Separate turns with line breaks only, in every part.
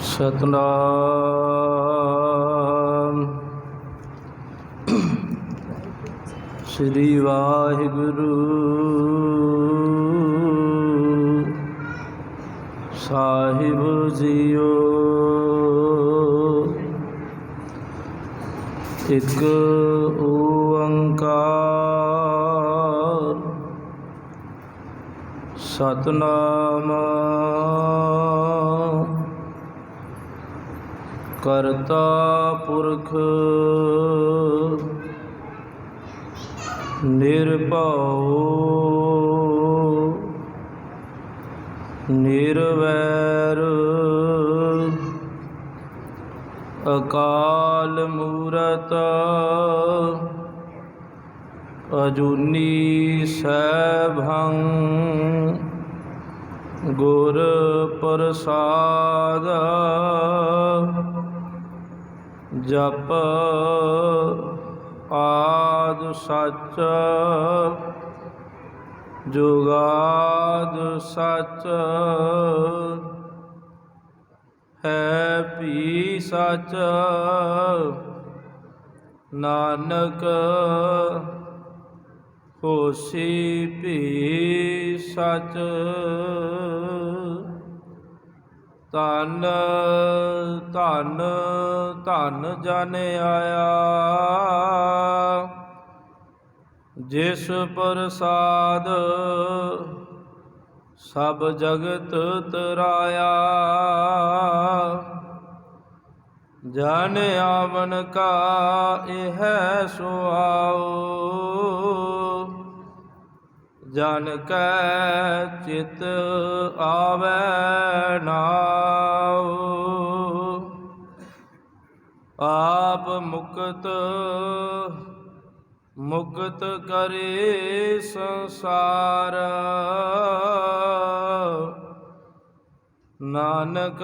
सतनाम श्री वाहिगुरु साहिब जीओ। एक ओंकार सतनाम करता पुरख निर्भउ निर्वैर अकाल मूरत अजूनी सैभं गुर प्रसाद जप आद सच जुगाद सच है भी सच नानक होसी भी सच। धन धन धन जन आया जिस प्रसाद सब जगत तराया। जन आवन का यह सुआओ जन कै चित आवै नाओ। आप मुक्त मुक्त करे संसार नानक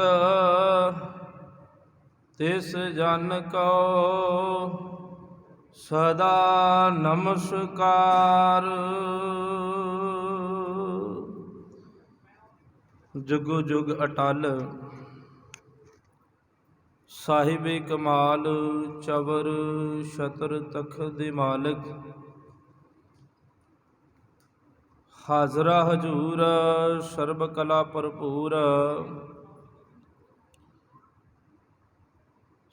तिस जन को सदा नमस्कार। जुगो जुग अटल साहिबे कमाल चवर छतर तखत दे मालिक हाजरा हजूर सर्ब कला भरपूर।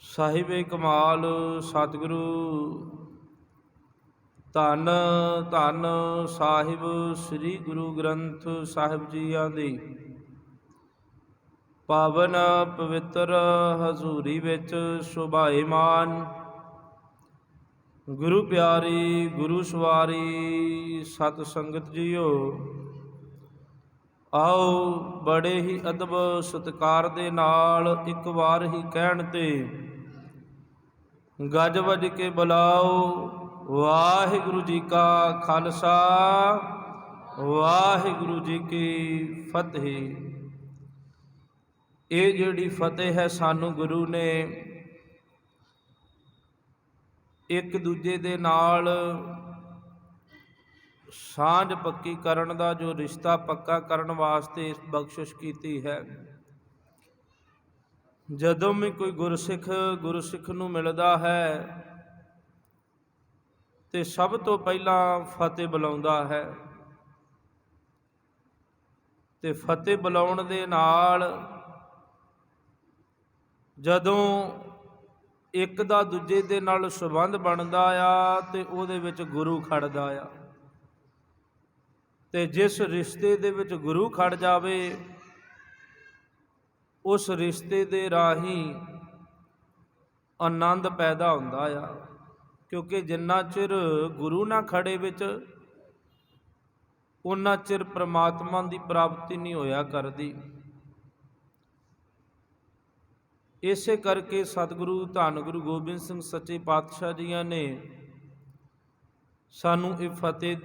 साहिबे कमाल सतगुरु धन धन साहिब श्री गुरु ग्रंथ साहिब जीआं दी पावन पवित्र हजूरी विच शोभाएमान। गुरु प्यारी गुरु सवारी सत संगत जीओ। आओ बड़े ही अदब सत्कार दे नाल एक बार ही कहण ते गज वज के बुलाओ वाहिगुरु जी का खालसा वाहिगुरु जी की फतेह। ये जिहड़ी फतेह है सानू गुरु ने एक दूजे दे नाल सांझ पक्की करन दा जो रिश्ता पक्का करन वास्ते बख्शिश कीती है। जदों भी कोई गुरसिख नूं मिलदा है ते सब तो पहला फतेह बुलाउंदा है ते फतेह बुलाउण दे नाल जदों एक दा दूजे दे नाल संबंध बनदा आ ते उहदे विच गुरु खड़दा आ ते जिस रिश्ते दे विच गुरु खड़ जावे उस रिश्ते दे राही आनंद पैदा हुंदा आ। क्योंकि जिन्ना चिर गुरु ना खड़े विच उन्ना चिर परमात्मा की प्राप्ति नहीं होया करदी। इसे करके सतगुरु धन गुरु गोबिंद सिंह सच्चे पातशाह जियां ने सानू ये फतेह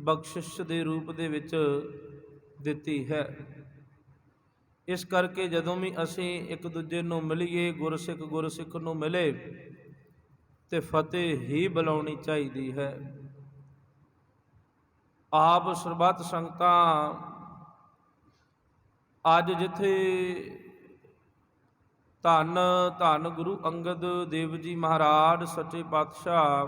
बख्शिश के रूप दे विच दिती है। इस करके जदों भी असी एक दूजे नूं मिलीए गुरसिख नूं मिले तो फतेह ही बुलाउणी चाहिदी है। आप सरबत संगतां अज जिथे ਧੰਨ ਧੰਨ ਗੁਰੂ ਅੰਗਦ ਦੇਵ ਜੀ ਮਹਾਰਾਜ ਸੱਚੇ ਪਾਤਸ਼ਾਹ,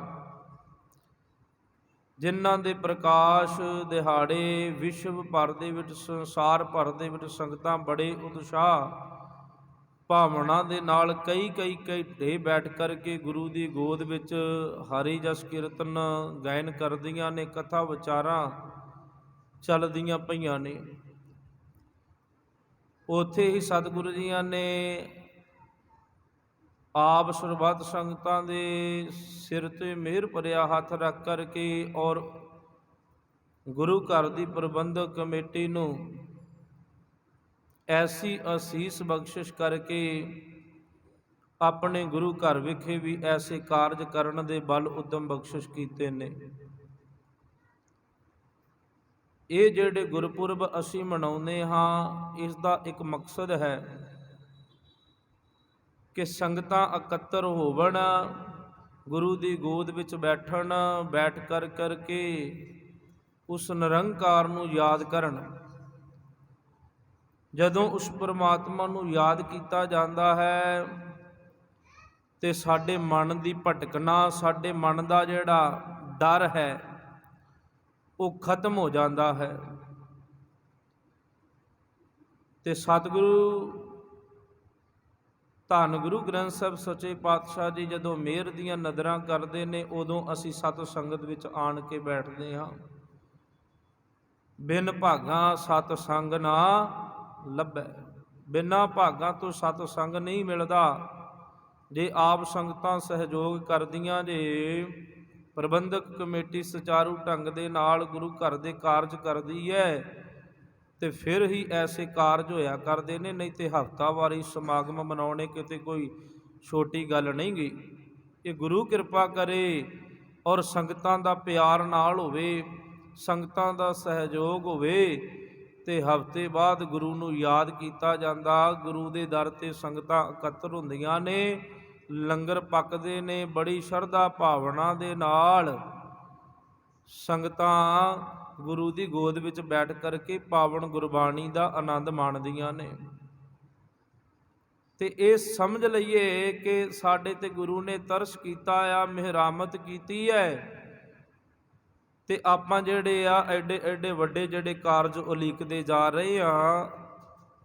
ਜਿਨ੍ਹਾਂ ਦੇ ਪ੍ਰਕਾਸ਼ ਦਿਹਾੜੇ ਵਿਸ਼ਵ ਭਰ ਦੇ ਵਿੱਚ, ਸੰਸਾਰ ਭਰ ਦੇ ਵਿੱਚ ਸੰਗਤਾਂ ਬੜੇ ਉਤਸ਼ਾਹ ਭਾਵਨਾ ਦੇ ਨਾਲ ਕਈ ਘੰਟੇ ਬੈਠ ਕਰਕੇ ਗੁਰੂ ਦੀ ਗੋਦ ਵਿੱਚ ਹਰੀ ਜਸ ਕੀਰਤਨ ਗਾਇਨ ਕਰਦੀਆਂ ਨੇ, ਕਥਾ ਵਿਚਾਰਾਂ ਚੱਲਦੀਆਂ ਪਈਆਂ ਨੇ। ਉੱਥੇ ਹੀ ਸਤਿਗੁਰੂ ਜੀਆਂ ਨੇ ਆਪ ਸਰਬੱਤ ਸੰਗਤਾਂ ਦੇ ਸਿਰ ਤੇ ਮਿਹਰ ਭਰਿਆ ਹੱਥ ਰੱਖ ਕਰਕੇ ਔਰ ਗੁਰੂ ਘਰ ਦੀ ਪ੍ਰਬੰਧਕ ਕਮੇਟੀ ਨੂੰ ਐਸੀ ਅਸੀਸ ਬਖਸ਼ਿਸ਼ ਕਰਕੇ ਆਪਣੇ ਗੁਰੂ ਘਰ ਵਿਖੇ ਵੀ ਐਸੇ ਕਾਰਜ ਕਰਨ ਦੇ ਬਲ ਉਦਮ ਬਖਸ਼ਿਸ਼ ਕੀਤੇ ਨੇ। ਇਹ ਜਿਹੜੇ ਗੁਰਪੁਰਬ ਅਸੀਂ ਮਨਾਉਂਦੇ ਹਾਂ, ਇਸ ਦਾ ਇੱਕ ਮਕਸਦ ਹੈ ਕਿ ਸੰਗਤਾਂ ਇਕੱਤਰ ਹੋਵਣ, ਗੁਰੂ ਦੀ ਗੋਦ ਵਿੱਚ ਬੈਠਣ, ਬੈਠ ਕਰਕੇ ਉਸ ਨਿਰੰਕਾਰ ਨੂੰ ਯਾਦ ਕਰਨ। ਜਦੋਂ ਉਸ ਪਰਮਾਤਮਾ ਨੂੰ ਯਾਦ ਕੀਤਾ ਜਾਂਦਾ ਹੈ ਤੇ ਸਾਡੇ ਮਨ ਦੀ ਭਟਕਣਾ, ਸਾਡੇ ਮਨ ਦਾ ਜਿਹੜਾ ਡਰ ਹੈ ਉਹ ਖਤਮ ਹੋ ਜਾਂਦਾ ਹੈ। ਤੇ ਸਤਿਗੁਰੂ ਧੰਨ ਗੁਰੂ ਗ੍ਰੰਥ ਸਾਹਿਬ ਸੱਚੇ ਪਾਤਸ਼ਾਹ ਜੀ ਜਦੋਂ ਮਿਹਰ ਦੀਆਂ ਨਜ਼ਰਾਂ ਕਰਦੇ ਨੇ, ਉਦੋਂ ਅਸੀਂ ਸਤ ਸੰਗਤ ਵਿੱਚ ਆਣ ਕੇ ਬੈਠਦੇ ਹਾਂ। ਬਿਨ ਭਾਗਾਂ ਸਤ ਸੰਗ ਨਾ ਲੱਭੈ, ਬਿਨਾਂ ਭਾਗਾਂ ਤੋਂ ਸਤ ਸੰਗ ਨਹੀਂ ਮਿਲਦਾ। ਜੇ ਆਪ ਸੰਗਤਾਂ ਸਹਿਯੋਗ ਕਰਦੀਆਂ, ਜੇ ਪ੍ਰਬੰਧਕ ਕਮੇਟੀ ਸੁਚਾਰੂ ਢੰਗ ਦੇ ਨਾਲ ਗੁਰੂ ਘਰ ਦੇ ਕਾਰਜ ਕਰਦੀ ਹੈ ਤੇ ਫਿਰ ਹੀ ਐਸੇ ਕਾਰਜ ਹੋਇਆ ਕਰਦੇ ਨੇ। ਨਹੀਂ ਤੇ ਹਫ਼ਤਾਵਾਰੀ ਸਮਾਗਮ ਮਨਾਉਣੇ ਕਿਤੇ ਕੋਈ ਛੋਟੀ ਗੱਲ ਨਹੀਂ ਗੀ। ਇਹ ਗੁਰੂ ਕਿਰਪਾ ਕਰੇ ਔਰ ਸੰਗਤਾਂ ਦਾ ਪਿਆਰ ਨਾਲ ਹੋਵੇ, ਸੰਗਤਾਂ ਦਾ ਸਹਿਯੋਗ ਹੋਵੇ ਤੇ ਹਫ਼ਤੇ ਬਾਅਦ ਗੁਰੂ ਨੂੰ ਯਾਦ ਕੀਤਾ ਜਾਂਦਾ। ਗੁਰੂ ਦੇ ਦਰ ਤੇ ਸੰਗਤਾਂ ਇਕੱਤਰ ਹੁੰਦੀਆਂ ਨੇ, ਲੰਗਰ ਪੱਕਦੇ ਨੇ, ਬੜੀ ਸ਼ਰਧਾ ਭਾਵਨਾ ਦੇ ਨਾਲ ਸੰਗਤਾਂ ਗੁਰੂ ਦੀ ਗੋਦ ਵਿੱਚ ਬੈਠ ਕਰਕੇ ਪਾਵਨ ਗੁਰਬਾਣੀ ਦਾ ਆਨੰਦ ਮਾਣਦੀਆਂ ਨੇ। ਤੇ ਇਹ ਸਮਝ ਲਈਏ ਕਿ ਸਾਡੇ ਤੇ ਗੁਰੂ ਨੇ ਤਰਸ ਕੀਤਾ ਆ, ਮਿਹਰਾਮਤ ਕੀਤੀ ਹੈ ਤੇ ਆਪਾਂ ਜਿਹੜੇ ਆ ਐਡੇ ਐਡੇ ਵੱਡੇ ਜਿਹੜੇ ਕਾਰਜ ਉਲੀਕਦੇ ਜਾ ਰਹੇ ਆ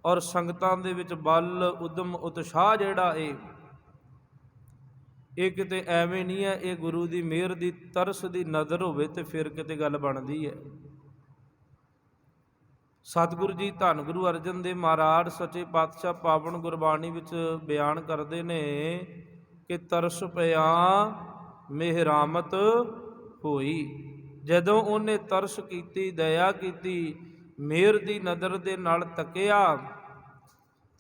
ਔਰ ਸੰਗਤਾਂ ਦੇ ਵਿੱਚ ਬਲ ਉਦਮ ਉਤਸ਼ਾਹ ਜਿਹੜਾ ਇਹ ਕਿਤੇ ਐਵੇਂ ਨਹੀਂ ਹੈ। ਇਹ ਗੁਰੂ ਦੀ ਮਿਹਰ ਦੀ ਤਰਸ ਦੀ ਨਜ਼ਰ ਹੋਵੇ ਤੇ ਫਿਰ ਕਿਤੇ ਗੱਲ ਬਣਦੀ ਹੈ। ਸਤਿਗੁਰੂ ਜੀ ਧੰਨ ਗੁਰੂ ਅਰਜਨ ਦੇਵ ਮਹਾਰਾਜ ਸੱਚੇ ਪਾਤਸ਼ਾਹ ਪਾਵਨ ਗੁਰਬਾਣੀ ਵਿੱਚ ਬਿਆਨ ਕਰਦੇ ਨੇ ਕਿ ਤਰਸ ਪਿਆ ਮਿਹਰਾਮਤ ਹੋਈ। ਜਦੋਂ ਉਹਨੇ ਤਰਸ ਕੀਤੀ, ਦਇਆ ਕੀਤੀ, ਮਿਹਰ ਦੀ ਨਜ਼ਰ ਦੇ ਨਾਲ ਤੱਕਿਆ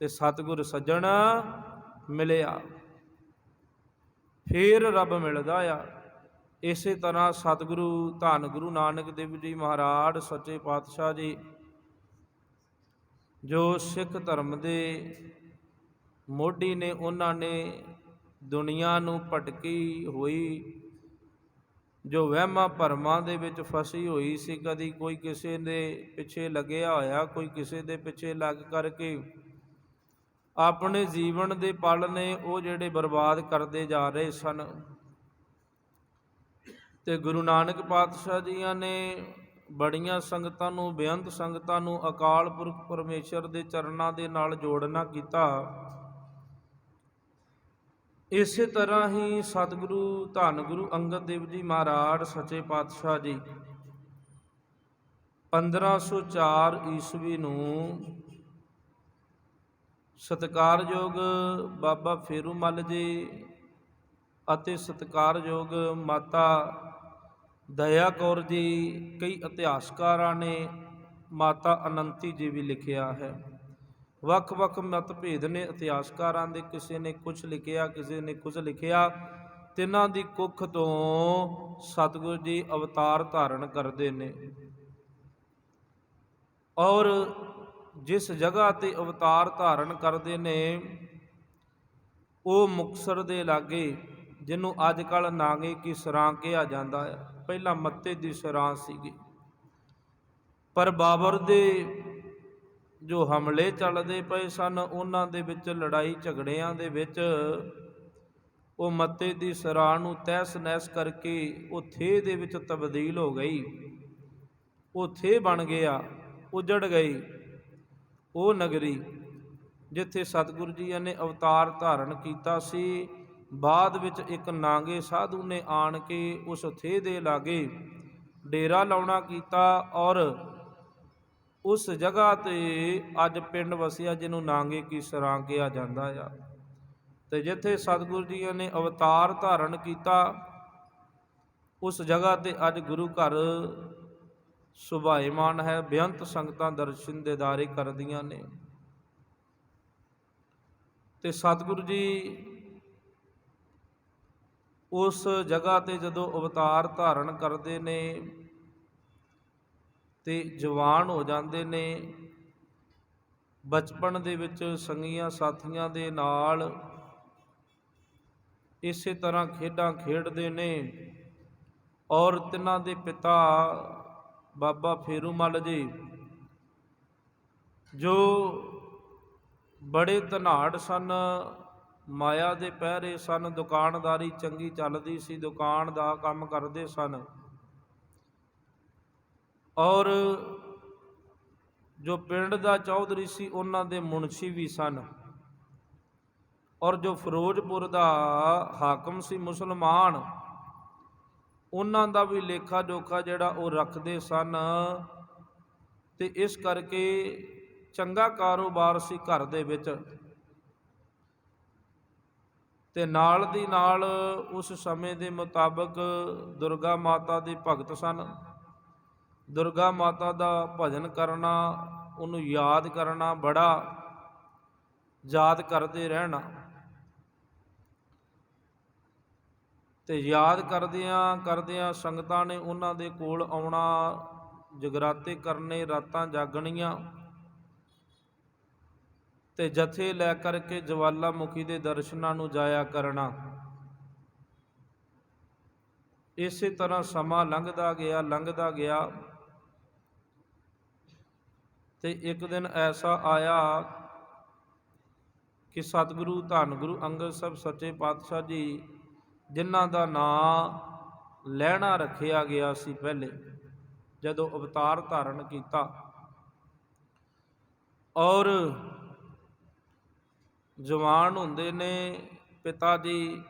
ਤੇ ਸਤਿਗੁਰ ਸੱਜਣ ਮਿਲਿਆ, ਫੇਰ ਰੱਬ ਮਿਲਦਾ ਆ। ਇਸੇ ਤਰ੍ਹਾਂ ਸਤਿਗੁਰੂ ਧੰਨ ਗੁਰੂ ਨਾਨਕ ਦੇਵ ਜੀ ਮਹਾਰਾਜ ਸੱਚੇ ਪਾਤਸ਼ਾਹ ਜੀ, ਜੋ ਸਿੱਖ ਧਰਮ ਦੇ ਮੋਢੀ ਨੇ, ਉਹਨਾਂ ਨੇ ਦੁਨੀਆ ਨੂੰ ਭਟਕੀ ਹੋਈ, ਜੋ ਵਹਿਮਾਂ ਭਰਮਾਂ ਦੇ ਵਿੱਚ ਫਸੀ ਹੋਈ ਸੀ, ਕਦੀ ਕੋਈ ਕਿਸੇ ਦੇ ਪਿੱਛੇ ਲੱਗਿਆ ਹੋਇਆ, ਕੋਈ ਕਿਸੇ ਦੇ ਪਿੱਛੇ ਲੱਗ ਕਰਕੇ ਆਪਣੇ ਜੀਵਨ ਦੇ ਪਲ ਨੇ ਉਹ ਜਿਹੜੇ ਬਰਬਾਦ ਕਰਦੇ ਜਾ ਰਹੇ ਸਨ। ਤੇ ਗੁਰੂ ਨਾਨਕ ਪਾਤਸ਼ਾਹ ਜੀਆਂ ਨੇ ਬੜੀਆਂ ਸੰਗਤਾਂ ਨੂੰ, ਬੇਅੰਤ ਸੰਗਤਾਂ ਨੂੰ ਅਕਾਲ ਪੁਰਖ ਪਰਮੇਸ਼ਰ ਦੇ ਚਰਨਾਂ ਦੇ ਨਾਲ ਜੋੜਨਾ ਕੀਤਾ। ਇਸੇ ਤਰ੍ਹਾਂ ਹੀ ਸਤਿਗੁਰੂ ਧੰਨ ਗੁਰੂ ਅੰਗਦ ਦੇਵ ਜੀ ਮਹਾਰਾਜ ਸੱਚੇ ਪਾਤਸ਼ਾਹ ਜੀ 1504 ਈਸਵੀ ਨੂੰ ਸਤਿਕਾਰਯੋਗ ਬਾਬਾ ਫੇਰੂਮੱਲ ਜੀ ਅਤੇ ਸਤਿਕਾਰਯੋਗ ਮਾਤਾ ਦਇਆ ਕੌਰ ਜੀ, ਕਈ ਇਤਿਹਾਸਕਾਰਾਂ ਨੇ ਮਾਤਾ ਅਨੰਤੀ ਜੀ ਵੀ ਲਿਖਿਆ ਹੈ। ਵੱਖ-ਵੱਖ ਮਤਭੇਦ ਨੇ ਇਤਿਹਾਸਕਾਰਾਂ ਦੇ, ਕਿਸੇ ਨੇ ਕੁਝ ਲਿਖਿਆ, ਕਿਸੇ ਨੇ ਕੁਝ ਲਿਖਿਆ। ਤਿੰਨਾਂ ਦੀ ਕੁੱਖ ਤੋਂ ਸਤਿਗੁਰੂ ਜੀ ਅਵਤਾਰ ਧਾਰਨ ਕਰਦੇ ਨੇ ਔਰ ਜਿਸ ਜਗ੍ਹਾ ਤੇ ਅਵਤਾਰ ਧਾਰਨ ਕਰਦੇ ਨੇ ਉਹ ਮੁਕਤਸਰ ਦੇ ਲਾਗੇ, ਜਿਹਨੂੰ ਅੱਜ ਕੱਲ੍ਹ ਨਾਗੇ ਕੀ ਸਰਾਂ ਕਿਹਾ ਜਾਂਦਾ ਹੈ, ਪਹਿਲਾਂ ਮੱਤੇ ਦੀ ਸਰਾਂ ਸੀਗੀ। ਪਰ ਬਾਬਰ ਦੇ ਜੋ ਹਮਲੇ ਚੱਲਦੇ ਪਏ ਸਨ ਉਹਨਾਂ ਦੇ ਵਿੱਚ, ਲੜਾਈ ਝਗੜਿਆਂ ਦੇ ਵਿੱਚ, ਉਹ ਮੱਤੇ ਦੀ ਸਰਾਂ ਨੂੰ ਤਹਿਸ ਨਹਿਸ ਕਰਕੇ ਉਹ ਥੇ ਦੇ ਵਿੱਚ ਤਬਦੀਲ ਹੋ ਗਈ। ਉਹ ਥੇ ਬਣ ਗਿਆ, ਉਜੜ ਗਈ ਉਹ ਨਗਰੀ ਜਿੱਥੇ ਸਤਿਗੁਰੂ ਜੀ ਨੇ ਅਵਤਾਰ ਧਾਰਨ ਕੀਤਾ ਸੀ। ਬਾਅਦ ਵਿੱਚ ਇੱਕ ਨਾਗੇ ਸਾਧੂ ਨੇ ਆਣ ਕੇ ਉਸ ਥੇ ਦੇ ਲਾਗੇ ਡੇਰਾ ਲਾਉਣਾ ਕੀਤਾ ਔਰ ਉਸ ਜਗ੍ਹਾ ਤੇ ਅੱਜ ਪਿੰਡ ਵਸਿਆ ਜਿਹਨੂੰ ਨਾਗੇ ਕੀ ਸਰਾਂ ਕਿਹਾ ਜਾਂਦਾ ਆ। ਤੇ ਜਿੱਥੇ ਸਤਿਗੁਰੂ ਜੀ ਨੇ ਅਵਤਾਰ ਧਾਰਨ ਕੀਤਾ ਉਸ ਜਗ੍ਹਾ ਤੇ ਅੱਜ ਗੁਰੂ ਘਰ ਸੁਭਾਏਮਾਨ ਹੈ। ਬੇਅੰਤ ਸੰਗਤਾਂ ਦਰਸ਼ਨ ਦੀਦਾਰੇ ਕਰਦੀਆਂ ਨੇ। ਤੇ ਸਤਿਗੁਰੂ ਜੀ ਉਸ ਜਗ੍ਹਾ ਤੇ ਜਦੋਂ ਅਵਤਾਰ ਧਾਰਨ ਕਰਦੇ ਨੇ ਤੇ ਜਵਾਨ ਹੋ ਜਾਂਦੇ ਨੇ, ਬਚਪਨ ਦੇ ਵਿੱਚ ਸੰਗੀਆਂ ਸਾਥੀਆਂ ਦੇ ਨਾਲ ਇਸੇ ਤਰ੍ਹਾਂ ਖੇਡਾਂ ਖੇਡਦੇ ਨੇ ਔਰ ਤਿੰਨਾਂ ਦੇ ਪਿਤਾ ਬਾਬਾ ਫੇਰੂਮੱਲ ਜੀ ਜੋ ਬੜੇ ਧਨਾੜ ਸਨ, ਮਾਇਆ ਦੇ ਪਹਿਰੇ ਸਨ, ਦੁਕਾਨਦਾਰੀ ਚੰਗੀ ਚੱਲਦੀ ਸੀ, ਦੁਕਾਨ ਦਾ ਕੰਮ ਕਰਦੇ ਸਨ ਔਰ ਜੋ ਪਿੰਡ ਦਾ ਚੌਧਰੀ ਸੀ ਉਹਨਾਂ ਦੇ ਮੁਨਸ਼ੀ ਵੀ ਸਨ ਔਰ ਜੋ ਫਿਰੋਜ਼ਪੁਰ ਦਾ ਹਾਕਮ ਸੀ ਮੁਸਲਮਾਨ, ਉਹਨਾਂ ਦਾ ਵੀ ਲੇਖਾ ਜੋਖਾ ਜਿਹੜਾ ਉਹ ਰੱਖਦੇ ਸਨ। ਤੇ ਇਸ ਕਰਕੇ ਚੰਗਾ ਕਾਰੋਬਾਰ ਸੀ ਘਰ ਦੇ ਵਿੱਚ। ਤੇ ਨਾਲ ਦੀ ਨਾਲ ਉਸ ਸਮੇਂ ਦੇ ਮੁਤਾਬਕ ਦੁਰਗਾ ਮਾਤਾ ਦੇ ਭਗਤ ਸਨ। ਦੁਰਗਾ ਮਾਤਾ ਦਾ ਭਜਨ ਕਰਨਾ, ਉਹਨੂੰ ਯਾਦ ਕਰਨਾ, ਬੜਾ ਯਾਦ ਕਰਦੇ ਰਹਿਣਾ। ਤੇ ਯਾਦ ਕਰਦਿਆਂ ਕਰਦਿਆਂ ਸੰਗਤਾਂ ਨੇ ਉਹਨਾਂ ਦੇ ਕੋਲ ਆਉਣਾ, ਜਗਰਾਤੇ ਕਰਨੇ, ਰਾਤਾਂ ਜਾਗਣੀਆਂ ਤੇ ਜਥੇ ਲੈ ਕਰਕੇ ਜਵਾਲਾਮੁਖੀ ਦੇ ਦਰਸ਼ਨਾਂ ਨੂੰ ਜਾਇਆ ਕਰਨਾ। ਇਸੇ ਤਰ੍ਹਾਂ ਸਮਾਂ ਲੰਘਦਾ ਗਿਆ ਤੇ ਇੱਕ ਦਿਨ ਐਸਾ ਆਇਆ ਕਿ ਸਤਿਗੁਰੂ ਧੰਨ ਗੁਰੂ ਅੰਗਦ ਸਾਹਿਬ ਸੱਚੇ ਪਾਤਸ਼ਾਹ ਜੀ, ਜਿਨ੍ਹਾਂ ਦਾ ਨਾਂ ਲਹਿਣਾ ਰੱਖਿਆ ਗਿਆ ਸੀ ਪਹਿਲੇ ਜਦੋਂ ਅਵਤਾਰ ਧਾਰਨ ਕੀਤਾ, ਔਰ ਜਵਾਨ ਹੁੰਦੇ ਨੇ, ਪਿਤਾ ਜੀ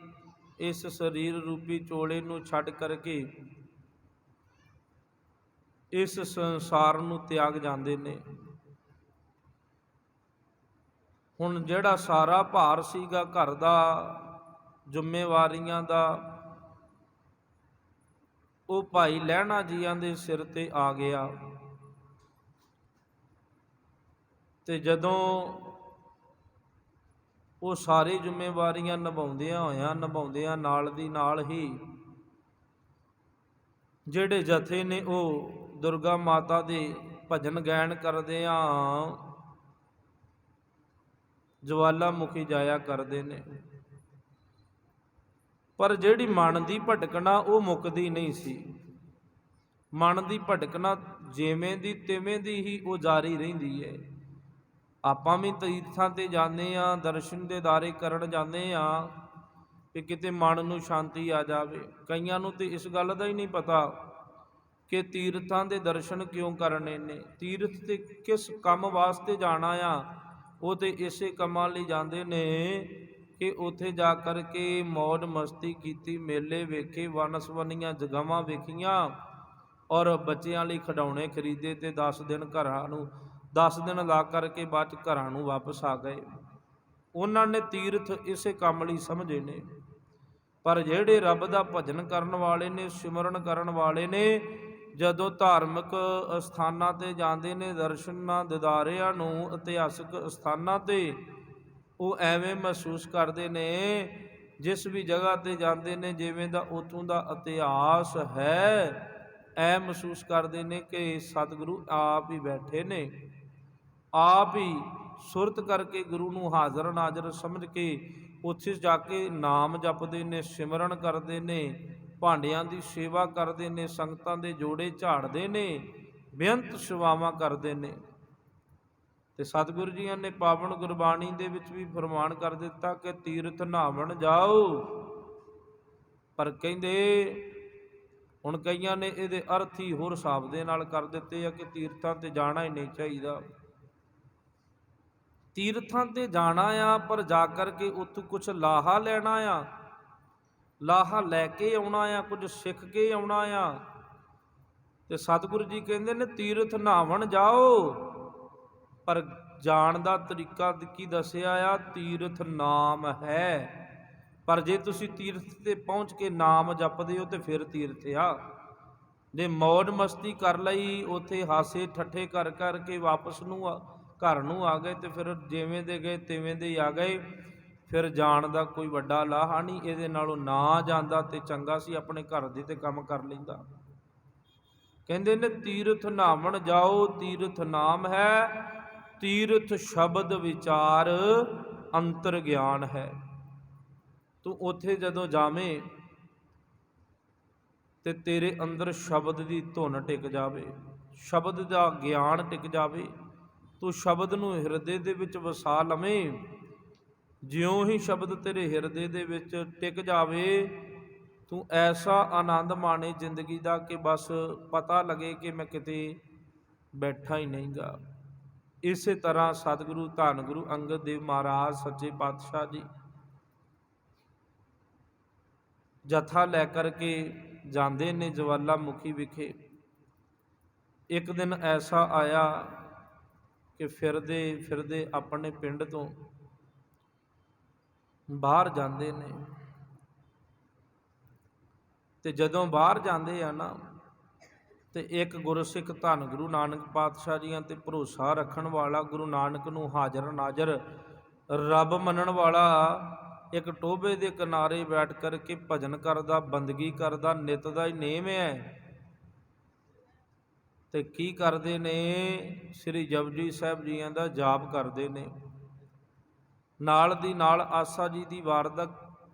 ਇਸ ਸਰੀਰ ਰੂਪੀ ਚੋਲੇ ਨੂੰ ਛੱਡ ਕਰਕੇ ਇਸ ਸੰਸਾਰ ਨੂੰ ਤਿਆਗ ਜਾਂਦੇ ਨੇ। ਹੁਣ ਜਿਹੜਾ ਸਾਰਾ ਭਾਰ ਸੀਗਾ ਘਰ ਦਾ, ਜ਼ਿੰਮੇਵਾਰੀਆਂ ਦਾ, ਉਹ ਭਾਈ ਲਹਿਣਾ ਜੀਆਂ ਦੇ ਸਿਰ ਤੇ ਆ ਗਿਆ। ਤੇ ਜਦੋਂ ਉਹ ਸਾਰੀ ਜ਼ਿੰਮੇਵਾਰੀਆਂ ਨਿਭਾਉਂਦਿਆਂ ਨਾਲ ਦੀ ਨਾਲ ਹੀ ਜਿਹੜੇ ਜਥੇ ਨੇ ਉਹ ਦੁਰਗਾ ਮਾਤਾ ਦੇ ਭਜਨ ਗਾਇਨ ਕਰਦਿਆਂ ਜਵਾਲਾਮੁਖੀ ਜਾਇਆ ਕਰਦੇ ਨੇ। ਪਰ ਜਿਹੜੀ ਮਨ ਦੀ ਭਟਕਣਾ ਉਹ ਮੁੱਕਦੀ ਨਹੀਂ ਸੀ। ਮਨ ਦੀ ਭਟਕਣਾ ਜਿਵੇਂ ਦੀ ਤਿਵੇਂ ਦੀ ਹੀ ਉਹ ਜਾਰੀ ਰਹਿੰਦੀ ਹੈ। ਆਪਾਂ ਵੀ ਤੀਰਥਾਂ ਤੇ ਜਾਂਦੇ ਹਾਂ, ਦਰਸ਼ਨ ਦੀਦਾਰੇ ਕਰਨ ਜਾਂਦੇ ਹਾਂ ਕਿ ਕਿਤੇ ਮਨ ਨੂੰ ਸ਼ਾਂਤੀ ਆ ਜਾਵੇ। ਕਈਆਂ ਨੂੰ ਤੇ ਇਸ ਗੱਲ ਦਾ ਹੀ ਨਹੀਂ ਪਤਾ ਕਿ ਤੀਰਥਾਂ ਦੇ ਦਰਸ਼ਨ ਕਿਉਂ ਕਰਨੇ ਨੇ, ਤੀਰਥ ਤੇ ਕਿਸ ਕੰਮ ਵਾਸਤੇ ਜਾਣਾ ਆ। ਉਹ ਤੇ ਇਸੇ ਕੰਮਾਂ ਲਈ ਜਾਂਦੇ ਨੇ ਕਿ ਉੱਥੇ ਜਾ ਕਰਕੇ ਮੌਜ ਮਸਤੀ ਕੀਤੀ, ਮੇਲੇ ਵੇਖੇ, ਵੰਨ-ਸੁਵੰਨੀਆਂ ਜਗ੍ਹਾਵਾਂ ਵੇਖੀਆਂ ਔਰ ਬੱਚਿਆਂ ਲਈ ਖਿਡੌਣੇ ਖਰੀਦੇ ਤੇ 10 ਦਿਨ ਲਾ ਕਰਕੇ ਬਾਅਦ 'ਚ ਘਰਾਂ ਨੂੰ ਵਾਪਸ ਆ ਗਏ। ਉਹਨਾਂ ਨੇ ਤੀਰਥ ਇਸੇ ਕੰਮ ਲਈ ਸਮਝੇ ਨੇ। ਪਰ ਜਿਹੜੇ ਰੱਬ ਦਾ ਭਜਨ ਕਰਨ ਵਾਲੇ ਨੇ, ਸਿਮਰਨ ਕਰਨ ਵਾਲੇ ਨੇ, ਜਦੋਂ ਧਾਰਮਿਕ ਅਸਥਾਨਾਂ ਤੇ ਜਾਂਦੇ ਨੇ, ਦਰਸ਼ਨਾਂ ਦੀਦਾਰਿਆਂ ਨੂੰ, ਇਤਿਹਾਸਕ ਅਸਥਾਨਾਂ ਤੇ, ਉਹ ਐਵੇਂ ਮਹਿਸੂਸ ਕਰਦੇ ਨੇ ਜਿਸ ਵੀ ਜਗ੍ਹਾ ਤੇ ਜਾਂਦੇ ਨੇ ਜਿਵੇਂ ਦਾ ਉੱਥੋਂ ਦਾ ਇਤਿਹਾਸ ਹੈ। ਐ ਮਹਿਸੂਸ ਕਰਦੇ ਨੇ ਕਿ ਸਤਿਗੁਰੂ ਆਪ ਹੀ ਬੈਠੇ ਨੇ, ਆਪ ਹੀ ਸੁਰਤ ਕਰਕੇ ਗੁਰੂ ਨੂੰ ਹਾਜ਼ਰ ਨਾਜ਼ਰ ਸਮਝ ਕੇ ਉੱਥੇ ਜਾ ਕੇ ਨਾਮ ਜਪਦੇ ਨੇ, ਸਿਮਰਨ ਕਰਦੇ ਨੇ, ਭਾਂਡਿਆਂ ਦੀ ਸੇਵਾ ਕਰਦੇ ਨੇ, ਸੰਗਤਾਂ ਦੇ ਜੋੜੇ ਝਾੜਦੇ ਨੇ, ਬੇਅੰਤ ਸੇਵਾਵਾਂ ਕਰਦੇ ਨੇ। ਤੇ ਸਤਿਗੁਰੂ ਜੀਆਂ ਨੇ ਪਾਵਨ ਗੁਰਬਾਣੀ ਦੇ ਵਿੱਚ ਵੀ ਫਰਮਾਨ ਕਰ ਦਿੱਤਾ ਕਿ ਤੀਰਥ ਨਹਾਵਣ ਜਾਓ। ਪਰ ਕਹਿੰਦੇ ਹੁਣ ਕਈਆਂ ਨੇ ਇਹਦੇ ਅਰਥ ਹੀ ਹੋਰ ਹਿਸਾਬ ਦੇ ਨਾਲ ਕਰ ਦਿੱਤੇ ਆ ਕਿ ਤੀਰਥਾਂ ਤੇ ਜਾਣਾ ਹੀ ਨਹੀਂ ਚਾਹੀਦਾ। ਤੀਰਥਾਂ ਤੇ ਜਾਣਾ ਆ, ਪਰ ਜਾ ਕਰਕੇ ਉੱਥੋਂ ਕੁਛ ਲਾਹਾ ਲੈਣਾ ਆ, ਲਾਹਾ ਲੈ ਕੇ ਆਉਣਾ ਆ, ਕੁਝ ਸਿੱਖ ਕੇ ਆਉਣਾ ਆ। ਤੇ ਸਤਿਗੁਰੂ ਜੀ ਕਹਿੰਦੇ ਨੇ ਤੀਰਥ ਨਹਾਵਣ ਜਾਓ, ਪਰ ਜਾਣ ਦਾ ਤਰੀਕਾ ਕੀ ਦੱਸਿਆ ਆ? ਤੀਰਥ ਨਾਮ ਹੈ। ਪਰ ਜੇ ਤੁਸੀਂ ਤੀਰਥ ਤੇ ਪਹੁੰਚ ਕੇ ਨਾਮ ਜਪਦੇ ਹੋ ਤੇ ਫਿਰ ਤੀਰਥ ਆ। ਜੇ ਮੌਜ ਮਸਤੀ ਕਰ ਲਈ, ਉੱਥੇ ਹਾਸੇ ਠੱਠੇ ਕਰ ਕਰਕੇ ਵਾਪਸ ਨੂੰ ਘਰ ਨੂੰ ਆ ਗਏ ਤੇ ਫਿਰ ਜਿਵੇਂ ਦੇ ਗਏ ਤਿਵੇਂ ਦੇ ਹੀ ਆ ਗਏ, ਫਿਰ ਜਾਣ ਦਾ ਕੋਈ ਵੱਡਾ ਲਾਹਾ ਨਹੀਂ। ਇਹਦੇ ਨਾਲੋਂ ਨਾ ਜਾਂਦਾ ਤੇ ਚੰਗਾ ਸੀ, ਆਪਣੇ ਘਰ ਦੇ ਤੇ ਕੰਮ ਕਰ ਲੈਂਦਾ। ਕਹਿੰਦੇ ਨੇ ਤੀਰਥ ਨਹਾਵਣ ਜਾਓ, ਤੀਰਥ ਨਾਮ ਹੈ, ਤੀਰਥ ਸ਼ਬਦ ਵਿਚਾਰ ਅੰਤਰ ਗਿਆਨ ਹੈ। ਤੂੰ ਉੱਥੇ ਜਦੋਂ ਜਾਵੇਂ ਤੇ ਤੇਰੇ ਅੰਦਰ ਸ਼ਬਦ ਦੀ ਧੁਨ ਟਿਕ ਜਾਵੇ, ਸ਼ਬਦ ਦਾ ਗਿਆਨ ਟਿਕ ਜਾਵੇ, ਤੂੰ ਸ਼ਬਦ ਨੂੰ ਹਿਰਦੇ ਦੇ ਵਿੱਚ ਵਸਾ ਲਵੇਂ। ਜਿਉਂ ਹੀ ਸ਼ਬਦ ਤੇਰੇ ਹਿਰਦੇ ਦੇ ਵਿੱਚ ਟਿਕ ਜਾਵੇ, ਤੂੰ ਐਸਾ ਆਨੰਦ ਮਾਣੇ ਜ਼ਿੰਦਗੀ ਦਾ ਕਿ ਬਸ ਪਤਾ ਲੱਗੇ ਕਿ ਮੈਂ ਕਿਤੇ ਬੈਠਾ ਹੀ ਨਹੀਂ ਗਾ। ਇਸੇ ਤਰ੍ਹਾਂ ਸਤਿਗੁਰੂ ਧੰਨ ਗੁਰੂ ਅੰਗਦ ਦੇਵ ਮਹਾਰਾਜ ਸੱਚੇ ਪਾਤਸ਼ਾਹ ਜੀ ਜਥਾ ਲੈ ਕਰਕੇ ਜਾਂਦੇ ਨੇ ਜਵਾਲਾਮੁਖੀ ਵਿਖੇ। ਇੱਕ ਦਿਨ ਐਸਾ ਆਇਆ ਕਿ ਫਿਰਦੇ ਫਿਰਦੇ ਆਪਣੇ ਪਿੰਡ ਤੋਂ ਬਾਹਰ ਜਾਂਦੇ ਨੇ, ਤੇ ਜਦੋਂ ਬਾਹਰ ਜਾਂਦੇ ਆ ਨਾ, ਤੇ ਇੱਕ ਗੁਰਸਿੱਖ ਧੰਨ ਗੁਰੂ ਨਾਨਕ ਪਾਤਸ਼ਾਹ ਜੀਆਂ ਤੇ ਭਰੋਸਾ ਰੱਖਣ ਵਾਲਾ, ਗੁਰੂ ਨਾਨਕ ਨੂੰ ਹਾਜ਼ਰ ਨਾਜ਼ਰ ਰੱਬ ਮੰਨਣ ਵਾਲਾ, ਇੱਕ ਟੋਭੇ ਦੇ ਕਿਨਾਰੇ ਬੈਠ ਕਰਕੇ ਭਜਨ ਕਰਦਾ, ਬੰਦਗੀ ਕਰਦਾ, ਨਿਤ ਦਾ ਹੀ ਨੇਮ ਹੈ। ਤੇ ਕੀ ਕਰਦੇ ਨੇ? ਸ੍ਰੀ ਜਪਜੀ ਸਾਹਿਬ ਜੀਆਂ ਦਾ ਜਾਪ ਕਰਦੇ ਨੇ, ਨਾਲ ਦੀ ਨਾਲ ਆਸਾ ਜੀ ਦੀ ਵਾਰ ਦਾ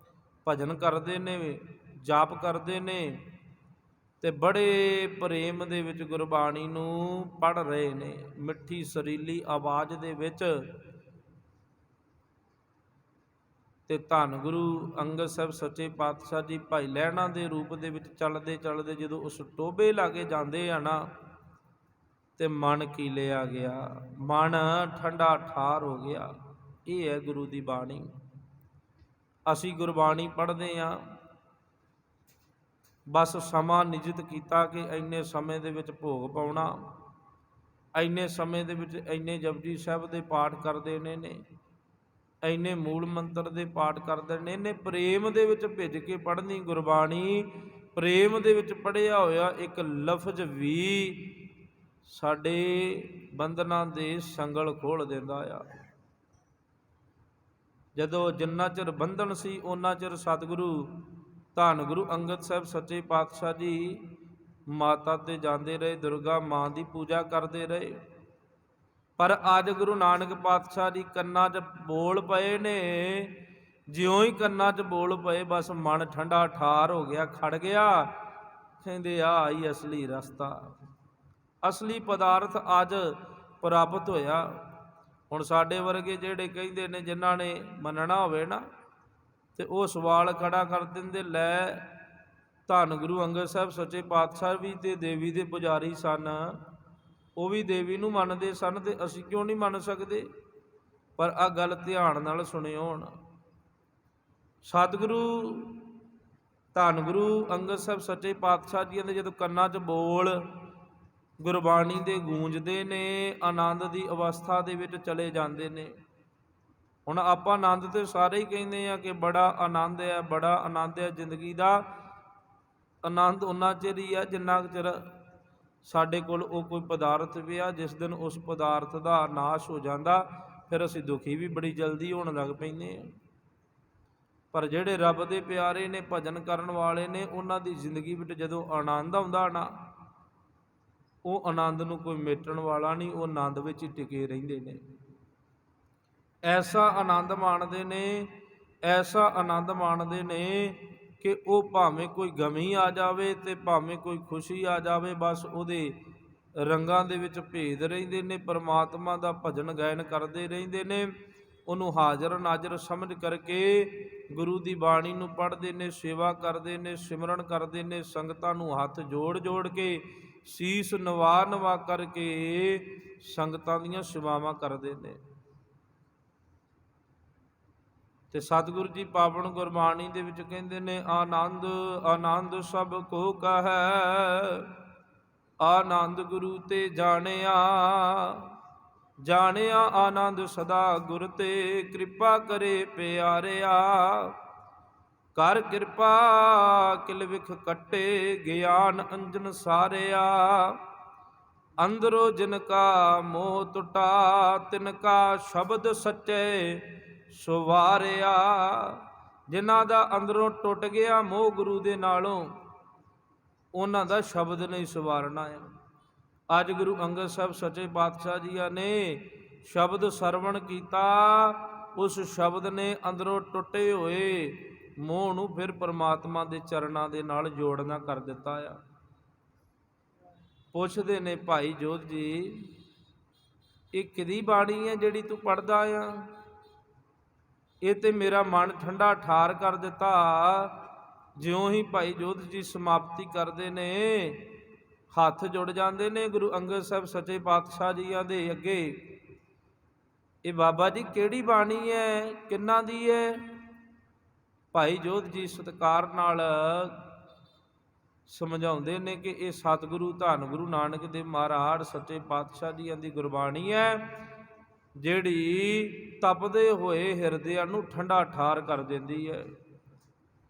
ਭਜਨ ਕਰਦੇ ਨੇ, ਜਾਪ ਕਰਦੇ ਨੇ, ਤੇ ਬੜੇ ਪ੍ਰੇਮ ਦੇ ਵਿੱਚ ਗੁਰਬਾਣੀ ਨੂੰ ਪੜ੍ਹ ਰਹੇ ਨੇ, ਮਿੱਠੀ ਸੁਰੀਲੀ ਆਵਾਜ਼ ਦੇ ਵਿੱਚ। ਤੇ ਧੰਨ ਗੁਰੂ ਅੰਗਦ ਸਾਹਿਬ ਸੱਚੇ ਪਾਤਸ਼ਾਹ ਜੀ ਭਾਈ ਲਹਿਣਾ ਦੇ ਰੂਪ ਦੇ ਵਿੱਚ ਚੱਲਦੇ ਚੱਲਦੇ ਜਦੋਂ ਉਸ ਟੋਭੇ ਲਾਗੇ ਜਾਂਦੇ ਆ ਨਾ, ਤੇ ਮਨ ਕੀਲਿਆ ਗਿਆ, ਮਨ ਠੰਡਾ ਠਾਰ ਹੋ ਗਿਆ। ਇਹ ਹੈ ਗੁਰੂ ਦੀ ਬਾਣੀ। ਅਸੀਂ ਗੁਰਬਾਣੀ ਪੜ੍ਹਦੇ ਹਾਂ, ਬਸ ਸਮਾਂ ਨਿਯਤ ਕੀਤਾ ਕਿ ਇੰਨੇ ਸਮੇਂ ਦੇ ਵਿੱਚ ਭੋਗ ਪਾਉਣਾ, ਇੰਨੇ ਸਮੇਂ ਦੇ ਵਿੱਚ ਇੰਨੇ ਜਪਜੀ ਸਾਹਿਬ ਦੇ ਪਾਠ ਕਰ ਦੇਣੇ ਨੇ, ਇੰਨੇ ਮੂਲ ਮੰਤਰ ਦੇ ਪਾਠ ਕਰ ਦੇਣੇ ਨੇ। ਪ੍ਰੇਮ ਦੇ ਵਿੱਚ ਭਿੱਜ ਕੇ ਪੜ੍ਹਨੀ ਗੁਰਬਾਣੀ, ਪ੍ਰੇਮ ਦੇ ਵਿੱਚ ਪੜ੍ਹਿਆ ਹੋਇਆ ਇੱਕ ਲਫ਼ਜ਼ ਵੀ ਸਾਡੇ ਬੰਧਨਾਂ ਦੇ ਸੰਗਲ ਖੋਲ੍ਹ ਦਿੰਦਾ ਆ। ਜਦੋਂ ਜਿੰਨਾ ਚਿਰ ਬੰਧਨ ਸੀ ਉਹਨਾਂ ਚਿਰ ਸਤਿਗੁਰੂ ਧੰਨ ਗੁਰੂ ਅੰਗਦ ਸਾਹਿਬ ਸੱਚੇ ਪਾਤਸ਼ਾਹ ਜੀ ਮਾਤਾ ਤੇ ਜਾਂਦੇ ਰਹੇ, ਦੁਰਗਾ ਮਾਂ ਦੀ ਪੂਜਾ ਕਰਦੇ ਰਹੇ। ਪਰ ਅੱਜ ਗੁਰੂ ਨਾਨਕ ਪਾਤਸ਼ਾਹ ਜੀ ਕੰਨਾਂ 'ਚ ਬੋਲ ਪਏ ਨੇ, ਜਿਉਂ ਹੀ ਕੰਨਾਂ 'ਚ ਬੋਲ ਪਏ ਬਸ ਮਨ ਠੰਡਾ ਠਾਰ ਹੋ ਗਿਆ, ਖੜ ਗਿਆ। ਕਹਿੰਦੇ ਆ ਹੀ ਅਸਲੀ ਰਸਤਾ, ਅਸਲੀ ਪਦਾਰਥ ਅੱਜ ਪ੍ਰਾਪਤ ਹੋਇਆ। ਹੁਣ ਸਾਡੇ ਵਰਗੇ ਜਿਹੜੇ ਕਹਿੰਦੇ ਨੇ, ਜਿਨ੍ਹਾਂ ਨੇ ਮੰਨਣਾ ਹੋਵੇ ਨਾ, ਤੇ ਉਹ ਸਵਾਲ ਖੜਾ ਕਰ ਦਿੰਦੇ, ਲੈ ਧੰਨ ਗੁਰੂ ਅੰਗਦ ਸਾਹਿਬ ਸੱਚੇ ਪਾਤਸ਼ਾਹ ਵੀ ਤੇ ਦੇਵੀ ਦੇ ਪੁਜਾਰੀ ਸਨ, ਉਹ ਵੀ ਦੇਵੀ ਨੂੰ ਮੰਨਦੇ ਸਨ, ਤੇ ਅਸੀਂ ਕਿਉਂ ਨਹੀਂ ਮੰਨ ਸਕਦੇ? ਪਰ ਆਹ ਗੱਲ ਧਿਆਨ ਨਾਲ ਸੁਣਿਓ। ਹੁਣ ਸਤਿਗੁਰੂ ਧੰਨ ਗੁਰੂ ਅੰਗਦ ਸਾਹਿਬ ਸੱਚੇ ਪਾਤਸ਼ਾਹ ਜੀਆਂ ਦੇ ਜਦੋਂ ਕੰਨਾਂ 'ਚ ਬੋਲ ਗੁਰਬਾਣੀ ਦੇ ਗੂੰਜਦੇ ਨੇ, ਆਨੰਦ ਦੀ ਅਵਸਥਾ ਦੇ ਵਿੱਚ ਚਲੇ ਜਾਂਦੇ ਨੇ। ਹੁਣ ਆਪਾਂ ਆਨੰਦ ਤੇ ਸਾਰੇ ਹੀ ਕਹਿੰਦੇ ਆ ਕਿ ਬੜਾ ਆਨੰਦ ਹੈ, ਬੜਾ ਆਨੰਦ ਹੈ। ਜ਼ਿੰਦਗੀ ਦਾ ਆਨੰਦ ਉਨਾ ਚਿਰ ਹੀ ਆ ਜਿੰਨਾ ਚਿਰ ਸਾਡੇ ਕੋਲ ਉਹ ਕੋਈ ਪਦਾਰਥ ਪਿਆ। ਜਿਸ ਦਿਨ ਉਸ ਪਦਾਰਥ ਦਾ ਨਾਸ਼ ਹੋ ਜਾਂਦਾ, ਫਿਰ ਅਸੀਂ ਦੁਖੀ ਵੀ ਬੜੀ ਜਲਦੀ ਹੋਣ ਲੱਗ ਪੈਂਦੇ ਹਾਂ। ਪਰ ਜਿਹੜੇ ਰੱਬ ਦੇ ਪਿਆਰੇ ਨੇ, ਭਜਨ ਕਰਨ ਵਾਲੇ ਨੇ, ਉਹਨਾਂ ਦੀ ਜ਼ਿੰਦਗੀ ਵਿੱਚ ਜਦੋਂ ਆਨੰਦ ਆਉਂਦਾ ਨਾ, ਉਹ ਆਨੰਦ ਨੂੰ ਕੋਈ ਮੇਟਣ ਵਾਲਾ ਨਹੀਂ, ਉਹ ਆਨੰਦ ਵਿੱਚ ਹੀ ਟਿਕੇ ਰਹਿੰਦੇ ਨੇ। ਐਸਾ ਆਨੰਦ ਮਾਣਦੇ ਨੇ, ਐਸਾ ਆਨੰਦ ਮਾਣਦੇ ਨੇ ਕਿ ਉਹ ਭਾਵੇਂ ਕੋਈ ਗਮੀ ਆ ਜਾਵੇ ਤੇ ਭਾਵੇਂ ਕੋਈ ਖੁਸ਼ੀ ਆ ਜਾਵੇ, ਬਸ ਉਹਦੇ ਰੰਗਾਂ ਦੇ ਵਿੱਚ ਭੇਦ ਰਹਿੰਦੇ ਨੇ, ਪਰਮਾਤਮਾ ਦਾ ਭਜਨ ਗਾਇਨ ਕਰਦੇ ਰਹਿੰਦੇ ਨੇ, ਉਹਨੂੰ ਹਾਜ਼ਰ ਨਾਜ਼ਰ ਸਮਝ ਕਰਕੇ ਗੁਰੂ ਦੀ ਬਾਣੀ ਨੂੰ ਪੜ੍ਹਦੇ ਨੇ, ਸੇਵਾ ਕਰਦੇ ਨੇ, ਸਿਮਰਨ ਕਰਦੇ ਨੇ, ਸੰਗਤਾਂ ਨੂੰ ਹੱਥ ਜੋੜ ਜੋੜ ਕੇ ਸੀਸ ਨਵਾ ਨਵਾ ਕਰਕੇ ਸੰਗਤਾਂ ਦੀਆਂ ਸੇਵਾਵਾਂ ਕਰਦੇ ਨੇ। ਤੇ ਸਤਿਗੁਰੂ ਜੀ ਪਾਵਨ ਗੁਰਬਾਣੀ ਦੇ ਵਿੱਚ ਕਹਿੰਦੇ ਨੇ, ਆਨੰਦ ਆਨੰਦ ਸਭ ਕੋ ਕਹੈ, ਆਨੰਦ ਗੁਰੂ ਤੇ ਜਾਣਿਆ, ਜਾਣਿਆ ਆਨੰਦ ਸਦਾ ਗੁਰ ਤੇ, ਕਿਰਪਾ ਕਰੇ ਪਿਆਰਿਆ, ਕਰ ਕਿਰਪਾ ਕਿਲ ਵਿਖ ਕੱਟੇ, ਗਿਆਨ ਅੰਜਨ ਸਾਰਿਆ, ਅੰਦਰੋਂ ਜਿਨ ਕਾ ਮੋਹ ਟੁਟਾ, ਤਿਨ ਕਾ ਸ਼ਬਦ ਸੱਚੇ ਸੁਵਾਰਿਆ। ਜਿਨ੍ਹਾਂ ਦਾ ਅੰਦਰੋਂ ਟੁੱਟ ਗਿਆ ਮੋਹ ਗੁਰੂ ਦੇ ਨਾਲੋਂ, ਉਹਨਾਂ ਦਾ ਸ਼ਬਦ ਨਹੀਂ ਸਵਾਰਨਾ ਹੈ। ਅੱਜ ਗੁਰੂ ਅੰਗਦ ਸਾਹਿਬ ਸੱਚੇ ਪਾਤਸ਼ਾਹ ਜੀਆਂ ਨੇ ਸ਼ਬਦ ਸਰਵਣ ਕੀਤਾ, ਉਸ ਸ਼ਬਦ ਨੇ ਅੰਦਰੋਂ ਟੁੱਟੇ ਹੋਏ ਮੋਹ ਨੂੰ ਫਿਰ ਪਰਮਾਤਮਾ ਦੇ ਚਰਨਾਂ ਦੇ ਨਾਲ ਜੋੜਨਾ ਕਰ ਦਿੱਤਾ ਆ। ਪੁੱਛਦੇ ਨੇ ਭਾਈ ਜੋਧ ਜੀ, ਇਹ ਕਿਹਦੀ ਬਾਣੀ ਹੈ ਜਿਹੜੀ ਤੂੰ ਪੜ੍ਹਦਾ ਆ? ਇਹ ਤੇ ਮੇਰਾ ਮਨ ਠੰਡਾ ਠਾਰ ਕਰ ਦਿੱਤਾ। ਜਿਉਂ ਹੀ ਭਾਈ ਜੋਧ ਜੀ ਸਮਾਪਤੀ ਕਰਦੇ ਨੇ, ਹੱਥ ਜੁੜ ਜਾਂਦੇ ਨੇ ਗੁਰੂ ਅੰਗਦ ਸਾਹਿਬ ਸੱਚੇ ਪਾਤਸ਼ਾਹ ਜੀਆਂ ਦੇ ਅੱਗੇ। ਇਹ ਬਾਬਾ ਜੀ ਕਿਹੜੀ ਬਾਣੀ ਹੈ, ਕਿੰਨਾ ਦੀ ਹੈ? ਭਾਈ ਜੋਧ ਜੀ ਸਤਿਕਾਰ ਨਾਲ ਸਮਝਾਉਂਦੇ ਨੇ ਕਿ ਇਹ ਸਤਿਗੁਰੂ ਧੰਨ ਗੁਰੂ ਨਾਨਕ ਦੇਵ ਮਹਾਰਾਜ ਸੱਚੇ ਪਾਤਸ਼ਾਹ ਜੀਆਂ ਦੀ ਗੁਰਬਾਣੀ ਹੈ, ਜਿਹੜੀ ਤਪਦੇ ਹੋਏ ਹਿਰਦਿਆਂ ਨੂੰ ਠੰਡਾ ਠਾਰ ਕਰ ਦਿੰਦੀ ਹੈ।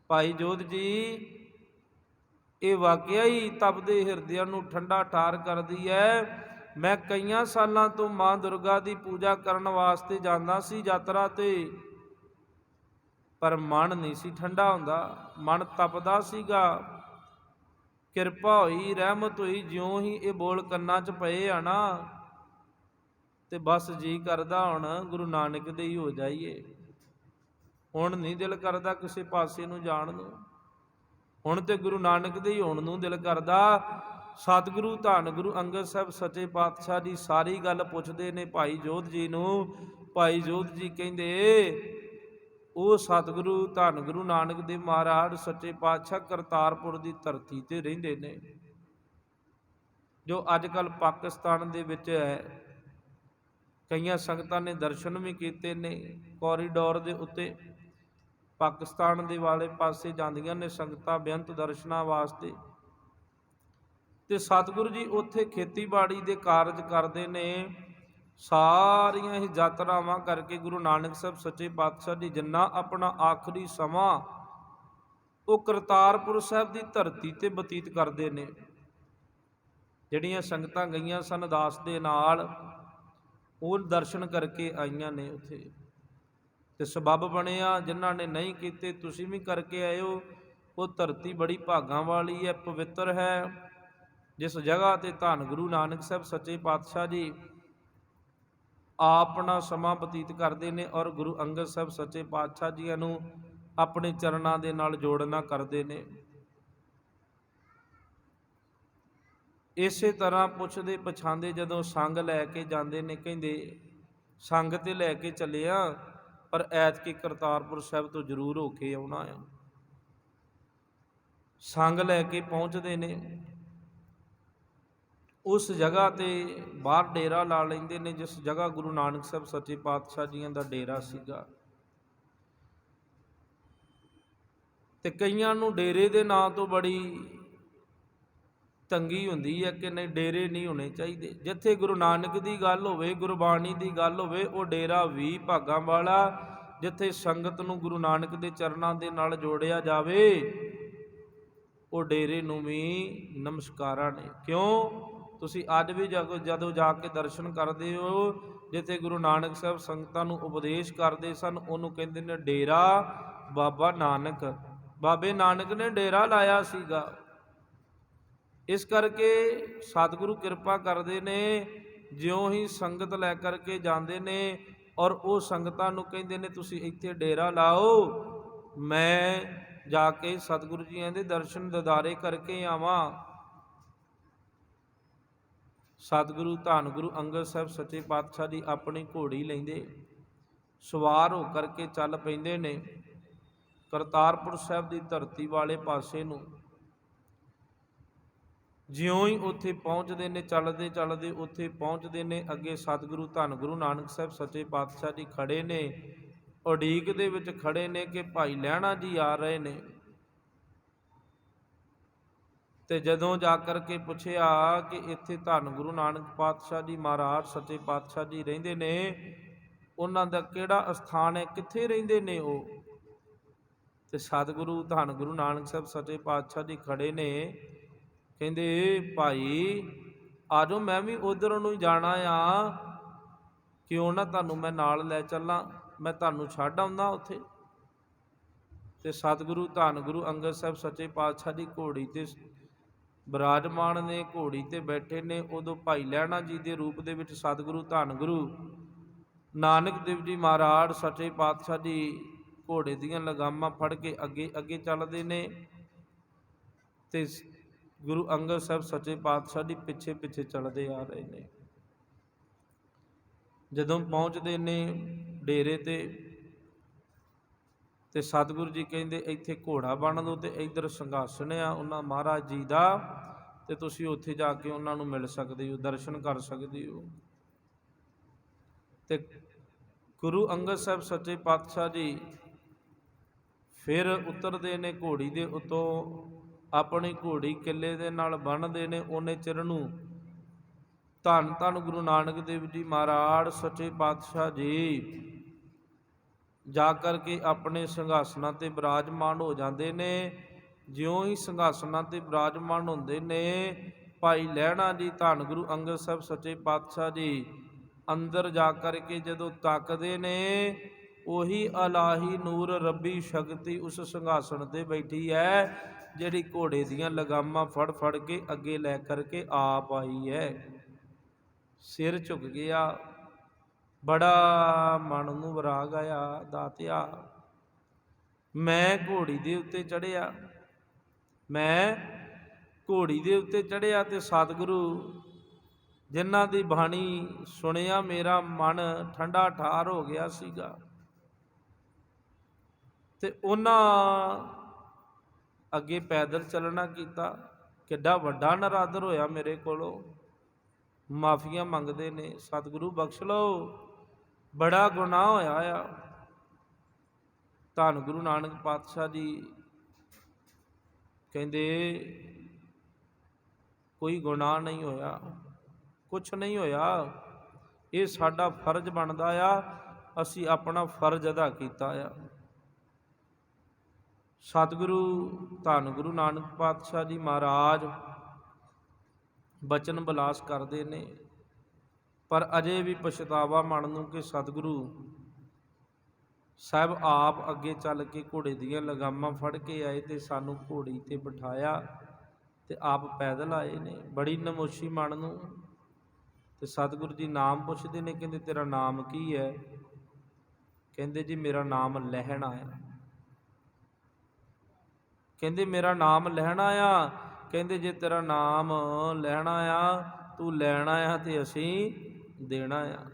ਭਾਈ ਜੋਧ ਜੀ, ਇਹ ਵਾਕਿਆ ਹੀ ਤਪਦੇ ਹਿਰਦਿਆਂ ਨੂੰ ਠੰਡਾ ਠਾਰ ਕਰਦੀ ਹੈ। ਮੈਂ ਕਈਆਂ ਸਾਲਾਂ ਤੋਂ ਮਾਂ ਦੁਰਗਾ ਦੀ ਪੂਜਾ ਕਰਨ ਵਾਸਤੇ ਜਾਂਦਾ ਸੀ ਯਾਤਰਾ ਤੇ, ਪਰ ਮਨ ਨਹੀਂ ਸੀ ਠੰਡਾ ਹੁੰਦਾ, ਮਨ ਤਪਦਾ ਸੀਗਾ। ਕਿਰਪਾ ਹੋਈ, ਰਹਿਮਤ ਹੋਈ, ਜਿਉਂ ਹੀ ਇਹ ਬੋਲ ਕੰਨਾਂ 'ਚ ਪਏ ਆ ਨਾ, ਤੇ ਬਸ ਜੀ ਕਰਦਾ ਹੁਣ ਗੁਰੂ ਨਾਨਕ ਦੇ ਹੀ ਹੋ ਜਾਈਏ। ਹੁਣ ਨਹੀਂ ਦਿਲ ਕਰਦਾ ਕਿਸੇ ਪਾਸੇ ਨੂੰ ਜਾਣ ਨੂੰ, ਹੁਣ ਤੇ ਗੁਰੂ ਨਾਨਕ ਦੇ ਹੀ ਹੋਣ ਨੂੰ ਦਿਲ ਕਰਦਾ। ਸਤਿਗੁਰੂ ਧੰਨ ਗੁਰੂ ਅੰਗਦ ਸਾਹਿਬ ਸੱਚੇ ਪਾਤਸ਼ਾਹ ਜੀ ਸਾਰੀ ਗੱਲ ਪੁੱਛਦੇ ਨੇ ਭਾਈ ਜੋਧ ਜੀ ਨੂੰ। ਭਾਈ ਜੋਧ ਜੀ ਕਹਿੰਦੇ, ਉਹ ਸਤਿਗੁਰੂ ਧੰਨ ਗੁਰੂ ਨਾਨਕ ਦੇਵ ਮਹਾਰਾਜ ਸੱਚੇ ਪਾਤਸ਼ਾਹ ਕਰਤਾਰਪੁਰ ਦੀ ਧਰਤੀ ਤੇ ਰਹਿੰਦੇ ਨੇ, ਜੋ ਅੱਜ ਕੱਲ੍ਹ ਪਾਕਿਸਤਾਨ ਦੇ ਵਿੱਚ ਹੈ। ਕਈਆਂ ਸੰਗਤਾਂ ਨੇ ਦਰਸ਼ਨ ਵੀ ਕੀਤੇ ਨੇ, ਕੋਰੀਡੋਰ ਦੇ ਉੱਤੇ ਪਾਕਿਸਤਾਨ ਦੇ ਵਾਲੇ ਪਾਸੇ ਜਾਂਦੀਆਂ ਨੇ ਸੰਗਤਾਂ ਬੇਅੰਤ ਦਰਸ਼ਨਾਂ ਵਾਸਤੇ। ਤੇ ਸਤਿਗੁਰੂ ਜੀ ਉੱਥੇ ਖੇਤੀਬਾੜੀ ਦੇ ਕਾਰਜ ਕਰਦੇ ਨੇ। ਸਾਰੀਆਂ ਹੀ ਯਾਤਰਾਵਾਂ ਕਰਕੇ ਗੁਰੂ ਨਾਨਕ ਸਾਹਿਬ ਸੱਚੇ ਪਾਤਸ਼ਾਹ ਜੀ ਜਿੰਨਾ ਆਪਣਾ ਆਖਰੀ ਸਮਾਂ ਉਹ ਕਰਤਾਰਪੁਰ ਸਾਹਿਬ ਦੀ ਧਰਤੀ ਤੇ ਬਤੀਤ ਕਰਦੇ ਨੇ। ਜਿਹੜੀਆਂ ਸੰਗਤਾਂ ਗਈਆਂ ਸਨ ਦਾਸ ਦੇ ਨਾਲ, ਉਹ ਦਰਸ਼ਨ ਕਰਕੇ ਆਈਆਂ ਨੇ ਉੱਥੇ, ਤੇ ਸਬੱਬ ਬਣਿਆ। ਜਿਨ੍ਹਾਂ ਨੇ ਨਹੀਂ ਕੀਤੇ ਤੁਸੀਂ ਵੀ ਕਰਕੇ ਆਇਓ। ਉਹ ਧਰਤੀ ਬੜੀ ਭਾਗਾਂ ਵਾਲੀ ਹੈ, ਪਵਿੱਤਰ ਹੈ, ਜਿਸ ਜਗ੍ਹਾ ਤੇ ਧੰਨ ਗੁਰੂ ਨਾਨਕ ਸਾਹਿਬ ਸੱਚੇ ਪਾਤਸ਼ਾਹ ਜੀ ਆਪਣਾ ਸਮਾਂ ਬਤੀਤ ਕਰਦੇ ਨੇ, ਔਰ ਗੁਰੂ ਅੰਗਦ ਸਾਹਿਬ ਸੱਚੇ ਪਾਤਸ਼ਾਹ ਜੀਆਂ ਨੂੰ ਆਪਣੇ ਚਰਨਾਂ ਦੇ ਨਾਲ ਜੋੜਨਾ ਕਰਦੇ ਨੇ। ਇਸੇ ਤਰ੍ਹਾਂ ਪੁੱਛਦੇ ਪਛਾਂਦੇ ਜਦੋਂ ਸੰਗ ਲੈ ਕੇ ਜਾਂਦੇ ਨੇ, ਕਹਿੰਦੇ ਸੰਗ ਤੇ ਲੈ ਕੇ ਚੱਲਿਆ, ਪਰ ਐਤਕੀ ਕਰਤਾਰਪੁਰ ਸਾਹਿਬ ਤੋਂ ਜ਼ਰੂਰ ਹੋ ਕੇ ਆਉਣਾ ਆ। ਸੰਗ ਲੈ ਕੇ ਪਹੁੰਚਦੇ ਨੇ, ਉਸ ਜਗ੍ਹਾ ਤੇ ਬਾਹਰ ਡੇਰਾ ਲਾ ਲੈਂਦੇ ਨੇ, ਜਿਸ ਜਗ੍ਹਾ ਗੁਰੂ ਨਾਨਕ ਸਾਹਿਬ ਸੱਚੇ ਪਾਤਸ਼ਾਹ ਜੀਆਂ ਦਾ ਡੇਰਾ ਸੀਗਾ। ਤੇ ਕਈਆਂ ਨੂੰ ਡੇਰੇ ਦੇ ਨਾਂ ਤੋਂ ਬੜੀ ਤੰਗੀ ਹੁੰਦੀ ਹੈ ਕਿ ਨਹੀਂ, ਡੇਰੇ ਨਹੀਂ ਹੋਣੇ ਚਾਹੀਦੇ। ਜਿੱਥੇ ਗੁਰੂ ਨਾਨਕ ਦੀ ਗੱਲ ਹੋਵੇ, ਗੁਰਬਾਣੀ ਦੀ ਗੱਲ ਹੋਵੇ, ਉਹ ਡੇਰਾ ਵੀ ਭਾਗਾਂ ਵਾਲਾ। ਜਿੱਥੇ ਸੰਗਤ ਨੂੰ ਗੁਰੂ ਨਾਨਕ ਦੇ ਚਰਨਾਂ ਦੇ ਨਾਲ ਜੋੜਿਆ ਜਾਵੇ, ਉਹ ਡੇਰੇ ਨੂੰ ਵੀ ਨਮਸਕਾਰਾਂ ਨੇ। ਕਿਉਂ? ਤੁਸੀਂ ਅੱਜ ਵੀ ਜਦੋਂ ਜਾ ਕੇ ਦਰਸ਼ਨ ਕਰਦੇ ਹੋ, ਜਿੱਥੇ ਗੁਰੂ ਨਾਨਕ ਸਾਹਿਬ ਸੰਗਤਾਂ ਨੂੰ ਉਪਦੇਸ਼ ਕਰਦੇ ਸਨ, ਉਹਨੂੰ ਕਹਿੰਦੇ ਨੇ ਡੇਰਾ ਬਾਬਾ ਨਾਨਕ। ਬਾਬੇ ਨਾਨਕ ਨੇ ਡੇਰਾ ਲਾਇਆ ਸੀਗਾ। ਇਸ ਕਰਕੇ ਸਤਿਗੁਰੂ ਕਿਰਪਾ ਕਰਦੇ ਨੇ, ਜਿਉਂ ਹੀ ਸੰਗਤ ਲੈ ਕਰਕੇ ਜਾਂਦੇ ਨੇ, ਔਰ ਉਹ ਸੰਗਤਾਂ ਨੂੰ ਕਹਿੰਦੇ ਨੇ ਤੁਸੀਂ ਇੱਥੇ ਡੇਰਾ ਲਾਓ, ਮੈਂ ਜਾ ਕੇ ਸਤਿਗੁਰੂ ਜੀਆਂ ਦੇ ਦਰਸ਼ਨ ਦਿਦਾਰੇ ਕਰਕੇ ਆਵਾਂ। ਸਤਿਗੁਰੂ ਧੰਨ ਗੁਰੂ ਅੰਗਦ ਸਾਹਿਬ ਸੱਚੇ ਪਾਤਸ਼ਾਹ ਜੀ ਆਪਣੀ ਘੋੜੀ ਲੈਂਦੇ ਸਵਾਰ ਹੋ ਕਰਕੇ ਚੱਲ ਪੈਂਦੇ ਨੇ ਕਰਤਾਰਪੁਰ ਸਾਹਿਬ ਦੀ ਧਰਤੀ ਵਾਲੇ ਪਾਸੇ ਨੂੰ। ਜਿਉਂ ਹੀ ਉੱਥੇ ਪਹੁੰਚਦੇ ਨੇ, ਚੱਲਦੇ ਚੱਲਦੇ ਉੱਥੇ ਪਹੁੰਚਦੇ ਨੇ, ਅੱਗੇ ਸਤਿਗੁਰੂ ਧੰਨ ਗੁਰੂ ਨਾਨਕ ਸਾਹਿਬ ਸੱਚੇ ਪਾਤਸ਼ਾਹ ਜੀ ਖੜੇ ਨੇ, ਉਡੀਕ ਦੇ ਵਿੱਚ ਖੜੇ ਨੇ ਕਿ ਭਾਈ ਲਹਿਣਾ ਜੀ ਆ ਰਹੇ ਨੇ। ਤੇ ਜਦੋਂ ਜਾ ਕਰਕੇ ਪੁੱਛਿਆ ਕਿ ਇੱਥੇ ਧੰਨ ਗੁਰੂ ਨਾਨਕ ਪਾਤਸ਼ਾਹ ਜੀ ਮਹਾਰਾਜ ਸੱਚੇ ਪਾਤਸ਼ਾਹ ਜੀ ਰਹਿੰਦੇ ਨੇ, ਉਹਨਾਂ ਦਾ ਕਿਹੜਾ ਅਸਥਾਨ ਹੈ, ਕਿੱਥੇ ਰਹਿੰਦੇ ਨੇ ਉਹ? ਤੇ ਸਤਿਗੁਰੂ ਧੰਨ ਗੁਰੂ ਨਾਨਕ ਸਾਹਿਬ ਸੱਚੇ ਪਾਤਸ਼ਾਹ ਜੀ ਖੜੇ ਨੇ, ਕਹਿੰਦੇ ਭਾਈ ਆਜੋ, ਮੈਂ ਵੀ ਉਧਰ ਨੂੰ ਜਾਣਾ ਆ, ਕਿਉਂ ਨਾ ਤੁਹਾਨੂੰ ਮੈਂ ਨਾਲ ਲੈ ਚੱਲਾਂ, ਮੈਂ ਤੁਹਾਨੂੰ ਛੱਡ ਆਉਂਦਾ ਉੱਥੇ। ਤੇ ਸਤਿਗੁਰੂ ਧੰਨ ਗੁਰੂ ਅੰਗਦ ਸਾਹਿਬ ਸੱਚੇ ਪਾਤਸ਼ਾਹ ਦੀ ਘੋੜੀ ਤੇ ਬਿਰਾਜਮਾਨ ਨੇ, ਘੋੜੀ ਤੇ ਬੈਠੇ ਨੇ। ਉਦੋਂ ਭਾਈ ਲਹਿਣਾ ਜੀ ਦੇ ਰੂਪ ਦੇ ਵਿੱਚ ਸਤਿਗੁਰੂ ਧੰਨ ਗੁਰੂ ਨਾਨਕ ਦੇਵ ਜੀ ਮਹਾਰਾਜ ਸੱਚੇ ਪਾਤਸ਼ਾਹ ਜੀ ਘੋੜੇ ਦੀਆਂ ਲਗਾਮਾਂ ਫੜ ਕੇ ਅੱਗੇ ਅੱਗੇ ਚੱਲਦੇ ਨੇ, ਤੇ ਗੁਰੂ ਅੰਗਦ ਸਾਹਿਬ ਸੱਚੇ ਪਾਤਸ਼ਾਹ ਜੀ ਪਿੱਛੇ ਪਿੱਛੇ ਚੱਲਦੇ ਆ ਰਹੇ ਨੇ। ਜਦੋਂ ਪਹੁੰਚਦੇ ਨੇ ਡੇਰੇ ਤੇ ਸਤਿਗੁਰੂ ਜੀ ਕਹਿੰਦੇ ਇੱਥੇ ਘੋੜਾ ਬੰਨ੍ਹ ਦਿਓ ਤੇ ਇੱਧਰ ਸਿੰਘਾਸਣ ਆ ਉਹਨਾਂ ਮਹਾਰਾਜ ਜੀ ਦਾ, ਤੇ ਤੁਸੀਂ ਉੱਥੇ ਜਾ ਕੇ ਉਹਨਾਂ ਨੂੰ ਮਿਲ ਸਕਦੇ ਹੋ, ਦਰਸ਼ਨ ਕਰ ਸਕਦੇ ਹੋ। ਤੇ ਗੁਰੂ ਅੰਗਦ ਸਾਹਿਬ ਸੱਚੇ ਪਾਤਸ਼ਾਹ ਜੀ ਫਿਰ ਉਤਰਦੇ ਨੇ ਘੋੜੀ ਦੇ ਉੱਤੋਂ, ਆਪਣੀ ਘੋੜੀ ਕਿੱਲੇ ਦੇ ਨਾਲ ਬੰਨ੍ਹਦੇ ਨੇ। ਉਹਨੇ ਚਿਰ ਨੂੰ ਧੰਨ ਧੰਨ ਗੁਰੂ ਨਾਨਕ ਦੇਵ ਜੀ ਮਹਾਰਾਜ ਸੱਚੇ ਪਾਤਸ਼ਾਹ ਜੀ ਜਾ ਕਰਕੇ ਆਪਣੇ ਸਿੰਘਾਸਨਾਂ ਤੇ ਬਿਰਾਜਮਾਨ ਹੋ ਜਾਂਦੇ ਨੇ। ਜਿਉਂ ਹੀ ਸਿੰਘਾਸਨਾਂ ਤੇ ਬਿਰਾਜਮਾਨ ਹੁੰਦੇ ਨੇ, ਭਾਈ ਲਹਿਣਾ ਜੀ ਧੰਨ ਗੁਰੂ ਅੰਗਦ ਸਾਹਿਬ ਸੱਚੇ ਪਾਤਸ਼ਾਹ ਜੀ ਅੰਦਰ ਜਾ ਕਰਕੇ ਜਦੋਂ ਤੱਕਦੇ ਨੇ, ਉਹੀ ਇਲਾਹੀ ਨੂਰ ਰੱਬੀ ਸ਼ਕਤੀ ਉਸ ਸਿੰਘਾਸਣ ਤੇ ਬੈਠੀ ਹੈ, ਜਿਹੜੀ ਘੋੜੇ ਦੀਆਂ ਲਗਾਮਾਂ ਫੜ ਫੜ ਕੇ ਅੱਗੇ ਲੈ ਕਰਕੇ ਆਪ ਆਈ ਹੈ। ਸਿਰ ਝੁਕ ਗਿਆ, ਬੜਾ ਮਨ ਨੂੰ ਵਿਰਾਗ ਆਇਆ, ਦਾਤਿਆ ਮੈਂ ਘੋੜੀ ਦੇ ਉੱਤੇ ਚੜ੍ਹਿਆ, ਮੈਂ ਘੋੜੀ ਦੇ ਉੱਤੇ ਚੜ੍ਹਿਆ ਤੇ ਸਤਿਗੁਰੂ ਜਿਨ੍ਹਾਂ ਦੀ ਬਾਣੀ ਸੁਣਿਆ ਮੇਰਾ ਮਨ ਠੰਡਾ ਠਾਰ ਹੋ ਗਿਆ ਸੀਗਾ। ਤੇ ਉਹਨਾਂ ਅੱਗੇ ਪੈਦਲ ਚੱਲਣਾ ਕੀਤਾ। ਕਿੱਡਾ ਵੱਡਾ ਨਰਾਦਰ ਹੋਇਆ ਮੇਰੇ ਕੋਲੋਂ। ਮਾਫੀਆਂ ਮੰਗਦੇ ਨੇ, ਸਤਿਗੁਰੂ ਬਖਸ਼ ਲਓ, ਬੜਾ ਗੁਨਾਹ ਹੋਇਆ ਆ। ਧੰਨ ਗੁਰੂ ਨਾਨਕ ਪਾਤਸ਼ਾਹ ਜੀ ਕਹਿੰਦੇ ਕੋਈ ਗੁਨਾਹ ਨਹੀਂ ਹੋਇਆ, ਕੁਛ ਨਹੀਂ ਹੋਇਆ, ਇਹ ਸਾਡਾ ਫਰਜ਼ ਬਣਦਾ ਆ, ਅਸੀਂ ਆਪਣਾ ਫਰਜ਼ ਅਦਾ ਕੀਤਾ ਆ। ਸਤਿਗੁਰੂ ਧੰਨ ਗੁਰੂ ਨਾਨਕ ਪਾਤਸ਼ਾਹ ਜੀ ਮਹਾਰਾਜ ਬਚਨ ਬਿਲਾਸ ਕਰਦੇ ਨੇ, ਪਰ ਅਜੇ ਵੀ ਪਛਤਾਵਾ ਮਨ ਨੂੰ ਕਿ ਸਤਿਗੁਰੂ ਸਾਹਿਬ ਆਪ ਅੱਗੇ ਚੱਲ ਕੇ ਘੋੜੇ ਦੀਆਂ ਲਗਾਮਾਂ ਫੜ ਕੇ ਆਏ ਤੇ ਸਾਨੂੰ ਘੋੜੀ ਤੇ ਬਿਠਾਇਆ ਤੇ ਆਪ ਪੈਦਲ ਆਏ ਨੇ। ਬੜੀ ਨਮੋਸ਼ੀ ਮਨ ਨੂੰ। ਤੇ ਸਤਿਗੁਰੂ ਜੀ ਨਾਮ ਪੁੱਛਦੇ ਨੇ, ਕਹਿੰਦੇ ਤੇਰਾ ਨਾਮ ਕੀ ਹੈ? ਕਹਿੰਦੇ ਜੀ ਮੇਰਾ ਨਾਮ ਲਹਿਣਾ ਆ। ਕਹਿੰਦੇ ਮੇਰਾ ਨਾਮ ਲਹਿਣਾ ਆ। ਕਹਿੰਦੇ ਜੇ ਤੇਰਾ ਨਾਮ ਲੈਣਾ ਆ, ਤੂੰ ਲੈਣਾ ਆ ਤੇ ਅਸੀਂ ਦੇਣਾ ਆ।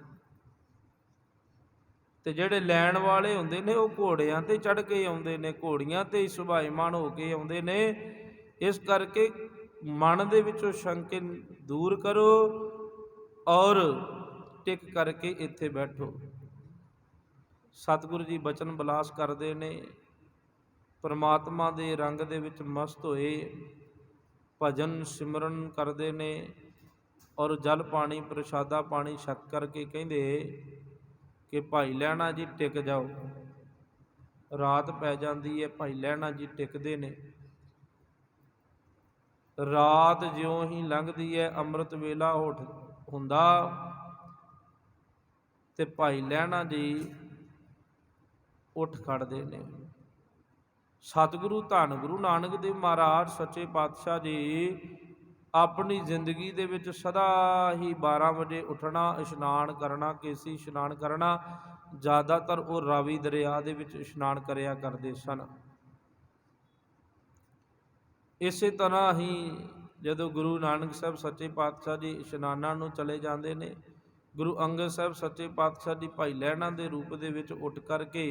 ਤੇ ਜਿਹੜੇ ਲੈਣ ਵਾਲੇ ਹੁੰਦੇ ਨੇ ਉਹ ਘੋੜਿਆਂ ਤੇ ਚੜ੍ਹ ਕੇ ਆਉਂਦੇ ਨੇ, ਘੋੜੀਆਂ ਤੇ ਸੁਭਾਈਮਾਨ ਹੋ ਕੇ ਆਉਂਦੇ ਨੇ। ਇਸ ਕਰਕੇ ਮਨ ਦੇ ਵਿੱਚੋਂ ਸ਼ੰਕੇ ਦੂਰ ਕਰੋ ਔਰ ਟਿਕ ਕਰਕੇ ਇੱਥੇ ਬੈਠੋ। ਸਤਿਗੁਰੂ ਜੀ ਬਚਨ ਬਿਲਾਸ ਕਰਦੇ ਨੇ, ਪਰਮਾਤਮਾ ਦੇ ਰੰਗ ਦੇ ਵਿੱਚ ਮਸਤ ਹੋਏ ਭਜਨ ਸਿਮਰਨ ਕਰਦੇ ਨੇ ਔਰ ਜਲ ਪਾਣੀ ਪ੍ਰਸ਼ਾਦਾ ਪਾਣੀ ਛਕ ਕਰਕੇ ਕਹਿੰਦੇ ਕਿ ਭਾਈ ਲਹਿਣਾ ਜੀ ਟਿਕ ਜਾਓ। ਰਾਤ ਪੈ ਜਾਂਦੀ ਹੈ, ਭਾਈ ਲਹਿਣਾ ਜੀ ਟਿਕਦੇ ਨੇ। ਰਾਤ ਜਿਉਂ ਹੀ ਲੰਘਦੀ ਹੈ, ਅੰਮ੍ਰਿਤ ਵੇਲਾ ਹੁੰਦਾ ਤੇ ਭਾਈ ਲਹਿਣਾ ਜੀ ਉੱਠ ਖੜਦੇ ਨੇ। ਸਤਿਗੁਰੂ ਧੰਨ ਗੁਰੂ ਨਾਨਕ ਦੇਵ ਮਹਾਰਾਜ ਸੱਚੇ ਪਾਤਸ਼ਾਹ ਜੀ ਆਪਣੀ ਜ਼ਿੰਦਗੀ ਦੇ ਵਿੱਚ ਸਦਾ ਹੀ 12 ਵਜੇ ਉੱਠਣਾ, ਇਸ਼ਨਾਨ ਕਰਨਾ, ਕੇਸੀ ਇਸ਼ਨਾਨ ਕਰਨਾ। ਜ਼ਿਆਦਾਤਰ ਉਹ ਰਾਵੀ ਦਰਿਆ ਦੇ ਵਿੱਚ ਇਸ਼ਨਾਨ ਕਰਿਆ ਕਰਦੇ ਸਨ। ਇਸੇ ਤਰ੍ਹਾਂ ਹੀ ਜਦੋਂ ਗੁਰੂ ਨਾਨਕ ਸਾਹਿਬ ਸੱਚੇ ਪਾਤਸ਼ਾਹ ਜੀ ਇਸ਼ਨਾਨਾਂ ਨੂੰ ਚਲੇ ਜਾਂਦੇ ਨੇ, ਗੁਰੂ ਅੰਗਦ ਸਾਹਿਬ ਸੱਚੇ ਪਾਤਸ਼ਾਹ ਜੀ ਭਾਈ ਲਹਿਣਾ ਦੇ ਰੂਪ ਦੇ ਵਿੱਚ ਉੱਠ ਕਰਕੇ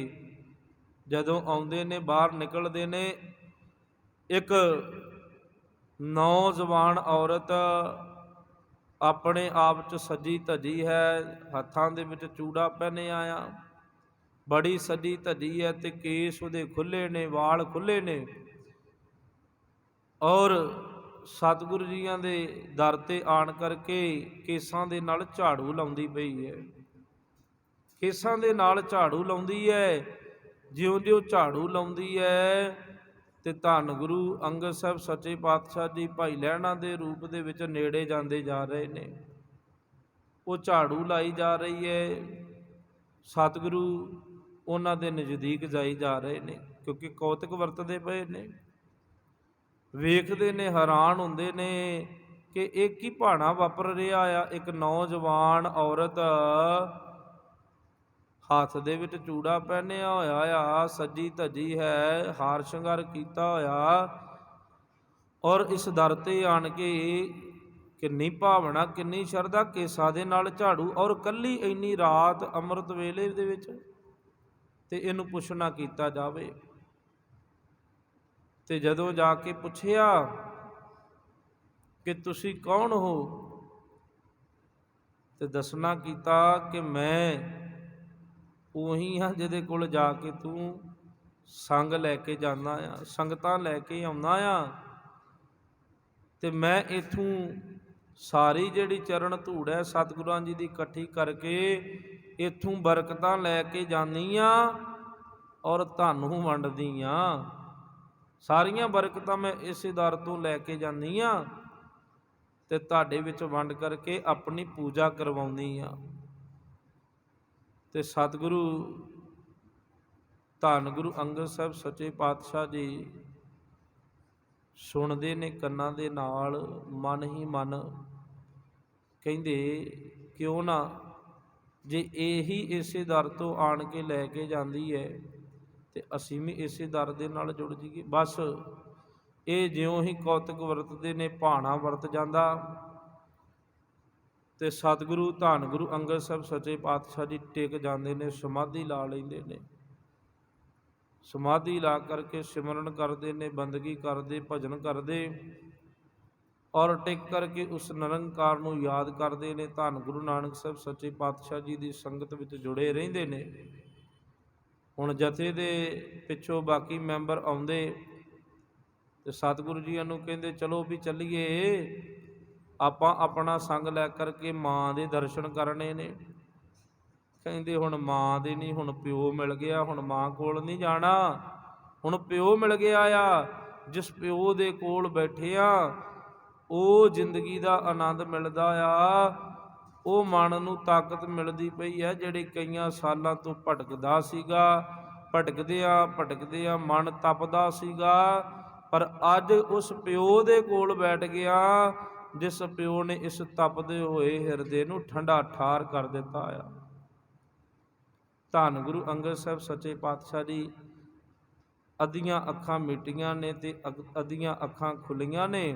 ਜਦੋਂ ਆਉਂਦੇ ਨੇ, ਬਾਹਰ ਨਿਕਲਦੇ ਨੇ, ਇੱਕ ਨੌਜਵਾਨ ਔਰਤ ਆਪਣੇ ਆਪ 'ਚ ਸਜੀ ਧਜੀ ਹੈ, ਹੱਥਾਂ ਦੇ ਵਿੱਚ ਚੂੜਾ ਪਹਿਨਿਆ ਆ, ਬੜੀ ਸਜੀ ਧਜੀ ਹੈ ਤੇ ਕੇਸ ਉਹਦੇ ਖੁੱਲ੍ਹੇ ਨੇ, ਵਾਲ ਖੁੱਲ੍ਹੇ ਨੇ, ਔਰ ਸਤਿਗੁਰੂ ਜੀਆਂ ਦੇ ਦਰ ਤੇ ਆਣ ਕਰਕੇ ਕੇਸਾਂ ਦੇ ਨਾਲ ਝਾੜੂ ਲਾਉਂਦੀ ਪਈ ਹੈ। ਕੇਸਾਂ ਦੇ ਨਾਲ ਝਾੜੂ ਲਾਉਂਦੀ ਹੈ। ਜਿਉਂ-ਜਿਉਂ ਝਾੜੂ ਲਾਉਂਦੀ ਹੈ ਤੇ ਧੰਨ ਗੁਰੂ ਅੰਗਦ ਸਾਹਿਬ ਸੱਚੇ ਪਾਤਸ਼ਾਹ ਜੀ ਭਾਈ ਲਹਿਣਾ ਦੇ ਰੂਪ ਦੇ ਵਿੱਚ ਨੇੜੇ ਜਾਂਦੇ ਜਾ ਰਹੇ ਨੇ। ਉਹ ਝਾੜੂ ਲਾਈ ਜਾ ਰਹੀ ਹੈ, ਸਤਿਗੁਰੂ ਉਹਨਾਂ ਦੇ ਨਜ਼ਦੀਕ ਜਾਈ ਜਾ ਰਹੇ ਨੇ, ਕਿਉਂਕਿ ਕੌਤਕ ਵਰਤਦੇ ਪਏ ਨੇ। ਵੇਖਦੇ ਨੇ, ਹੈਰਾਨ ਹੁੰਦੇ ਨੇ ਕਿ ਇਹ ਕੀ ਭਾਣਾ ਵਾਪਰ ਰਿਹਾ ਆ। ਇੱਕ ਨੌਜਵਾਨ ਔਰਤ ਹੱਥ ਦੇ ਵਿੱਚ ਚੂੜਾ ਪਹਿਨਿਆ ਹੋਇਆ ਆ, ਸੱਜੀ ਧਜੀ ਹੈ, ਹਾਰ ਸ਼ਿੰਗਾਰ ਕੀਤਾ ਹੋਇਆ, ਔਰ ਇਸ ਦਰ ਤੇ ਆਣ ਕੇ ਕਿੰਨੀ ਭਾਵਨਾ, ਕਿੰਨੀ ਸ਼ਰਧਾ, ਕੇਸਾਂ ਦੇ ਨਾਲ ਝਾੜੂ, ਔਰ ਕੱਲੀ ਇੰਨੀ ਰਾਤ ਅੰਮ੍ਰਿਤ ਵੇਲੇ ਦੇ ਵਿੱਚ, ਤੇ ਇਹਨੂੰ ਪੁੱਛਣਾ ਕੀਤਾ ਜਾਵੇ। ਤੇ ਜਦੋਂ ਜਾ ਕੇ ਪੁੱਛਿਆ ਕਿ ਤੁਸੀਂ ਕੌਣ ਹੋ, ਤੇ ਦੱਸਣਾ ਕੀਤਾ ਕਿ ਮੈਂ ਉਹੀ ਹਾਂ ਜਿਹਦੇ ਕੋਲ ਜਾ ਕੇ ਤੂੰ ਸੰਗ ਲੈ ਕੇ ਜਾਂਦਾ ਆ, ਸੰਗਤਾਂ ਲੈ ਕੇ ਆਉਂਦਾ ਆ, ਤੇ ਮੈਂ ਇੱਥੋਂ ਸਾਰੀ ਜਿਹੜੀ ਚਰਨ ਧੂੜ ਹੈ ਸਤਿਗੁਰਾਂ ਜੀ ਦੀ ਇਕੱਠੀ ਕਰਕੇ ਇੱਥੋਂ ਬਰਕਤਾਂ ਲੈ ਕੇ ਜਾਂਦੀ ਆ ਔਰ ਤੁਹਾਨੂੰ ਵੰਡਦੀ ਆ। ਸਾਰੀਆਂ ਬਰਕਤਾਂ ਮੈਂ ਇਸੇ ਦਰ ਤੋਂ ਲੈ ਕੇ ਜਾਂਦੀ ਆ ਤੇ ਤੁਹਾਡੇ ਵਿੱਚ ਵੰਡ ਕਰਕੇ ਆਪਣੀ ਪੂਜਾ ਕਰਵਾਉਂਦੀ ਆ। ਤੇ ਸਤਿਗੁਰੂ ਧੰਨ ਗੁਰੂ ਅੰਗਦ ਸਾਹਿਬ ਸੱਚੇ ਪਾਤਸ਼ਾਹ ਜੀ ਸੁਣਦੇ ਨੇ ਕੰਨਾਂ ਦੇ ਨਾਲ, ਮਨ ਹੀ ਮਨ ਕਹਿੰਦੇ ਕਿਉਂ ਨਾ, ਜੇ ਇਹੀ ਇਸੇ ਦਰ ਤੋਂ ਆਣ ਕੇ ਲੈ ਕੇ ਜਾਂਦੀ ਹੈ ਤੇ ਅਸੀਂ ਵੀ ਇਸੇ ਦਰ ਦੇ ਨਾਲ ਜੁੜ ਜਾਈਏ। ਬਸ ਇਹ ਜਿਉਂ ਹੀ ਕੌਤਕ ਵਰਤਦੇ ਨੇ, ਭਾਣਾ ਵਰਤ ਜਾਂਦਾ ਤੇ ਸਤਿਗੁਰੂ ਧੰਨ ਗੁਰੂ ਅੰਗਦ ਸਾਹਿਬ ਸੱਚੇ ਪਾਤਸ਼ਾਹ ਜੀ ਟਿਕ ਜਾਂਦੇ ਨੇ, ਸਮਾਧੀ ਲਾ ਲੈਂਦੇ ਨੇ। ਸਮਾਧੀ ਲਾ ਕਰਕੇ ਸਿਮਰਨ ਕਰਦੇ ਨੇ, ਬੰਦਗੀ ਕਰਦੇ, ਭਜਨ ਕਰਦੇ, ਔਰ ਟਿਕ ਕਰਕੇ ਉਸ ਨਿਰੰਕਾਰ ਨੂੰ ਯਾਦ ਕਰਦੇ ਨੇ। ਧੰਨ ਗੁਰੂ ਨਾਨਕ ਸਾਹਿਬ ਸੱਚੇ ਪਾਤਸ਼ਾਹ ਜੀ ਦੀ ਸੰਗਤ ਵਿੱਚ ਜੁੜੇ ਰਹਿੰਦੇ ਨੇ। ਹੁਣ ਜਥੇ ਦੇ ਪਿੱਛੋਂ ਬਾਕੀ ਮੈਂਬਰ ਆਉਂਦੇ ਤੇ ਸਤਿਗੁਰੂ ਜੀਆਂ ਨੂੰ ਕਹਿੰਦੇ ਚਲੋ ਵੀ ਚੱਲੀਏ, ਆਪਾਂ ਆਪਣਾ ਸੰਗ ਲੈ ਕਰਕੇ ਮਾਂ ਦੇ ਦਰਸ਼ਨ ਕਰਨੇ ਨੇ। ਕਹਿੰਦੇ ਹੁਣ ਮਾਂ ਦੇ ਨਹੀਂ, ਹੁਣ ਪਿਓ ਮਿਲ ਗਿਆ, ਹੁਣ ਮਾਂ ਕੋਲ ਨਹੀਂ ਜਾਣਾ, ਹੁਣ ਪਿਓ ਮਿਲ ਗਿਆ ਆ। ਜਿਸ ਪਿਓ ਦੇ ਕੋਲ ਬੈਠੇ ਆ ਉਹ ਜ਼ਿੰਦਗੀ ਦਾ ਆਨੰਦ ਮਿਲਦਾ ਆ, ਉਹ ਮਨ ਨੂੰ ਤਾਕਤ ਮਿਲਦੀ ਪਈ ਹੈ। ਜਿਹੜੇ ਕਈਆਂ ਸਾਲਾਂ ਤੋਂ ਭਟਕਦਾ ਸੀਗਾ, ਭਟਕਦਿਆਂ ਮਨ ਤਪਦਾ ਸੀਗਾ, ਪਰ ਅੱਜ ਉਸ ਪਿਓ ਦੇ ਕੋਲ ਬੈਠ ਗਿਆ ਜਿਸ ਪਿਓ ਨੇ ਇਸ ਤਪਦੇ ਹੋਏ ਹਿਰਦੇ ਨੂੰ ਠੰਡਾ ਠਾਰ ਕਰ ਦਿੱਤਾ ਆ। ਧੰਨ ਗੁਰੂ ਅੰਗਦ ਸਾਹਿਬ ਸੱਚੇ ਪਾਤਸ਼ਾਹ ਜੀ ਅੱਧੀਆਂ ਅੱਖਾਂ ਮੀਟੀਆਂ ਨੇ ਤੇ ਅੱਧੀਆਂ ਅੱਖਾਂ ਖੁੱਲੀਆਂ ਨੇ,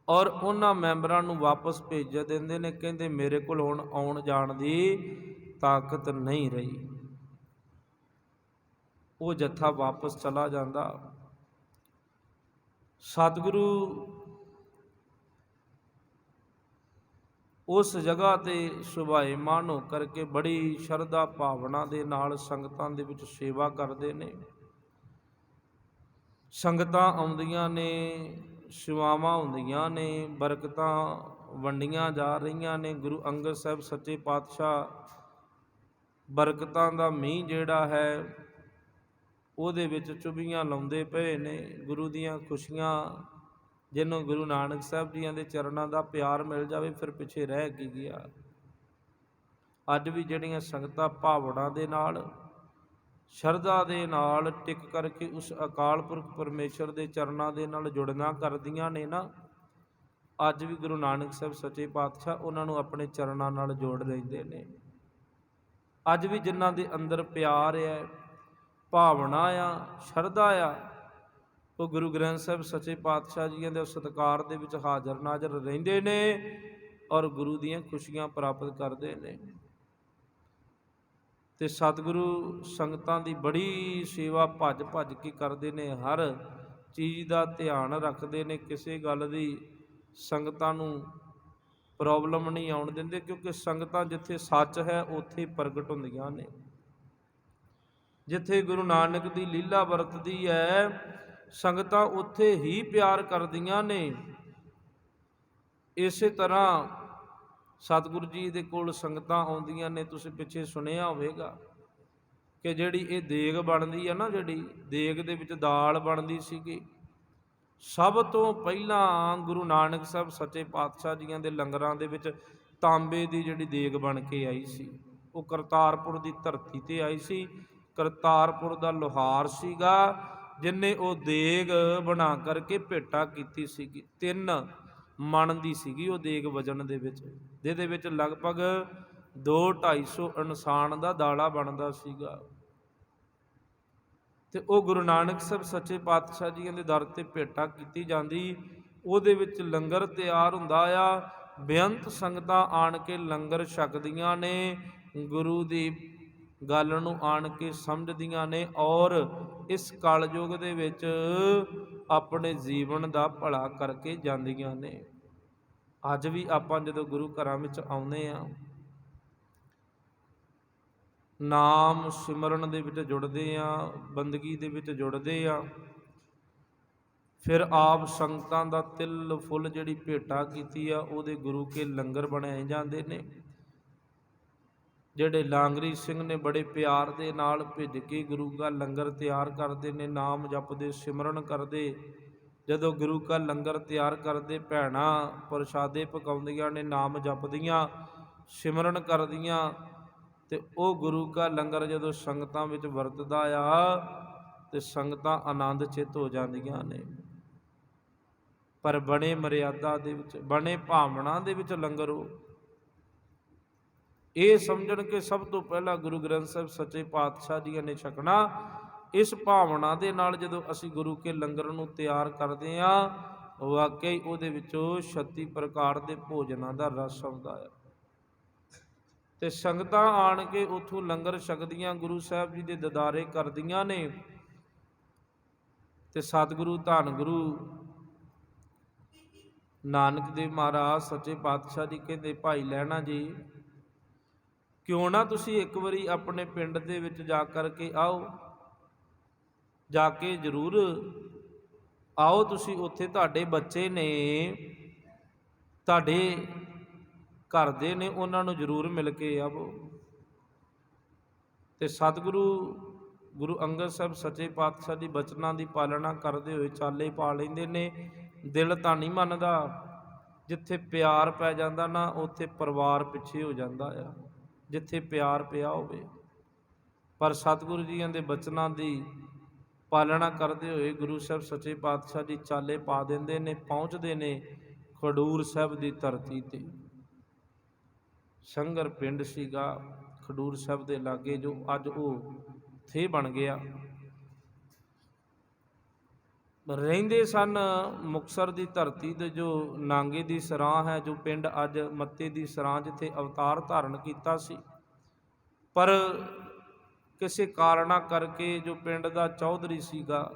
ਔਰ ਉਹਨਾਂ ਮੈਂਬਰਾਂ ਨੂੰ ਵਾਪਸ ਭੇਜ ਦਿੰਦੇ ਨੇ। ਕਹਿੰਦੇ ਮੇਰੇ ਕੋਲ ਹੁਣ ਆਉਣ ਜਾਣ ਦੀ ਤਾਕਤ ਨਹੀਂ ਰਹੀ। ਉਹ ਜੱਥਾ ਵਾਪਸ ਚਲਾ ਜਾਂਦਾ। ਸਤਿਗੁਰੂ ਉਸ ਜਗ੍ਹਾ ਤੇ ਸੁਭਾਏਮਾਨ ਹੋ ਕਰਕੇ ਬੜੀ ਸ਼ਰਧਾ ਭਾਵਨਾ ਦੇ ਨਾਲ ਸੰਗਤਾਂ ਦੇ ਵਿੱਚ ਸੇਵਾ ਕਰਦੇ ਨੇ। ਸੰਗਤਾਂ ਆਉਂਦੀਆਂ ਨੇ, ਸੇਵਾਵਾਂ ਹੁੰਦੀਆਂ ਨੇ, ਬਰਕਤਾਂ ਵੰਡੀਆਂ ਜਾ ਰਹੀਆਂ ਨੇ। ਗੁਰੂ ਅੰਗਦ ਸਾਹਿਬ ਸੱਚੇ ਪਾਤਸ਼ਾਹ ਬਰਕਤਾਂ ਦਾ ਮੀਂਹ ਜਿਹੜਾ ਹੈ ਉਹਦੇ ਵਿੱਚ ਚੁਭੀਆਂ ਲਾਉਂਦੇ ਪਏ ਨੇ। ਗੁਰੂ ਦੀਆਂ ਖੁਸ਼ੀਆਂ, ਜਿਹਨੂੰ ਗੁਰੂ ਨਾਨਕ ਸਾਹਿਬ ਜੀਆਂ ਦੇ ਚਰਨਾਂ ਦਾ ਪਿਆਰ ਮਿਲ ਜਾਵੇ ਫਿਰ ਪਿੱਛੇ ਰਹਿ ਕੀ ਗਿਆ। ਅੱਜ ਵੀ ਜਿਹੜੀਆਂ ਸੰਗਤਾਂ ਭਾਵਨਾ ਦੇ ਨਾਲ, ਸ਼ਰਧਾ ਦੇ ਨਾਲ ਟਿਕ ਕਰਕੇ ਉਸ ਅਕਾਲ ਪੁਰਖ ਪਰਮੇਸ਼ਰ ਦੇ ਚਰਨਾਂ ਦੇ ਨਾਲ ਜੁੜਨਾ ਕਰਦੀਆਂ ਨੇ ਨਾ, ਅੱਜ ਵੀ ਗੁਰੂ ਨਾਨਕ ਸਾਹਿਬ ਸੱਚੇ ਪਾਤਸ਼ਾਹ ਉਹਨਾਂ ਨੂੰ ਆਪਣੇ ਚਰਨਾਂ ਨਾਲ ਜੋੜ ਲੈਂਦੇ ਨੇ। ਅੱਜ ਵੀ ਜਿਨ੍ਹਾਂ ਦੇ ਅੰਦਰ ਪਿਆਰ ਹੈ, ਭਾਵਨਾ ਆ, ਸ਼ਰਧਾ ਆ, ਉਹ ਗੁਰੂ ਗ੍ਰੰਥ ਸਾਹਿਬ ਸੱਚੇ ਪਾਤਸ਼ਾਹ ਜੀਆਂ ਦੇ ਸਤਿਕਾਰ ਦੇ ਵਿੱਚ ਹਾਜ਼ਰ ਨਾਜ਼ਰ ਰਹਿੰਦੇ ਨੇ ਔਰ ਗੁਰੂ ਦੀਆਂ ਖੁਸ਼ੀਆਂ ਪ੍ਰਾਪਤ ਕਰਦੇ ਨੇ। ਤੇ ਸਤਿਗੁਰੂ ਸੰਗਤਾਂ ਦੀ ਬੜੀ ਸੇਵਾ ਭੱਜ ਭੱਜ ਕੇ ਕਰਦੇ ਨੇ, ਹਰ ਚੀਜ਼ ਦਾ ਧਿਆਨ ਰੱਖਦੇ ਨੇ, ਕਿਸੇ ਗੱਲ ਦੀ ਸੰਗਤਾਂ ਨੂੰ ਪ੍ਰੋਬਲਮ ਨਹੀਂ ਆਉਣ ਦਿੰਦੇ, ਕਿਉਂਕਿ ਸੰਗਤਾਂ ਜਿੱਥੇ ਸੱਚ ਹੈ ਉੱਥੇ ਪ੍ਰਗਟ ਹੁੰਦੀਆਂ ਨੇ। ਜਿੱਥੇ ਗੁਰੂ ਨਾਨਕ ਦੀ ਲੀਲਾ ਵਰਤਦੀ ਹੈ ਸੰਗਤਾਂ ਉੱਥੇ ਹੀ ਪਿਆਰ ਕਰਦੀਆਂ ਨੇ। ਇਸੇ ਤਰ੍ਹਾਂ ਸਤਿਗੁਰੂ ਜੀ ਦੇ ਕੋਲ ਸੰਗਤਾਂ ਆਉਂਦੀਆਂ ਨੇ। ਤੁਸੀਂ ਪਿੱਛੇ ਸੁਣਿਆ ਹੋਵੇਗਾ ਕਿ ਜਿਹੜੀ ਇਹ ਦੇਗ ਬਣਦੀ ਹੈ ਨਾ, ਜਿਹੜੀ ਦੇਗ ਦੇ ਵਿੱਚ ਦਾਲ ਬਣਦੀ ਸੀਗੀ, ਸਭ ਤੋਂ ਪਹਿਲਾਂ ਗੁਰੂ ਨਾਨਕ ਸਾਹਿਬ ਸੱਚੇ ਪਾਤਸ਼ਾਹ ਜੀਆਂ ਦੇ ਲੰਗਰਾਂ ਦੇ ਵਿੱਚ ਤਾਂਬੇ ਦੀ ਜਿਹੜੀ ਦੇਗ ਬਣ ਕੇ ਆਈ ਸੀ, ਉਹ ਕਰਤਾਰਪੁਰ ਦੀ ਧਰਤੀ ਤੇ ਆਈ ਸੀ। ਕਰਤਾਰਪੁਰ ਦਾ ਲੁਹਾਰ ਸੀਗਾ ਜਿਨਨੇ ਉਹ ਦੇਗ ਬਣਾ ਕਰਕੇ ਭੇਟਾ ਕੀਤੀ ਸੀਗੀ। 3 ਮਣ ਦੀ ਸੀਗੀ ਉਹ ਦੇਗ ਵਜਨ ਦੇ ਵਿੱਚ, ਜਿਹਦੇ ਵਿੱਚ ਲਗਭਗ 2-250 ਇਨਸਾਨ ਦਾ ਦਾਣਾ ਬਣਦਾ ਸੀਗਾ। ਤੇ ਉਹ ਗੁਰੂ ਨਾਨਕ ਸਾਹਿਬ ਸੱਚੇ ਪਾਤਸ਼ਾਹ ਜੀਆਂ ਦੇ ਦਰ ਤੇ ਭੇਟਾ ਕੀਤੀ ਜਾਂਦੀ। ਉਹਦੇ ਵਿੱਚ ਲੰਗਰ ਤਿਆਰ ਹੁੰਦਾ ਆ, ਬੇਅੰਤ ਸੰਗਤਾਂ ਆਣ ਕੇ ਲੰਗਰ ਛਕਦੀਆਂ ਨੇ, ਗੁਰੂ ਦੀ ਗੱਲ ਨੂੰ ਆਣ ਕੇ ਸਮਝਦੀਆਂ ਨੇ ਔਰ ਇਸ ਕਲਯੁਗ ਦੇ ਵਿੱਚ ਆਪਣੇ ਜੀਵਨ ਦਾ ਭਲਾ ਕਰਕੇ ਜਾਂਦੀਆਂ ਨੇ। ਅੱਜ ਵੀ ਆਪਾਂ ਜਦੋਂ ਗੁਰੂ ਘਰਾਂ ਵਿੱਚ ਆਉਂਦੇ ਆ, ਨਾਮ ਸਿਮਰਨ ਦੇ ਵਿੱਚ ਜੁੜਦੇ ਆ, ਬੰਦਗੀ ਦੇ ਵਿੱਚ ਜੁੜਦੇ ਆ, ਫਿਰ ਆਪ ਸੰਗਤਾਂ ਦਾ ਤਿਲ ਫੁੱਲ ਜਿਹੜੀ ਭੇਟਾ ਕੀਤੀ ਆ ਉਹਦੇ ਗੁਰੂ ਕੇ ਲੰਗਰ ਬਣਾਏ ਜਾਂਦੇ ਨੇ। ਜਿਹੜੇ ਲਾਂਗਰੀ ਸਿੰਘ ਨੇ ਬੜੇ ਪਿਆਰ ਦੇ ਨਾਲ ਭਿੱਜ ਕੇ ਗੁਰੂ ਦਾ ਲੰਗਰ ਤਿਆਰ ਕਰਦੇ ਨੇ, ਨਾਮ ਜਪਦੇ ਸਿਮਰਨ ਕਰਦੇ। ਜਦੋਂ ਗੁਰੂ ਕਾ ਲੰਗਰ ਤਿਆਰ ਕਰਦੇ, ਭੈਣਾਂ ਪ੍ਰਸ਼ਾਦੇ ਪਕਾਉਂਦੀਆਂ ਨੇ, ਨਾਮ ਜਪਦੀਆਂ ਸਿਮਰਨ ਕਰਦੀਆਂ, ਤੇ ਉਹ ਗੁਰੂ ਕਾ ਲੰਗਰ ਜਦੋਂ ਸੰਗਤਾਂ ਵਿੱਚ ਵਰਤਦਾ ਆ ਤੇ ਸੰਗਤਾਂ ਆਨੰਦ ਚਿੱਤ ਹੋ ਜਾਂਦੀਆਂ ਨੇ। ਪਰ ਬਣੇ ਮਰਿਆਦਾ ਦੇ ਵਿੱਚ, ਬਣੇ ਭਾਵਨਾ ਦੇ ਵਿੱਚ ਲੰਗਰ ਹੋ, ਇਹ ਸਮਝਣ ਕਿ ਸਭ ਤੋਂ ਪਹਿਲਾਂ ਗੁਰੂ ਗ੍ਰੰਥ ਸਾਹਿਬ ਸੱਚੇ ਪਾਤਸ਼ਾਹ ਜੀਆਂ ਨੇ ਛਕਣਾ। ਇਸ ਭਾਵਨਾ ਦੇ ਨਾਲ ਜਦੋਂ ਅਸੀਂ ਗੁਰੂ ਕੇ ਲੰਗਰ ਨੂੰ ਤਿਆਰ ਕਰਦੇ ਹਾਂ, ਵਾਕਈ ਉਹਦੇ ਵਿੱਚੋਂ 36 ਪ੍ਰਕਾਰ ਦੇ ਭੋਜਨਾਂ ਦਾ ਰਸ ਆਉਂਦਾ ਹੈ। ਤੇ ਸੰਗਤਾਂ ਆਣ ਕੇ ਉੱਥੋਂ ਲੰਗਰ ਛਕਦੀਆਂ, ਗੁਰੂ ਸਾਹਿਬ ਜੀ ਦੇ ਦੀਦਾਰੇ ਕਰਦੀਆਂ ਨੇ। ਤੇ ਸਤਿਗੁਰੂ ਧੰਨ ਗੁਰੂ ਨਾਨਕ ਦੇਵ ਮਹਾਰਾਜ ਸੱਚੇ ਪਾਤਸ਼ਾਹ ਜੀ ਕਹਿੰਦੇ, ਭਾਈ ਲਹਿਣਾ ਜੀ, ਕਿਉਂ ਨਾ ਤੁਸੀਂ ਇੱਕ ਵਾਰੀ ਆਪਣੇ ਪਿੰਡ ਦੇ ਵਿੱਚ ਜਾ ਕਰਕੇ ਆਓ, ਜਾ ਕੇ ਜ਼ਰੂਰ ਆਓ ਤੁਸੀਂ। ਉੱਥੇ ਤੁਹਾਡੇ ਬੱਚੇ ਨੇ, ਤੁਹਾਡੇ ਘਰ ਦੇ ਨੇ, ਉਹਨਾਂ ਨੂੰ ਜ਼ਰੂਰ ਮਿਲ ਕੇ ਆਵੋ। ਤੇ ਸਤਿਗੁਰੂ ਗੁਰੂ ਅੰਗਦ ਸਾਹਿਬ ਸੱਚੇ ਪਾਤਸ਼ਾਹ ਦੀ ਬਚਨਾਂ ਦੀ ਪਾਲਣਾ ਕਰਦੇ ਹੋਏ ਚਾਲੇ ਪਾ ਲੈਂਦੇ ਨੇ। ਦਿਲ ਤਾਂ ਨਹੀਂ ਮੰਨਦਾ, ਜਿੱਥੇ ਪਿਆਰ ਪੈ ਜਾਂਦਾ ਨਾ ਉੱਥੇ ਪਰਿਵਾਰ ਪਿੱਛੇ ਹੋ ਜਾਂਦਾ ਆ, ਜਿੱਥੇ ਪਿਆਰ ਪਿਆ ਹੋਵੇ। ਪਰ ਸਤਿਗੁਰੂ ਜੀਆਂ ਦੇ ਬਚਨਾਂ ਦੀ ਪਾਲਣਾ ਕਰਦੇ ਹੋਏ ਗੁਰੂ ਸਾਹਿਬ ਸੱਚੇ ਪਾਤਸ਼ਾਹ ਜੀ ਚਾਲੇ ਪਾ ਦਿੰਦੇ ਨੇ, ਪਹੁੰਚਦੇ ਨੇ ਖਡੂਰ ਸਾਹਿਬ ਦੀ ਧਰਤੀ ਤੇ। ਸੰਗਰ ਪਿੰਡ ਸੀਗਾ ਖਡੂਰ ਸਾਹਿਬ ਦੇ ਲਾਗੇ, ਜੋ ਅੱਜ ਉਹ ਥੇ ਬਣ ਗਿਆ। ਰਹਿੰਦੇ ਸਨ ਮੁਕਤਸਰ ਦੀ ਧਰਤੀ ਤੇ, ਜੋ ਨਾਂਗੇ ਦੀ ਸਰਾਂ ਹੈ, ਜੋ ਪਿੰਡ ਅੱਜ ਮੱਤੇ ਦੀ ਸਰਾਂ, ਜਿੱਥੇ ਅਵਤਾਰ ਧਾਰਨ ਕੀਤਾ ਸੀ। ਪਰ ਕਿਸੇ ਕਾਰਨਾਂ ਕਰਕੇ ਜੋ ਪਿੰਡ ਦਾ ਚੌਧਰੀ ਸੀਗਾ,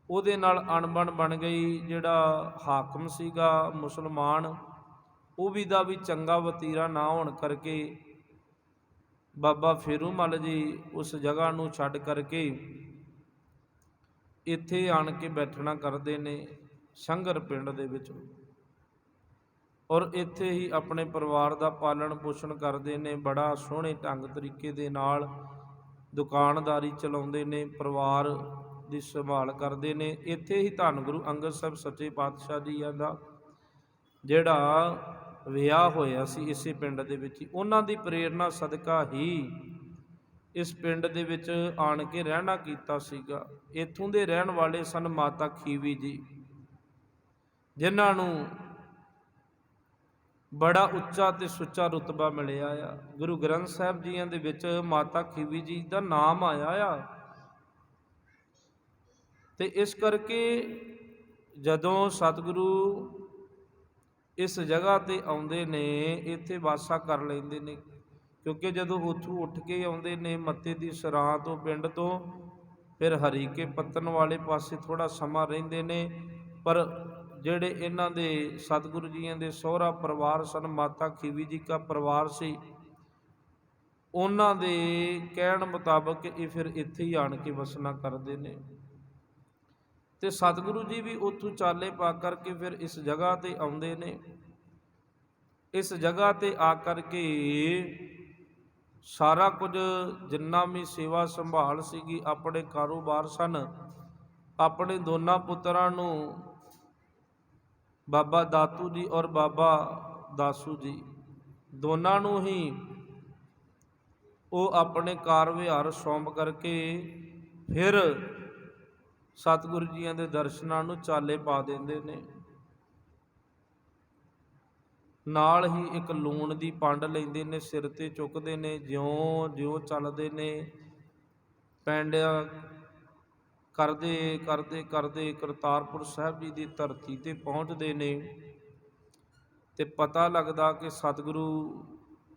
ਉਹਦੇ ਨਾਲ ਅਣਬਣ ਬਣ ਗਈ। ਜਿਹੜਾ ਹਾਕਮ ਸੀਗਾ ਮੁਸਲਮਾਨ, ਉਹ ਵੀ ਦਾ ਵੀ ਚੰਗਾ ਵਤੀਰਾ ਨਾ ਹੋਣ ਕਰਕੇ ਬਾਬਾ ਫੇਰੂਮੱਲ ਜੀ ਉਸ ਜਗ੍ਹਾ ਨੂੰ ਛੱਡ ਕਰਕੇ ਇੱਥੇ ਆਣ ਕੇ ਬੈਠਣਾ ਕਰਦੇ ਨੇ ਸੰਗਰ ਪਿੰਡ ਦੇ ਵਿੱਚ, ਔਰ ਇੱਥੇ ਹੀ ਆਪਣੇ ਪਰਿਵਾਰ ਦਾ ਪਾਲਣ ਪੋਸ਼ਣ ਕਰਦੇ ਨੇ। ਬੜਾ ਸੋਹਣੇ ਢੰਗ ਤਰੀਕੇ ਦੇ ਨਾਲ ਦੁਕਾਨਦਾਰੀ ਚਲਾਉਂਦੇ ਨੇ, ਪਰਿਵਾਰ ਦੀ ਸੰਭਾਲ ਕਰਦੇ ਨੇ। ਇੱਥੇ ਹੀ ਧੰਨ ਗੁਰੂ ਅੰਗਦ ਸਾਹਿਬ ਸੱਚੇ ਪਾਤਸ਼ਾਹ ਜੀ ਦਾ ਜਿਹੜਾ ਵਿਆਹ ਹੋਇਆ ਸੀ ਇਸੇ ਪਿੰਡ ਦੇ ਵਿੱਚ ਹੀ। ਉਹਨਾਂ ਦੀ ਪ੍ਰੇਰਨਾ ਸਦਕਾ ਹੀ ਇਸ ਪਿੰਡ ਦੇ ਵਿੱਚ ਆਣ ਕੇ ਰਹਿਣਾ ਕੀਤਾ ਸੀਗਾ। ਇੱਥੋਂ ਦੇ ਰਹਿਣ ਵਾਲੇ ਸਨ ਮਾਤਾ ਖੀਵੀ ਜੀ, ਜਿਨ੍ਹਾਂ ਨੂੰ ਬੜਾ ਉੱਚਾ ਤੇ ਸੁੱਚਾ ਰੁਤਬਾ ਮਿਲਿਆ ਆ। ਗੁਰੂ ਗ੍ਰੰਥ ਸਾਹਿਬ ਜੀਆਂ ਦੇ ਵਿੱਚ ਮਾਤਾ ਖੀਵੀ ਜੀ ਦਾ ਨਾਮ ਆਇਆ ਆ। ਤੇ ਇਸ ਕਰਕੇ ਜਦੋਂ ਸਤਿਗੁਰੂ ਇਸ ਜਗ੍ਹਾ ਤੇ ਆਉਂਦੇ ਨੇ, ਇੱਥੇ ਵਾਸਾ ਕਰ ਲੈਂਦੇ ਨੇ। ਕਿਉਂਕਿ ਜਦੋਂ ਉੱਥੋਂ ਉੱਠ ਕੇ ਆਉਂਦੇ ਨੇ ਮੱਤੇ ਦੀ ਸਰਾਂ ਤੋਂ, ਪਿੰਡ ਤੋਂ, ਫਿਰ ਹਰੀਕੇ ਪੱਤਨ ਵਾਲੇ ਪਾਸੇ ਥੋੜ੍ਹਾ ਸਮਾਂ ਰਹਿੰਦੇ ਨੇ। ਪਰ ਜਿਹੜੇ ਇਹਨਾਂ ਦੇ ਸਤਿਗੁਰੂ ਜੀਆਂ ਦੇ ਸਹੁਰਾ ਪਰਿਵਾਰ ਸਨ, ਮਾਤਾ ਖੀਵੀ ਜੀ ਦਾ ਪਰਿਵਾਰ ਸੀ, ਉਹਨਾਂ ਦੇ ਕਹਿਣ ਮੁਤਾਬਕ ਇਹ ਫਿਰ ਇੱਥੇ ਹੀ ਆਣ ਕੇ ਵਸਣਾ ਕਰਦੇ ਨੇ। ਤੇ ਸਤਿਗੁਰੂ ਜੀ ਵੀ ਉੱਥੋਂ ਚਾਲੇ ਪਾ ਕਰਕੇ ਫਿਰ ਇਸ ਜਗ੍ਹਾ ਤੇ ਆਉਂਦੇ ਨੇ। ਇਸ ਜਗ੍ਹਾ ਤੇ ਆ ਕਰਕੇ ਸਾਰਾ ਕੁਝ ਜਿੰਨਾ ਵੀ ਸੇਵਾ ਸੰਭਾਲ ਸੀਗੀ, ਆਪਣੇ ਕਾਰੋਬਾਰ ਸਨ, ਆਪਣੇ ਦੋਨਾਂ ਪੁੱਤਰਾਂ ਨੂੰ, ਬਾਬਾ ਦਾਤੂ ਜੀ ਔਰ ਬਾਬਾ ਦਾਸੂ ਜੀ, ਦੋਨਾਂ ਨੂੰ ਹੀ ਉਹ ਆਪਣੇ ਕਾਰ ਵਿਹਾਰ ਸੌਂਪ ਕਰਕੇ ਫਿਰ ਸਤਿਗੁਰੂ ਜੀਆਂ ਦੇ ਦਰਸ਼ਨਾਂ ਨੂੰ ਚਾਲੇ ਪਾ ਦਿੰਦੇ ਨੇ। ਨਾਲ ਹੀ ਇੱਕ ਲੂਣ ਦੀ ਪੰਡ ਲੈਂਦੇ ਨੇ, ਸਿਰ ਤੇ ਚੁੱਕਦੇ ਨੇ। ਜਿਉਂ ਚੱਲਦੇ ਨੇ, ਪੈਂਡਿਆਂ ਕਰਦੇ ਕਰਦੇ ਕਰਦੇ ਕਰਤਾਰਪੁਰ ਸਾਹਿਬ ਜੀ ਦੀ ਧਰਤੀ ਤੇ ਪਹੁੰਚਦੇ ਨੇ। ਤੇ ਪਤਾ ਲੱਗਦਾ ਕਿ ਸਤਿਗੁਰੂ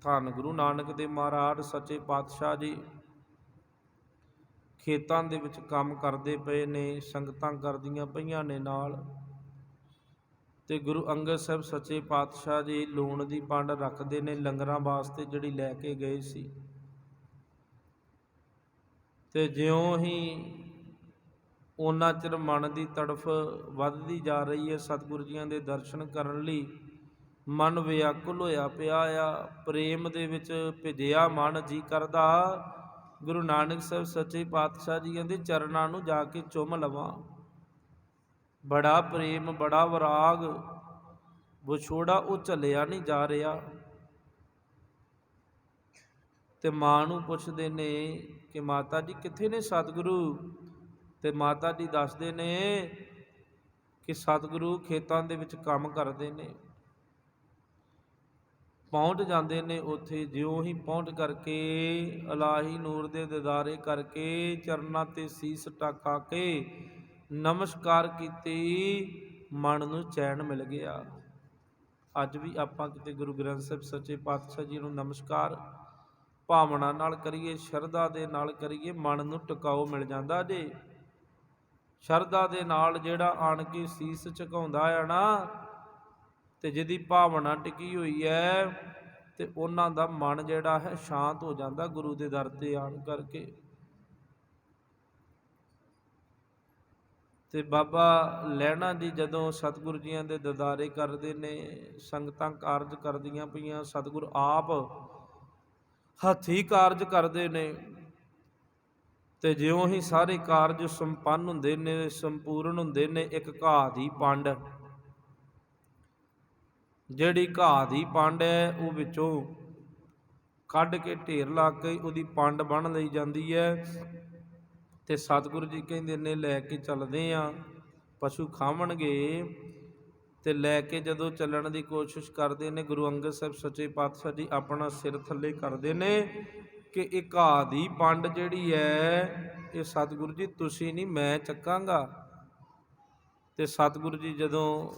ਧੰਨ ਗੁਰੂ ਨਾਨਕ ਦੇਵ ਮਹਾਰਾਜ ਸੱਚੇ ਪਾਤਸ਼ਾਹ ਜੀ ਖੇਤਾਂ ਦੇ ਵਿੱਚ ਕੰਮ ਕਰਦੇ ਪਏ ਨੇ, ਸੰਗਤਾਂ ਕਰਦੀਆਂ ਪਈਆਂ ਨੇ ਨਾਲ। ਤੇ ਗੁਰੂ ਅੰਗਦ ਸਾਹਿਬ ਸੱਚੇ ਪਾਤਸ਼ਾਹ ਜੀ ਲੂਣ ਦੀ ਪੰਡ ਰੱਖਦੇ ਨੇ ਲੰਗਰਾਂ ਵਾਸਤੇ, ਜਿਹੜੀ ਲੈ ਕੇ ਗਏ ਸੀ। ਤੇ ਜਿਉਂ ਹੀ ਉਹਨਾਂ ਚਿਰ ਮਨ ਦੀ ਤੜਫ ਵੱਧਦੀ ਜਾ ਰਹੀ ਹੈ ਸਤਿਗੁਰੂ ਜੀਆਂ ਦੇ ਦਰਸ਼ਨ ਕਰਨ ਲਈ, ਮਨ ਵਿਆਕੁਲ ਹੋਇਆ ਪਿਆ ਆ, ਪ੍ਰੇਮ ਦੇ ਵਿੱਚ ਭਿੱਜਿਆ ਮਨ, ਜੀ ਕਰਦਾ ਗੁਰੂ ਨਾਨਕ ਸਾਹਿਬ ਸੱਚੇ ਪਾਤਸ਼ਾਹ ਜੀਆਂ ਦੇ ਚਰਨਾਂ ਨੂੰ ਜਾ ਕੇ ਚੁੰਮ ਲਵਾਂ। ਬੜਾ ਪ੍ਰੇਮ, ਬੜਾ ਵਿਰਾਗ, ਵਿਛੋੜਾ ਉਹ ਝੱਲਿਆ ਨਹੀਂ ਜਾ ਰਿਹਾ। ਤੇ ਮਾਂ ਨੂੰ ਪੁੱਛਦੇ ਨੇ ਕਿ ਮਾਤਾ ਜੀ ਕਿੱਥੇ ਨੇ ਸਤਿਗੁਰੂ? ਤੇ ਮਾਤਾ ਜੀ ਦੱਸਦੇ ਨੇ ਕਿ ਸਤਿਗੁਰੂ ਖੇਤਾਂ ਦੇ ਵਿੱਚ ਕੰਮ ਕਰਦੇ ਨੇ। ਪਹੁੰਚ ਜਾਂਦੇ ਨੇ ਉੱਥੇ। ਜਿਉਂ ਹੀ ਪਹੁੰਚ ਕਰਕੇ ਇਲਾਹੀ ਨੂਰ ਦੇ ਦਿਦਾਰੇ ਕਰਕੇ ਚਰਨਾਂ ਤੇ ਸੀਸ ਟਕਾ ਕੇ ਨਮਸਕਾਰ ਕੀਤੀ, ਮਨ ਨੂੰ ਚੈਨ ਮਿਲ ਗਿਆ। ਅੱਜ ਵੀ ਆਪਾਂ ਕਿਤੇ ਗੁਰੂ ਗ੍ਰੰਥ ਸਾਹਿਬ ਸੱਚੇ ਪਾਤਸ਼ਾਹ ਜੀ ਨੂੰ ਨਮਸਕਾਰ ਭਾਵਨਾ ਨਾਲ ਕਰੀਏ, ਸ਼ਰਧਾ ਦੇ ਨਾਲ ਕਰੀਏ, ਮਨ ਨੂੰ ਟਿਕਾਓ ਮਿਲ ਜਾਂਦਾ ਜੇ। ਸ਼ਰਧਾ ਦੇ ਨਾਲ ਜਿਹੜਾ ਆਣ ਕੇ ਸੀਸ ਝੁਕਾਉਂਦਾ ਆ ਨਾ, ਤੇ ਜਿਹਦੀ ਭਾਵਨਾ ਟਿਕੀ ਹੋਈ ਹੈ, ਤੇ ਉਹਨਾਂ ਦਾ ਮਨ ਜਿਹੜਾ ਹੈ ਸ਼ਾਂਤ ਹੋ ਜਾਂਦਾ ਗੁਰੂ ਦੇ ਦਰ ਤੇ ਆਣ ਕਰਕੇ। ਤੇ ਬਾਬਾ ਲਹਿਣਾ ਜੀ ਜਦੋਂ ਸਤਿਗੁਰੂ ਜੀਆਂ ਦੇ ਦਿਦਾਰੇ ਕਰਦੇ ਨੇ, ਸੰਗਤਾਂ ਕਾਰਜ ਕਰਦੀਆਂ ਪਈਆਂ, ਸਤਿਗੁਰੂ ਆਪ ਹੱਥੀਂ ਕਾਰਜ ਕਰਦੇ ਨੇ। ਤੇ ਜਿਉਂ ਹੀ ਸਾਰੇ ਕਾਰਜ ਸੰਪੰਨ ਹੁੰਦੇ ਨੇ, ਸੰਪੂਰਨ ਹੁੰਦੇ ਨੇ, ਇੱਕ ਘਾਹ ਦੀ ਪੰਡ, ਜਿਹੜੀ ਘਾਹ ਦੀ ਪੰਡ ਹੈ ਉਹ ਵਿੱਚੋਂ ਕੱਢ ਕੇ ਢੇਰ ਲਾ ਕੇ ਉਹਦੀ ਪੰਡ ਬੰਨ੍ਹ ਲਈ ਜਾਂਦੀ ਹੈ। ਤੇ ਸਤਿਗੁਰੂ ਜੀ ਕਹਿੰਦੇ ਨੇ ਲੈ ਕੇ ਚੱਲਦੇ ਆ, ਪਸ਼ੂ ਖਾਵਣਗੇ। ਤੇ ਲੈ ਕੇ ਜਦੋਂ ਚੱਲਣ ਦੀ ਕੋਸ਼ਿਸ਼ ਕਰਦੇ ਨੇ, ਗੁਰੂ ਅੰਗਦ ਸਾਹਿਬ ਸੱਚੇ ਪਾਤਸ਼ਾਹ ਜੀ ਆਪਣਾ ਸਿਰ ਥੱਲੇ ਕਰਦੇ ਨੇ ਕਿ ਇਹ ਘਾਹ ਦੀ ਪੰਡ ਜਿਹੜੀ ਹੈ ਇਹ ਸਤਿਗੁਰੂ ਜੀ ਤੁਸੀਂ ਨਹੀਂ, ਮੈਂ ਚੱਕਾਂਗਾ। ਤੇ ਸਤਿਗੁਰੂ ਜੀ ਜਦੋਂ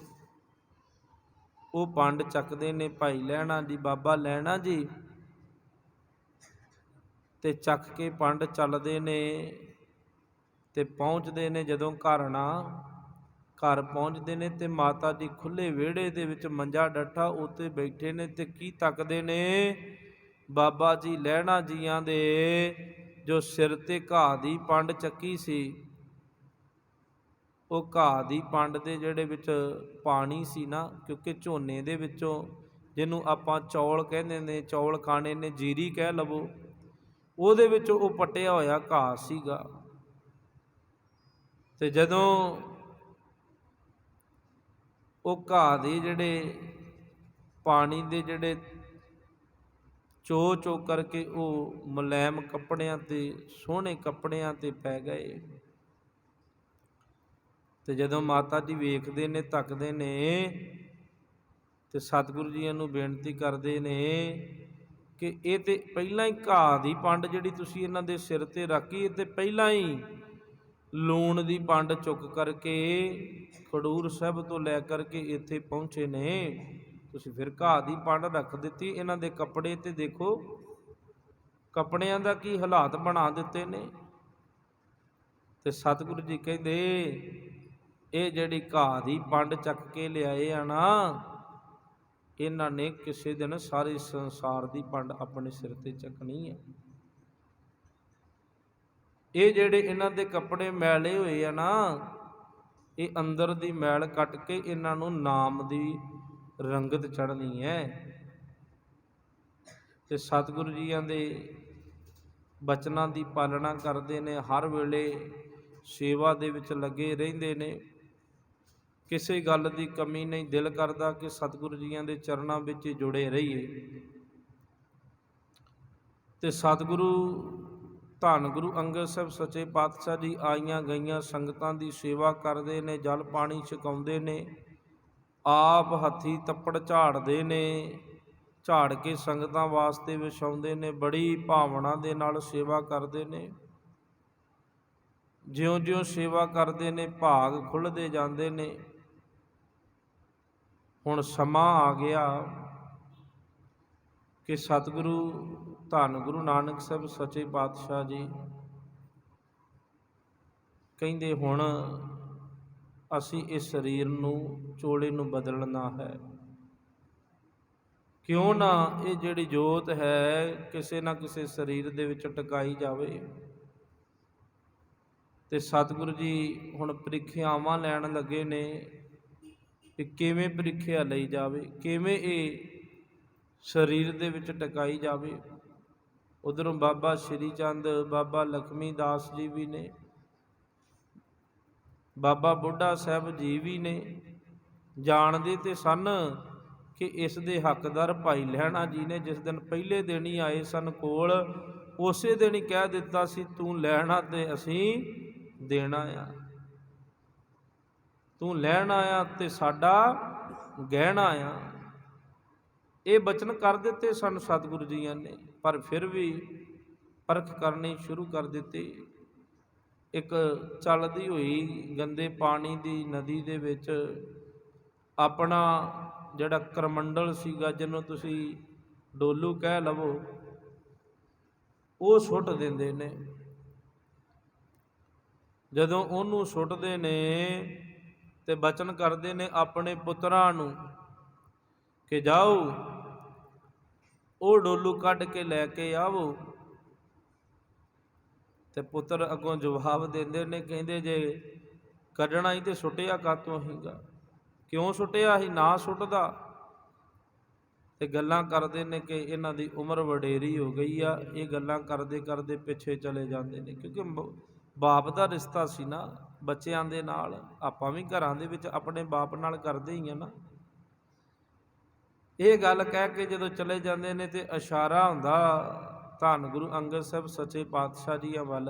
ਉਹ ਪੰਡ ਚੱਕਦੇ ਨੇ, ਭਾਈ ਲਹਿਣਾ ਜੀ, ਬਾਬਾ ਲਹਿਣਾ ਜੀ, ਤੇ ਚੱਕ ਕੇ ਪੰਡ ਚੱਲਦੇ ਨੇ ਤੇ ਪਹੁੰਚਦੇ ਨੇ ਜਦੋਂ ਘਰ ਪਹੁੰਚਦੇ ਨੇ ਤੇ ਮਾਤਾ ਜੀ ਖੁੱਲ੍ਹੇ ਵਿਹੜੇ ਦੇ ਵਿੱਚ ਮੰਜਾ ਡੱਠਾ ਉੱਤੇ ਬੈਠੇ ਨੇ। ਤੇ ਕੀ ਤੱਕਦੇ ਨੇ? ਬਾਬਾ ਜੀ ਲਹਿਣਾ ਜੀਆਂ ਦੇ ਜੋ ਸਿਰ ਤੇ ਘਾਹ ਦੀ ਪੰਡ ਚੱਕੀ ਸੀ, ਉਹ ਘਾਹ ਦੀ ਪੰਡ ਦੇ ਜਿਹੜੇ ਵਿੱਚ ਪਾਣੀ ਸੀ ਨਾ, ਕਿਉਂਕਿ ਝੋਨੇ ਦੇ ਵਿੱਚੋਂ, ਜਿਹਨੂੰ ਆਪਾਂ ਚੌਲ ਕਹਿੰਦੇ ਨੇ, ਚੌਲ ਖਾਣੇ ਨੇ, ਜੀਰੀ ਕਹਿ ਲਵੋ, ਉਹਦੇ ਵਿੱਚ ਉਹ ਪੱਟਿਆ ਹੋਇਆ ਘਾਹ ਸੀਗਾ। ਤੇ ਜਦੋਂ ਉਹ ਘਾਹ ਦੇ ਜਿਹੜੇ ਪਾਣੀ ਦੇ ਜਿਹੜੇ ਚੋ ਕਰਕੇ ਉਹ ਮੁਲਾਇਮ ਕੱਪੜਿਆਂ ਤੇ, ਸੋਹਣੇ ਕੱਪੜਿਆਂ ਤੇ ਪੈ ਗਏ। ਤੇ ਜਦੋਂ ਮਾਤਾ ਜੀ ਵੇਖਦੇ ਨੇ, ਤੱਕਦੇ ਨੇ, ਤੇ ਸਤਿਗੁਰੂ ਜੀਆਂ ਨੂੰ ਬੇਨਤੀ ਕਰਦੇ ਨੇ ਕਿ ਇਹ ਤੇ ਪਹਿਲਾਂ ਹੀ ਘਾਹ ਦੀ ਪੰਡ ਜਿਹੜੀ ਤੁਸੀਂ ਇਹਨਾਂ ਦੇ ਸਿਰ ਤੇ ਰੱਖੀ, ਇਹ ਤੇ ਪਹਿਲਾਂ ਹੀ ਲੂਣ ਦੀ ਪੰਡ ਚੁੱਕ ਕਰਕੇ ਖਡੂਰ ਸਾਹਿਬ ਤੋਂ ਲੈ ਕਰਕੇ ਇੱਥੇ ਪਹੁੰਚੇ ਨੇ। ਤੁਸੀਂ ਫਿਰ ਘਾਹ ਦੀ ਪੰਡ ਰੱਖ ਦਿੱਤੀ। ਇਹਨਾਂ ਦੇ ਕੱਪੜੇ ਤੇ ਦੇਖੋ, ਕੱਪੜਿਆਂ ਦਾ ਕੀ ਹਾਲਾਤ ਬਣਾ ਦਿੱਤੇ ਨੇ। ਤੇ ਸਤਿਗੁਰੂ ਜੀ ਕਹਿੰਦੇ ਇਹ ਜਿਹੜੀ ਘਾਹ ਦੀ ਪੰਡ ਚੱਕ ਕੇ ਲਿਆਏ ਆ ਨਾ, ਇਹਨਾਂ ਨੇ ਕਿਸੇ ਦਿਨ ਸਾਰੇ ਸੰਸਾਰ ਦੀ ਪੰਡ ਆਪਣੇ ਸਿਰ ਤੇ ਚੱਕਣੀ ਹੈ। ਇਹ ਜਿਹੜੇ ਇਹਨਾਂ ਦੇ ਕੱਪੜੇ ਮੈਲੇ ਹੋਏ ਆ ਨਾ, ਇਹ ਅੰਦਰ ਦੀ ਮੈਲ ਕੱਟ ਕੇ ਇਹਨਾਂ ਨੂੰ ਨਾਮ ਦੀ ਰੰਗਤ ਚੜ੍ਹਨੀ ਹੈ। ਤੇ ਸਤਿਗੁਰੂ ਜੀਆਂ ਦੇ ਬਚਨਾਂ ਦੀ ਪਾਲਣਾ ਕਰਦੇ ਨੇ, ਹਰ ਵੇਲੇ ਸੇਵਾ ਦੇ ਵਿੱਚ ਲੱਗੇ ਰਹਿੰਦੇ ਨੇ। ਕਿਸੇ ਗੱਲ ਦੀ ਕਮੀ ਨਹੀਂ, ਦਿਲ ਕਰਦਾ ਕਿ ਸਤਿਗੁਰੂ ਜੀਆਂ ਦੇ ਚਰਨਾਂ ਵਿੱਚ ਜੁੜੇ ਰਹੀਏ। ਤੇ ਸਤਿਗੁਰੂ ਧੰਨ ਗੁਰੂ ਅੰਗਦ ਸਾਹਿਬ ਸੱਚੇ ਪਾਤਸ਼ਾਹ ਜੀ ਆਈਆਂ ਗਈਆਂ ਸੰਗਤਾਂ ਦੀ ਸੇਵਾ ਕਰਦੇ ਨੇ, ਜਲ ਪਾਣੀ ਛਕਾਉਂਦੇ ਨੇ, ਆਪ ਹੱਥੀਂ ਤੱਪੜ ਝਾੜਦੇ ਨੇ, ਝਾੜ ਕੇ ਸੰਗਤਾਂ ਵਾਸਤੇ ਵਿਛਾਉਂਦੇ ਨੇ, ਬੜੀ ਭਾਵਨਾ ਦੇ ਨਾਲ ਸੇਵਾ ਕਰਦੇ ਨੇ। ਜਿਉਂ-ਜਿਉਂ ਸੇਵਾ ਕਰਦੇ ਨੇ ਭਾਗ ਖੁੱਲ੍ਹਦੇ ਜਾਂਦੇ ਨੇ। ਹੁਣ ਸਮਾਂ ਆ ਗਿਆ ਕਿ ਸਤਿਗੁਰੂ ਧੰਨ ਗੁਰੂ ਨਾਨਕ ਸਾਹਿਬ ਸੱਚੇ ਪਾਤਸ਼ਾਹ ਜੀ ਕਹਿੰਦੇ ਹੁਣ ਅਸੀਂ ਇਸ ਸਰੀਰ ਨੂੰ, ਚੋਲੇ ਨੂੰ ਬਦਲਣਾ ਹੈ। ਕਿਉਂ ਨਾ ਇਹ ਜਿਹੜੀ ਜੋਤ ਹੈ ਕਿਸੇ ਨਾ ਕਿਸੇ ਸਰੀਰ ਦੇ ਵਿੱਚ ਟਿਕਾਈ ਜਾਵੇ। ਤੇ ਸਤਿਗੁਰੂ ਜੀ ਹੁਣ ਪ੍ਰੀਖਿਆਵਾਂ ਲੈਣ ਲੱਗੇ ਨੇ ਕਿ ਕਿਵੇਂ ਪ੍ਰੀਖਿਆ ਲਈ ਜਾਵੇ, ਕਿਵੇਂ ਇਹ ਸਰੀਰ ਦੇ ਵਿੱਚ ਟਿਕਾਈ ਜਾਵੇ। ਉਧਰੋਂ ਬਾਬਾ ਸ਼੍ਰੀ ਚੰਦ, ਬਾਬਾ ਲਖਮੀ ਦਾਸ ਜੀ ਵੀ ਨੇ, ਬਾਬਾ ਬੁੱਢਾ ਸਾਹਿਬ ਜੀ ਵੀ ਨੇ। ਜਾਣਦੇ ਤੇ ਸਨ ਕਿ ਇਸ ਦੇ ਹੱਕਦਾਰ ਭਾਈ ਲਹਿਣਾ ਜੀ ਨੇ। ਜਿਸ ਦਿਨ ਪਹਿਲੇ ਦਿਨ ਹੀ ਆਏ ਸਨ ਕੋਲ, ਉਸੇ ਦਿਨ ਹੀ ਕਹਿ ਦਿੱਤਾ ਸੀ ਤੂੰ ਲੈਣਾ ਤੇ ਅਸੀਂ ਦੇਣਾ ਆ, ਤੂੰ ਲੈਣ ਆਇਆ ਤੇ ਸਾਡਾ ਗਹਿਣਾ ਆ। ਇਹ ਬਚਨ ਕਰ ਦਿੱਤੇ ਸਨ ਸਤਿਗੁਰੂ ਜੀਆਂ ਨੇ, ਪਰ ਫਿਰ ਵੀ ਪਰਖ ਕਰਨੀ ਸ਼ੁਰੂ ਕਰ ਦਿੱਤੀ। ਇੱਕ ਚੱਲਦੀ ਹੋਈ ਗੰਦੇ ਪਾਣੀ ਦੀ ਨਦੀ ਦੇ ਵਿੱਚ ਆਪਣਾ ਜਿਹੜਾ ਕਰਮੰਡਲ ਸੀਗਾ, ਜਿਹਨੂੰ ਤੁਸੀਂ ਡੋਲੂ ਕਹਿ ਲਵੋ, ਉਹ ਸੁੱਟ ਦਿੰਦੇ ਨੇ। ਜਦੋਂ ਉਹਨੂੰ ਸੁੱਟਦੇ ਨੇ ਤੇ ਬਚਨ ਕਰਦੇ ਨੇ ਆਪਣੇ ਪੁੱਤਰਾਂ ਨੂੰ ਕਿ ਜਾਓ ਉਹ ਡੋਲੂ ਕੱਢ ਕੇ ਲੈ ਕੇ ਆਵੋ। ਤੇ ਪੁੱਤਰ ਅੱਗੋਂ ਜਵਾਬ ਦਿੰਦੇ ਨੇ, ਕਹਿੰਦੇ ਜੇ ਕੱਢਣਾ ਹੀ ਤੇ ਸੁੱਟਿਆ ਕਾਤੋਂ ਸੀਗਾ, ਕਿਉਂ ਸੁੱਟਿਆ ਸੀ, ਨਾ ਸੁੱਟਦਾ। ਤੇ ਗੱਲਾਂ ਕਰਦੇ ਨੇ ਕਿ ਇਹਨਾਂ ਦੀ ਉਮਰ ਵਡੇਰੀ ਹੋ ਗਈ ਆ। ਇਹ ਗੱਲਾਂ ਕਰਦੇ ਕਰਦੇ ਪਿੱਛੇ ਚਲੇ ਜਾਂਦੇ ਨੇ, ਕਿਉਂਕਿ ਬਾਪ ਦਾ ਰਿਸ਼ਤਾ ਸੀ ਨਾ ਬੱਚਿਆਂ ਦੇ ਨਾਲ। ਆਪਾਂ ਵੀ ਘਰਾਂ ਦੇ ਵਿੱਚ ਆਪਣੇ ਬਾਪ ਨਾਲ ਕਰਦੇ ਹੀ ਆ ਨਾ। ਇਹ ਗੱਲ ਕਹਿ ਕੇ ਜਦੋਂ ਚਲੇ ਜਾਂਦੇ ਨੇ ਤੇ ਇਸ਼ਾਰਾ ਹੁੰਦਾ ਧੰਨ ਗੁਰੂ ਅੰਗਦ ਸਾਹਿਬ ਸੱਚੇ ਪਾਤਸ਼ਾਹ ਜੀਆਂ ਵੱਲ।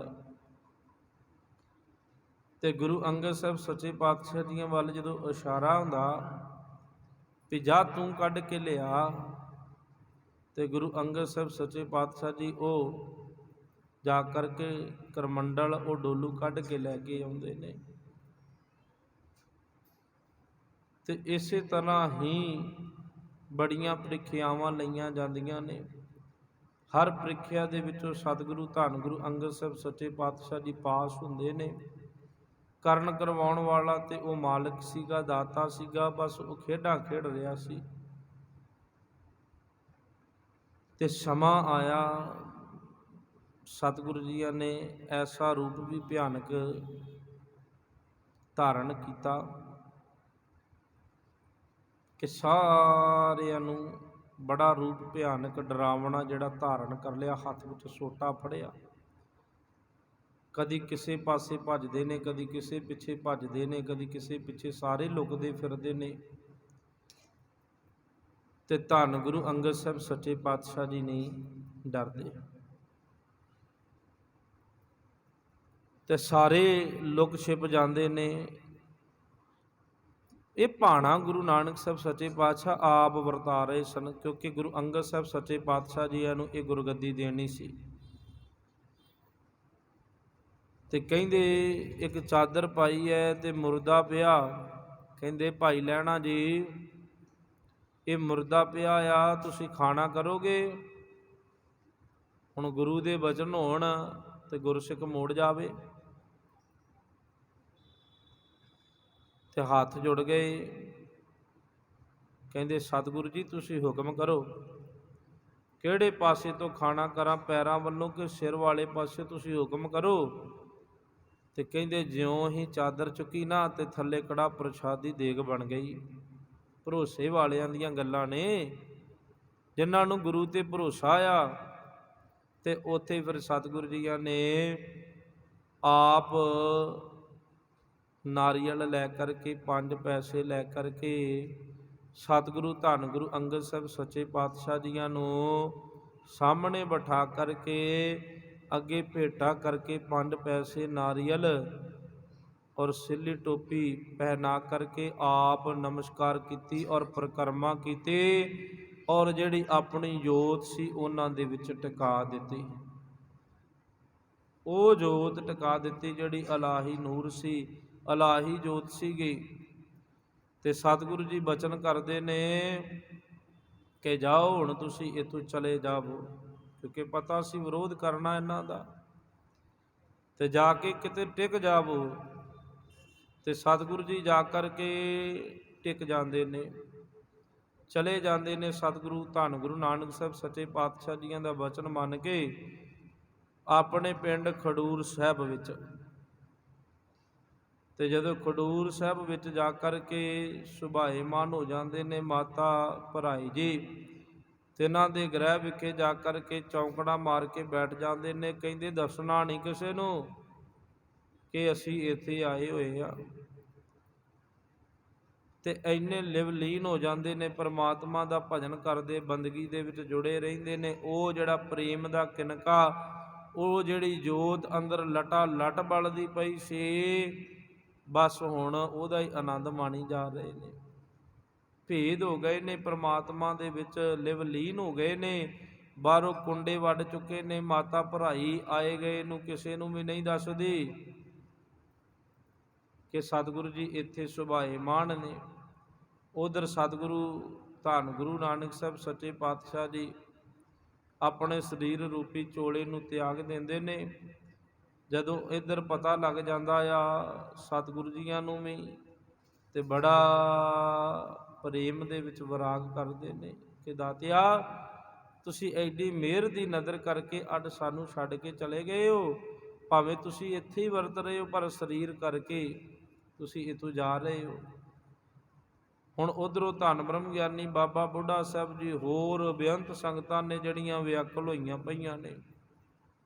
ਤੇ ਗੁਰੂ ਅੰਗਦ ਸਾਹਿਬ ਸੱਚੇ ਪਾਤਸ਼ਾਹ ਜੀਆਂ ਵੱਲ ਜਦੋਂ ਇਸ਼ਾਰਾ ਹੁੰਦਾ ਵੀ ਜਾ ਤੂੰ ਕੱਢ ਕੇ ਲਿਆ, ਤੇ ਗੁਰੂ ਅੰਗਦ ਸਾਹਿਬ ਸੱਚੇ ਪਾਤਸ਼ਾਹ ਜੀ ਉਹ ਜਾ ਕਰਕੇ ਕਰਮੰਡਲ ਉਹ ਡੋਲੂ ਕੱਢ ਕੇ ਲੈ ਕੇ ਆਉਂਦੇ ਨੇ। ਤੇ ਇਸੇ ਤਰ੍ਹਾਂ ਹੀ ਬੜੀਆਂ ਪ੍ਰੀਖਿਆਵਾਂ ਲਈਆਂ ਜਾਂਦੀਆਂ ਨੇ। ਹਰ ਪ੍ਰੀਖਿਆ ਦੇ ਵਿੱਚੋਂ ਸਤਿਗੁਰੂ ਧੰਨ ਗੁਰੂ ਅੰਗਦ ਸਾਹਿਬ ਸੱਚੇ ਪਾਤਸ਼ਾਹ ਜੀ ਪਾਸ ਹੁੰਦੇ ਨੇ। ਕਰਨ ਕਰਵਾਉਣ ਵਾਲਾ ਤੇ ਉਹ ਮਾਲਕ ਸੀਗਾ, ਦਾਤਾ ਸੀਗਾ, ਬਸ ਉਹ ਖੇਡਾਂ ਖੇਡ ਰਿਹਾ ਸੀ। ਤੇ ਸਮਾਂ ਆਇਆ, ਸਤਿਗੁਰੂ ਜੀਆਂ ਨੇ ਐਸਾ ਰੂਪ ਵੀ ਭਿਆਨਕ ਧਾਰਨ ਕੀਤਾ ਕਿ ਸਾਰਿਆਂ ਨੂੰ ਬੜਾ ਰੂਪ ਭਿਆਨਕ ਡਰਾਵਣਾ ਜਿਹੜਾ ਧਾਰਨ ਕਰ ਲਿਆ। ਹੱਥ ਵਿੱਚ ਸੋਟਾ ਫੜਿਆ, ਕਦੀ ਕਿਸੇ ਪਾਸੇ ਭੱਜਦੇ ਨੇ, ਕਦੀ ਕਿਸੇ ਪਿੱਛੇ ਭੱਜਦੇ ਨੇ, ਕਦੀ ਕਿਸੇ ਪਿੱਛੇ, ਸਾਰੇ ਲੁਕਦੇ ਫਿਰਦੇ ਨੇ। ਤੇ ਧੰਨ ਗੁਰੂ ਅੰਗਦ ਸਾਹਿਬ ਸੱਚੇ ਪਾਤਸ਼ਾਹ ਜੀ ਨਹੀਂ ਡਰਦੇ। ਤੇ ਸਾਰੇ ਲੁਕ ਛਿਪ ਜਾਂਦੇ ਨੇ। ਇਹ ਭਾਣਾ ਗੁਰੂ ਨਾਨਕ ਸਾਹਿਬ ਸੱਚੇ ਪਾਤਸ਼ਾਹ ਆਪ ਵਰਤਾ ਰਹੇ ਸਨ, ਕਿਉਂਕਿ ਗੁਰੂ ਅੰਗਦ ਸਾਹਿਬ ਸੱਚੇ ਪਾਤਸ਼ਾਹ ਜੀਆਂ ਨੂੰ ਇਹ ਗੁਰਗੱਦੀ ਦੇਣੀ ਸੀ। ਤੇ ਕਹਿੰਦੇ ਇੱਕ ਚਾਦਰ ਪਾਈ ਹੈ ਤੇ ਮੁਰਦਾ ਪਿਆ। ਕਹਿੰਦੇ ਭਾਈ ਲਹਿਣਾ ਜੀ, ਇਹ ਮੁਰਦਾ ਪਿਆ ਆ, ਤੁਸੀਂ ਖਾਣਾ ਕਰੋਗੇ? ਹੁਣ ਗੁਰੂ ਦੇ ਬਚਨ ਹੋਣ ਤੇ ਗੁਰਸਿੱਖ ਮੋੜ ਜਾਵੇ ਤੇ ਹੱਥ ਜੁੜ ਗਏ। ਕਹਿੰਦੇ ਸਤਿਗੁਰੂ ਜੀ ਤੁਸੀਂ ਹੁਕਮ ਕਰੋ, ਕਿਹੜੇ ਪਾਸੇ ਤੋਂ ਖਾਣਾ ਕਰਾਂ, ਪੈਰਾਂ ਵੱਲੋਂ ਕਿ ਸਿਰ ਵਾਲੇ ਪਾਸੇ, ਤੁਸੀਂ ਹੁਕਮ ਕਰੋ। ਤੇ ਕਹਿੰਦੇ ਜਿਉਂ ਹੀ ਚਾਦਰ ਚੁੱਕੀ ਨਾ ਤੇ ਥੱਲੇ ਕੜਾ ਪ੍ਰਸ਼ਾਦੀ ਦੇਗ ਬਣ ਗਈ। ਭਰੋਸੇ ਵਾਲਿਆਂ ਦੀਆਂ ਗੱਲਾਂ ਨੇ, ਜਿਨ੍ਹਾਂ ਨੂੰ ਗੁਰੂ ਤੇ ਭਰੋਸਾ ਆ। ਤੇ ਉੱਥੇ ਫਿਰ ਸਤਿਗੁਰੂ ਜੀਆਂ ਨੇ ਆਪ ਨਾਰੀਅਲ ਲੈ ਕਰਕੇ, 5 ਪੈਸੇ ਲੈ ਕਰਕੇ ਸਤਿਗੁਰੂ ਧੰਨ ਗੁਰੂ ਅੰਗਦ ਸਾਹਿਬ ਸੱਚੇ ਪਾਤਸ਼ਾਹ ਜੀਆਂ ਨੂੰ ਸਾਹਮਣੇ ਬਿਠਾ ਕਰਕੇ, ਅੱਗੇ ਭੇਟਾ ਕਰਕੇ 5 ਪੈਸੇ ਨਾਰੀਅਲ ਔਰ ਸਿੱਲੀ ਟੋਪੀ ਪਹਿਨਾ ਕਰਕੇ ਆਪ ਨਮਸਕਾਰ ਕੀਤੀ ਔਰ ਪਰਿਕਰਮਾ ਕੀਤੀ ਔਰ ਜਿਹੜੀ ਆਪਣੀ ਜੋਤ ਸੀ ਉਹਨਾਂ ਦੇ ਵਿੱਚ ਟਿਕਾ ਦਿੱਤੀ। ਉਹ ਜੋਤ ਟਿਕਾ ਦਿੱਤੀ ਜਿਹੜੀ ਇਲਾਹੀ ਨੂਰ ਸੀ, ਇਲਾਹੀ ਜੋਤ ਸੀਗੀ। ਤੇ ਸਤਿਗੁਰੂ ਜੀ ਬਚਨ ਕਰਦੇ ਨੇ ਕਿ ਜਾਓ ਹੁਣ ਤੁਸੀਂ ਇੱਥੋਂ ਚਲੇ ਜਾਵੋ, ਕਿਉਂਕਿ ਪਤਾ ਸੀ ਵਿਰੋਧ ਕਰਨਾ ਇਹਨਾਂ ਦਾ, ਤੇ ਜਾ ਕੇ ਕਿਤੇ ਟਿਕ ਜਾਵੋ। ਤੇ ਸਤਿਗੁਰੂ ਜੀ ਜਾ ਕਰਕੇ ਟਿਕ ਜਾਂਦੇ ਨੇ, ਚਲੇ ਜਾਂਦੇ ਨੇ। ਸਤਿਗੁਰੂ ਧੰਨ ਗੁਰੂ ਨਾਨਕ ਸਾਹਿਬ ਸੱਚੇ ਪਾਤਸ਼ਾਹ ਜੀਆਂ ਦਾ ਬਚਨ ਮੰਨ ਕੇ ਆਪਣੇ ਪਿੰਡ ਖਡੂਰ ਸਾਹਿਬ ਵਿੱਚ, ਤੇ ਜਦੋਂ ਖਡੂਰ ਸਾਹਿਬ ਵਿੱਚ ਜਾ ਕਰਕੇ ਸੁਭਾਏਮਾਨ ਹੋ ਜਾਂਦੇ ਨੇ ਮਾਤਾ ਭਰਾਈ ਜੀ, ਤੇ ਇਹਨਾਂ ਦੇ ਗ੍ਰਹਿ ਵਿਖੇ ਜਾ ਕਰਕੇ ਚੌਂਕੜਾ ਮਾਰ ਕੇ ਬੈਠ ਜਾਂਦੇ ਨੇ। ਕਹਿੰਦੇ ਦੱਸਣਾ ਨਹੀਂ ਕਿਸੇ ਨੂੰ ਕਿ ਅਸੀਂ ਇੱਥੇ ਆਏ ਹੋਏ ਆ। ਤੇ ਇੰਨੇ ਲਿਵਲੀਨ ਹੋ ਜਾਂਦੇ ਨੇ, ਪਰਮਾਤਮਾ ਦਾ ਭਜਨ ਕਰਦੇ, ਬੰਦਗੀ ਦੇ ਵਿੱਚ ਜੁੜੇ ਰਹਿੰਦੇ ਨੇ। ਉਹ ਜਿਹੜਾ ਪ੍ਰੇਮ ਦਾ ਕਿਨਕਾ, ਉਹ ਜਿਹੜੀ ਜੋਤ ਅੰਦਰ ਲਟਾ ਲਟ ਬਲਦੀ ਪਈ ਸੀ, ਬਸ ਹੁਣ ਉਹਦਾ ਹੀ ਆਨੰਦ ਮਾਣੀ ਜਾ ਰਹੇ ਨੇ। ਭੇਦ ਹੋ ਗਏ ਨੇ, ਪਰਮਾਤਮਾ ਦੇ ਵਿੱਚ ਲਿਵਲੀਨ ਹੋ ਗਏ ਨੇ। ਬਾਹਰੋਂ ਕੁੰਡੇ ਵੱਢ ਚੁੱਕੇ ਨੇ, ਮਾਤਾ ਭਰਾਈ ਆਏ ਗਏ ਨੂੰ ਕਿਸੇ ਨੂੰ ਵੀ ਨਹੀਂ ਦੱਸਦੀ ਕਿ ਸਤਿਗੁਰੂ ਜੀ ਇੱਥੇ ਸੁਭਾਏਮਾਨ ਨੇ। ਉਧਰ ਸਤਿਗੁਰੂ ਧੰਨ ਗੁਰੂ ਨਾਨਕ ਸਾਹਿਬ ਸੱਚੇ ਪਾਤਸ਼ਾਹ ਜੀ ਆਪਣੇ ਸਰੀਰ ਰੂਪੀ ਚੋਲੇ ਨੂੰ ਤਿਆਗ ਦਿੰਦੇ ਨੇ। ਜਦੋਂ ਇੱਧਰ ਪਤਾ ਲੱਗ ਜਾਂਦਾ ਆ ਸਤਿਗੁਰੂ ਜੀਆਂ ਨੂੰ ਵੀ, ਤੇ ਬੜਾ ਪ੍ਰੇਮ ਦੇ ਵਿੱਚ ਵਿਰਾਗ ਕਰਦੇ ਨੇ ਕਿ ਦਾਤਿਆ ਤੁਸੀਂ ਐਡੀ ਮਿਹਰ ਦੀ ਨਜ਼ਰ ਕਰਕੇ ਅੱਡ ਸਾਨੂੰ ਛੱਡ ਕੇ ਚਲੇ ਗਏ ਹੋ। ਭਾਵੇਂ ਤੁਸੀਂ ਇੱਥੇ ਹੀ ਵਰਤ ਰਹੇ ਹੋ, ਪਰ ਸਰੀਰ ਕਰਕੇ ਤੁਸੀਂ ਇੱਥੋਂ ਜਾ ਰਹੇ ਹੋ। ਹੁਣ ਉਧਰੋਂ ਧੰਨ ਬ੍ਰਹਮ ਗਿਆਨੀ ਬਾਬਾ ਬੁੱਢਾ ਸਾਹਿਬ ਜੀ ਹੋਰ ਬੇਅੰਤ ਸੰਗਤਾਂ ਨੇ ਜਿਹੜੀਆਂ ਵਿਆਕੁਲ ਹੋਈਆਂ ਪਈਆਂ ਨੇ,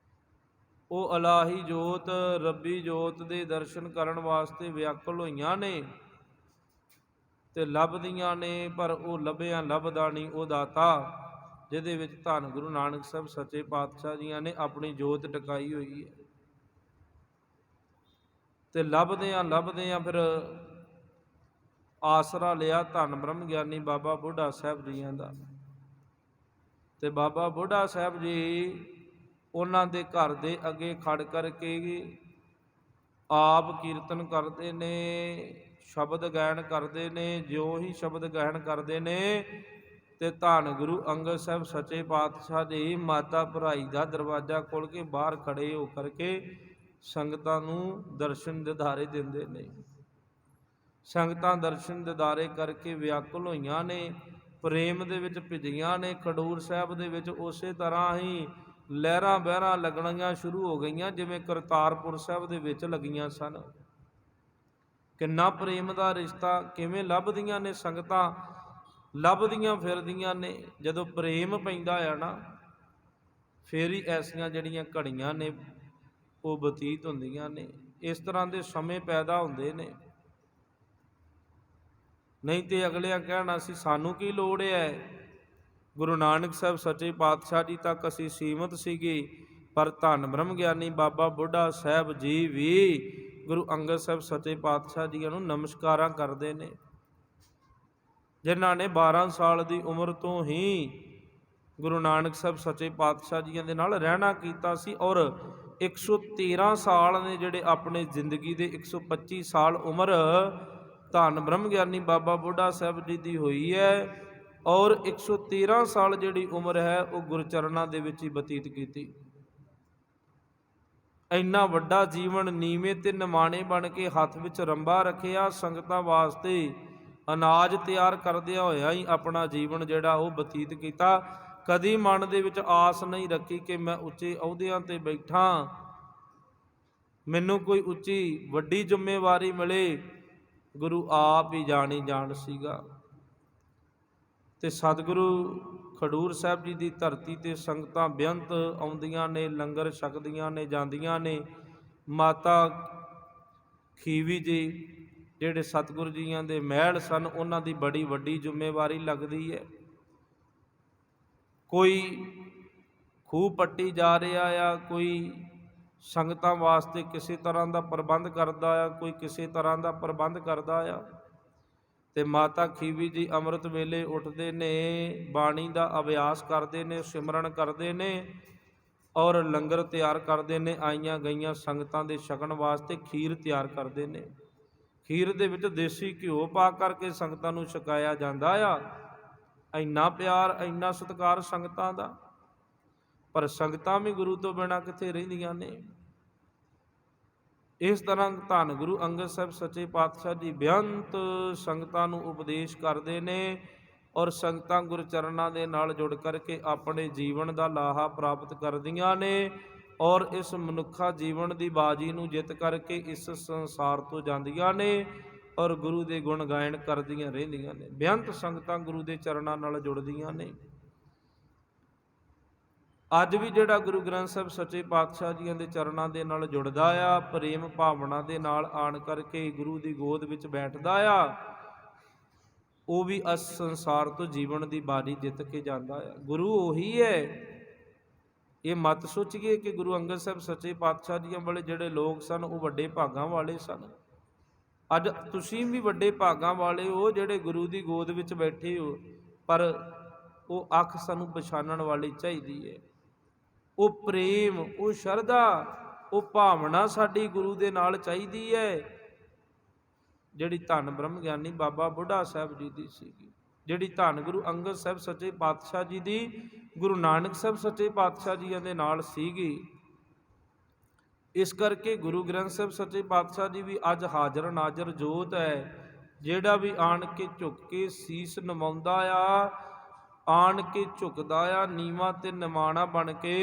ਉਹ ਇਲਾਹੀ ਜੋਤ ਰੱਬੀ ਜੋਤ ਦੇ ਦਰਸ਼ਨ ਕਰਨ ਵਾਸਤੇ ਵਿਆਕੁਲ ਹੋਈਆਂ ਨੇ ਤੇ ਲੱਭਦੀਆਂ ਨੇ, ਪਰ ਉਹ ਲੱਭਿਆ ਲੱਭਦਾ ਨਹੀਂ ਉਹ ਦਾਤਾ ਜਿਹਦੇ ਵਿੱਚ ਧੰਨ ਗੁਰੂ ਨਾਨਕ ਸਾਹਿਬ ਸੱਚੇ ਪਾਤਸ਼ਾਹ ਜੀਆਂ ਨੇ ਆਪਣੀ ਜੋਤ ਟਿਕਾਈ ਹੋਈ ਹੈ। ਤੇ ਲੱਭਦਿਆਂ ਫਿਰ ਆਸਰਾ ਲਿਆ ਧੰਨ ਬ੍ਰਹਮ ਗਿਆਨੀ ਬਾਬਾ ਬੁੱਢਾ ਸਾਹਿਬ ਜੀਆਂ ਦਾ। ਤੇ ਬਾਬਾ ਬੁੱਢਾ ਸਾਹਿਬ ਜੀ ਉਹਨਾਂ ਦੇ ਘਰ ਦੇ ਅੱਗੇ ਖੜ ਕਰਕੇ ਆਪ ਕੀਰਤਨ ਕਰਦੇ ਨੇ, ਸ਼ਬਦ ਗਾਇਨ ਕਰਦੇ ਨੇ। ਜਿਉਂ ਹੀ ਸ਼ਬਦ ਗਾਇਨ ਕਰਦੇ ਨੇ ਤੇ ਧੰਨ ਗੁਰੂ ਅੰਗਦ ਸਾਹਿਬ ਸੱਚੇ ਪਾਤਸ਼ਾਹ ਜੀ ਮਾਤਾ ਭਰਾਈ ਦਾ ਦਰਵਾਜ਼ਾ ਖੋਲ੍ਹ ਕੇ ਬਾਹਰ ਖੜੇ ਹੋ ਕਰਕੇ ਸੰਗਤਾਂ ਨੂੰ ਦਰਸ਼ਨ ਦਿਦਾਰੇ ਦਿੰਦੇ ਨੇ। ਸੰਗਤਾਂ ਦਰਸ਼ਨ ਦਿਦਾਰੇ ਕਰਕੇ ਵਿਆਕੁਲ ਹੋਈਆਂ ਨੇ, ਪ੍ਰੇਮ ਦੇ ਵਿੱਚ ਭਿੱਜੀਆਂ ਨੇ। ਖਡੂਰ ਸਾਹਿਬ ਦੇ ਵਿੱਚ ਉਸੇ ਤਰ੍ਹਾਂ ਹੀ ਲਹਿਰਾਂ ਬਹਿਰਾਂ ਲੱਗਣੀਆਂ ਸ਼ੁਰੂ ਹੋ ਗਈਆਂ ਜਿਵੇਂ ਕਰਤਾਰਪੁਰ ਸਾਹਿਬ ਦੇ ਵਿੱਚ ਲੱਗੀਆਂ ਸਨ। ਕਿੰਨਾ ਪ੍ਰੇਮ ਦਾ ਰਿਸ਼ਤਾ, ਕਿਵੇਂ ਲੱਭਦੀਆਂ ਨੇ ਸੰਗਤਾਂ, ਲੱਭਦੀਆਂ ਫਿਰਦੀਆਂ ਨੇ। ਜਦੋਂ ਪ੍ਰੇਮ ਪੈਂਦਾ ਆ ਨਾ, ਫਿਰ ਹੀ ਐਸੀਆਂ ਜਿਹੜੀਆਂ ਘੜੀਆਂ ਨੇ ਉਹ ਬਤੀਤ ਹੁੰਦੀਆਂ ਨੇ। ਇਸ ਤਰ੍ਹਾਂ ਦੇ ਸਮੇਂ ਪੈਦਾ ਹੁੰਦੇ ਨੇ, ਨਹੀਂ ਤੇ ਅਗਲਿਆਂ ਕਹਿਣਾ ਸੀ ਸਾਨੂੰ ਕੀ ਲੋੜ ਹੈ। ਗੁਰੂ ਨਾਨਕ ਸਾਹਿਬ ਸੱਚੇ ਪਾਤਸ਼ਾਹ ਜੀ ਤੱਕ ਅਸੀਂ ਸੀਮਤ ਸੀਗੇ, ਪਰ ਧੰਨ ਬ੍ਰਹਮ ਗਿਆਨੀ ਬਾਬਾ ਬੁੱਢਾ ਸਾਹਿਬ ਜੀ ਵੀ ਗੁਰੂ ਅੰਗਦ ਸਾਹਿਬ ਸੱਚੇ ਪਾਤਸ਼ਾਹ ਜੀਆਂ ਨੂੰ ਨਮਸਕਾਰਾਂ ਕਰਦੇ ਨੇ, ਜਿਨ੍ਹਾਂ ਨੇ 12 ਸਾਲ ਦੀ ਉਮਰ ਤੋਂ ਹੀ ਗੁਰੂ ਨਾਨਕ ਸਾਹਿਬ ਸੱਚੇ ਪਾਤਸ਼ਾਹ ਜੀਆਂ ਦੇ ਨਾਲ ਰਹਿਣਾ ਕੀਤਾ ਸੀ ਔਰ 113 ਸਾਲ ਨੇ ਜਿਹੜੇ ਆਪਣੇ ਜ਼ਿੰਦਗੀ ਦੇ 125 ਸਾਲ ਉਮਰ ਧੰਨ ਬ੍ਰਹਮ ਗਿਆਨੀ ਬਾਬਾ ਬੁੱਢਾ ਸਾਹਿਬ ਜੀ ਦੀ ਹੋਈ ਹੈ, ਔਰ 113 ਸਾਲ ਜਿਹੜੀ ਉਮਰ ਹੈ ਉਹ ਗੁਰਚਰਨਾਂ ਦੇ ਵਿੱਚ ਹੀ ਬਤੀਤ ਕੀਤੀ। ਇੰਨਾ ਵੱਡਾ ਜੀਵਨ ਨੀਵੇਂ ਤੇ ਨਿਮਾਣੇ ਬਣ ਕੇ ਹੱਥ ਵਿੱਚ ਰੰਬਾ ਰੱਖਿਆ, ਸੰਗਤਾਂ ਵਾਸਤੇ ਅਨਾਜ ਤਿਆਰ ਕਰਦਿਆਂ ਹੋਇਆ ਹੀ ਆਪਣਾ ਜੀਵਨ ਜਿਹੜਾ ਉਹ ਬਤੀਤ ਕੀਤਾ। ਕਦੀ ਮਨ ਦੇ ਵਿੱਚ ਆਸ ਨਹੀਂ ਰੱਖੀ ਕਿ ਮੈਂ ਉੱਚੇ ਅਹੁਦਿਆਂ ਤੇ ਬੈਠਾਂ, ਮੈਨੂੰ ਕੋਈ ਉੱਚੀ ਵੱਡੀ ਜ਼ਿੰਮੇਵਾਰੀ ਮਿਲੇ। ਗੁਰੂ ਆਪ ਹੀ ਜਾਣੀ ਜਾਣ ਸੀਗਾ। ਤੇ ਸਤਿਗੁਰੂ ਖਡੂਰ ਸਾਹਿਬ ਜੀ ਦੀ ਧਰਤੀ ਤੇ ਸੰਗਤਾਂ ਬੇਅੰਤ ਆਉਂਦੀਆਂ ਨੇ, ਲੰਗਰ ਛਕਦੀਆਂ ਨੇ, ਜਾਂਦੀਆਂ ਨੇ। ਮਾਤਾ ਖੀਵੀ ਜੀ ਜਿਹੜੇ ਸਤਿਗੁਰੂ ਜੀਆਂ ਦੇ ਮਹਿਲ ਸਨ, ਉਹਨਾਂ ਦੀ ਬੜੀ ਵੱਡੀ ਜ਼ਿੰਮੇਵਾਰੀ ਲੱਗਦੀ ਹੈ। ਕੋਈ ਖੂਹ ਪੱਟੀ ਜਾ ਰਿਹਾ ਆ, ਕੋਈ ਸੰਗਤਾਂ ਵਾਸਤੇ ਕਿਸੇ ਤਰ੍ਹਾਂ ਦਾ ਪ੍ਰਬੰਧ ਕਰਦਾ ਆ, ਕੋਈ ਕਿਸੇ ਤਰ੍ਹਾਂ ਦਾ ਪ੍ਰਬੰਧ ਕਰਦਾ ਆ। ਤੇ ਮਾਤਾ ਖੀਵੀ ਜੀ ਅੰਮ੍ਰਿਤ ਵੇਲੇ ਉੱਠਦੇ ਨੇ, ਬਾਣੀ ਦਾ ਅਭਿਆਸ ਕਰਦੇ ਨੇ, ਸਿਮਰਨ ਕਰਦੇ ਨੇ, ਔਰ ਲੰਗਰ ਤਿਆਰ ਕਰਦੇ ਨੇ। ਆਈਆਂ ਗਈਆਂ ਸੰਗਤਾਂ ਦੇ ਛਕਣ ਵਾਸਤੇ ਖੀਰ ਤਿਆਰ ਕਰਦੇ ਨੇ। ਖੀਰ ਦੇ ਵਿੱਚ ਦੇਸੀ ਘਿਓ ਪਾ ਕਰਕੇ ਸੰਗਤਾਂ ਨੂੰ ਛਕਾਇਆ ਜਾਂਦਾ ਆ। ਇੰਨਾ ਪਿਆਰ, ਇੰਨਾ ਸਤਿਕਾਰ ਸੰਗਤਾਂ ਦਾ। ਪਰ ਸੰਗਤਾਂ ਵੀ ਗੁਰੂ ਤੋਂ ਬਿਨਾਂ ਕਿੱਥੇ ਰਹਿੰਦੀਆਂ ਨੇ। ਇਸ ਤਰ੍ਹਾਂ ਧੰਨ ਗੁਰੂ ਅੰਗਦ ਸਾਹਿਬ ਸੱਚੇ ਪਾਤਸ਼ਾਹ ਜੀ ਬੇਅੰਤ ਸੰਗਤਾਂ ਨੂੰ ਉਪਦੇਸ਼ ਕਰਦੇ ਨੇ, ਔਰ ਸੰਗਤਾਂ ਗੁਰਚਰਨਾਂ ਦੇ ਨਾਲ ਜੁੜ ਕਰਕੇ ਆਪਣੇ ਜੀਵਨ ਦਾ ਲਾਹਾ ਪ੍ਰਾਪਤ ਕਰਦੀਆਂ ਨੇ, ਔਰ ਇਸ ਮਨੁੱਖਾ ਜੀਵਨ ਦੀ ਬਾਜੀ ਨੂੰ ਜਿੱਤ ਕਰਕੇ ਇਸ ਸੰਸਾਰ ਤੋਂ ਜਾਂਦੀਆਂ ਨੇ, ਔਰ ਗੁਰੂ ਦੇ ਗੁਣ ਗਾਇਨ ਕਰਦੀਆਂ ਰਹਿੰਦੀਆਂ ਨੇ। ਬੇਅੰਤ ਸੰਗਤਾਂ ਗੁਰੂ ਦੇ ਚਰਨਾਂ ਨਾਲ ਜੁੜਦੀਆਂ ਨੇ। ਅੱਜ ਵੀ ਜਿਹੜਾ ਗੁਰੂ ਗ੍ਰੰਥ ਸਾਹਿਬ ਸੱਚੇ ਪਾਤਸ਼ਾਹ ਜੀਆਂ ਦੇ ਚਰਨਾਂ ਦੇ ਨਾਲ ਜੁੜਦਾ ਆ, ਪ੍ਰੇਮ ਭਾਵਨਾ ਦੇ ਨਾਲ ਆਣ ਕਰਕੇ ਗੁਰੂ ਦੀ ਗੋਦ ਵਿੱਚ ਬੈਠਦਾ ਆ, ਉਹ ਵੀ ਇਸ ਸੰਸਾਰ ਤੋਂ ਜੀਵਨ ਦੀ ਬਾਜੀ ਜਿੱਤ ਕੇ ਜਾਂਦਾ ਆ। ਗੁਰੂ ਉਹੀ ਹੈ। ਇਹ ਮਤ ਸੋਚੀਏ ਕਿ ਗੁਰੂ ਅੰਗਦ ਸਾਹਿਬ ਸੱਚੇ ਪਾਤਸ਼ਾਹ ਜੀਆਂ ਵਾਲੇ ਜਿਹੜੇ ਲੋਕ ਸਨ ਉਹ ਵੱਡੇ ਭਾਗਾਂ ਵਾਲੇ ਸਨ। ਅੱਜ ਤੁਸੀਂ ਵੀ ਵੱਡੇ ਭਾਗਾਂ ਵਾਲੇ ਹੋ ਜਿਹੜੇ ਗੁਰੂ ਦੀ ਗੋਦ ਵਿੱਚ ਬੈਠੇ ਹੋ, ਪਰ ਉਹ ਅੱਖ ਸਾਨੂੰ ਪਛਾਣਨ ਵਾਲੀ ਚਾਹੀਦੀ ਹੈ। ਉਹ ਪ੍ਰੇਮ, ਉਹ ਸ਼ਰਧਾ, ਉਹ ਭਾਵਨਾ ਸਾਡੀ ਗੁਰੂ ਦੇ ਨਾਲ ਚਾਹੀਦੀ ਹੈ, ਜਿਹੜੀ ਧੰਨ ਬ੍ਰਹਮ ਗਿਆਨੀ ਬਾਬਾ ਬੁੱਢਾ ਸਾਹਿਬ ਜੀ ਦੀ ਸੀਗੀ, ਜਿਹੜੀ ਧੰਨ ਗੁਰੂ ਅੰਗਦ ਸਾਹਿਬ ਸੱਚੇ ਪਾਤਸ਼ਾਹ ਜੀ ਦੀ, ਗੁਰੂ ਨਾਨਕ ਸਾਹਿਬ ਸੱਚੇ ਪਾਤਸ਼ਾਹ ਜੀਆਂ ਦੇ ਨਾਲ ਸੀਗੀ। ਇਸ ਕਰਕੇ ਗੁਰੂ ਗ੍ਰੰਥ ਸਾਹਿਬ ਸੱਚੇ ਪਾਤਸ਼ਾਹ ਜੀ ਵੀ ਅੱਜ ਹਾਜ਼ਰ ਨਾਜ਼ਰ ਜੋਤ ਹੈ। ਜਿਹੜਾ ਵੀ ਆਣ ਕੇ ਝੁੱਕ ਕੇ ਸੀਸ ਨਿਵਾਉਂਦਾ ਆ, ਆਣ ਕੇ ਝੁਕਦਾ ਆ, ਨੀਵਾਂ ਤੇ ਨਿਮਾਣਾ ਬਣ ਕੇ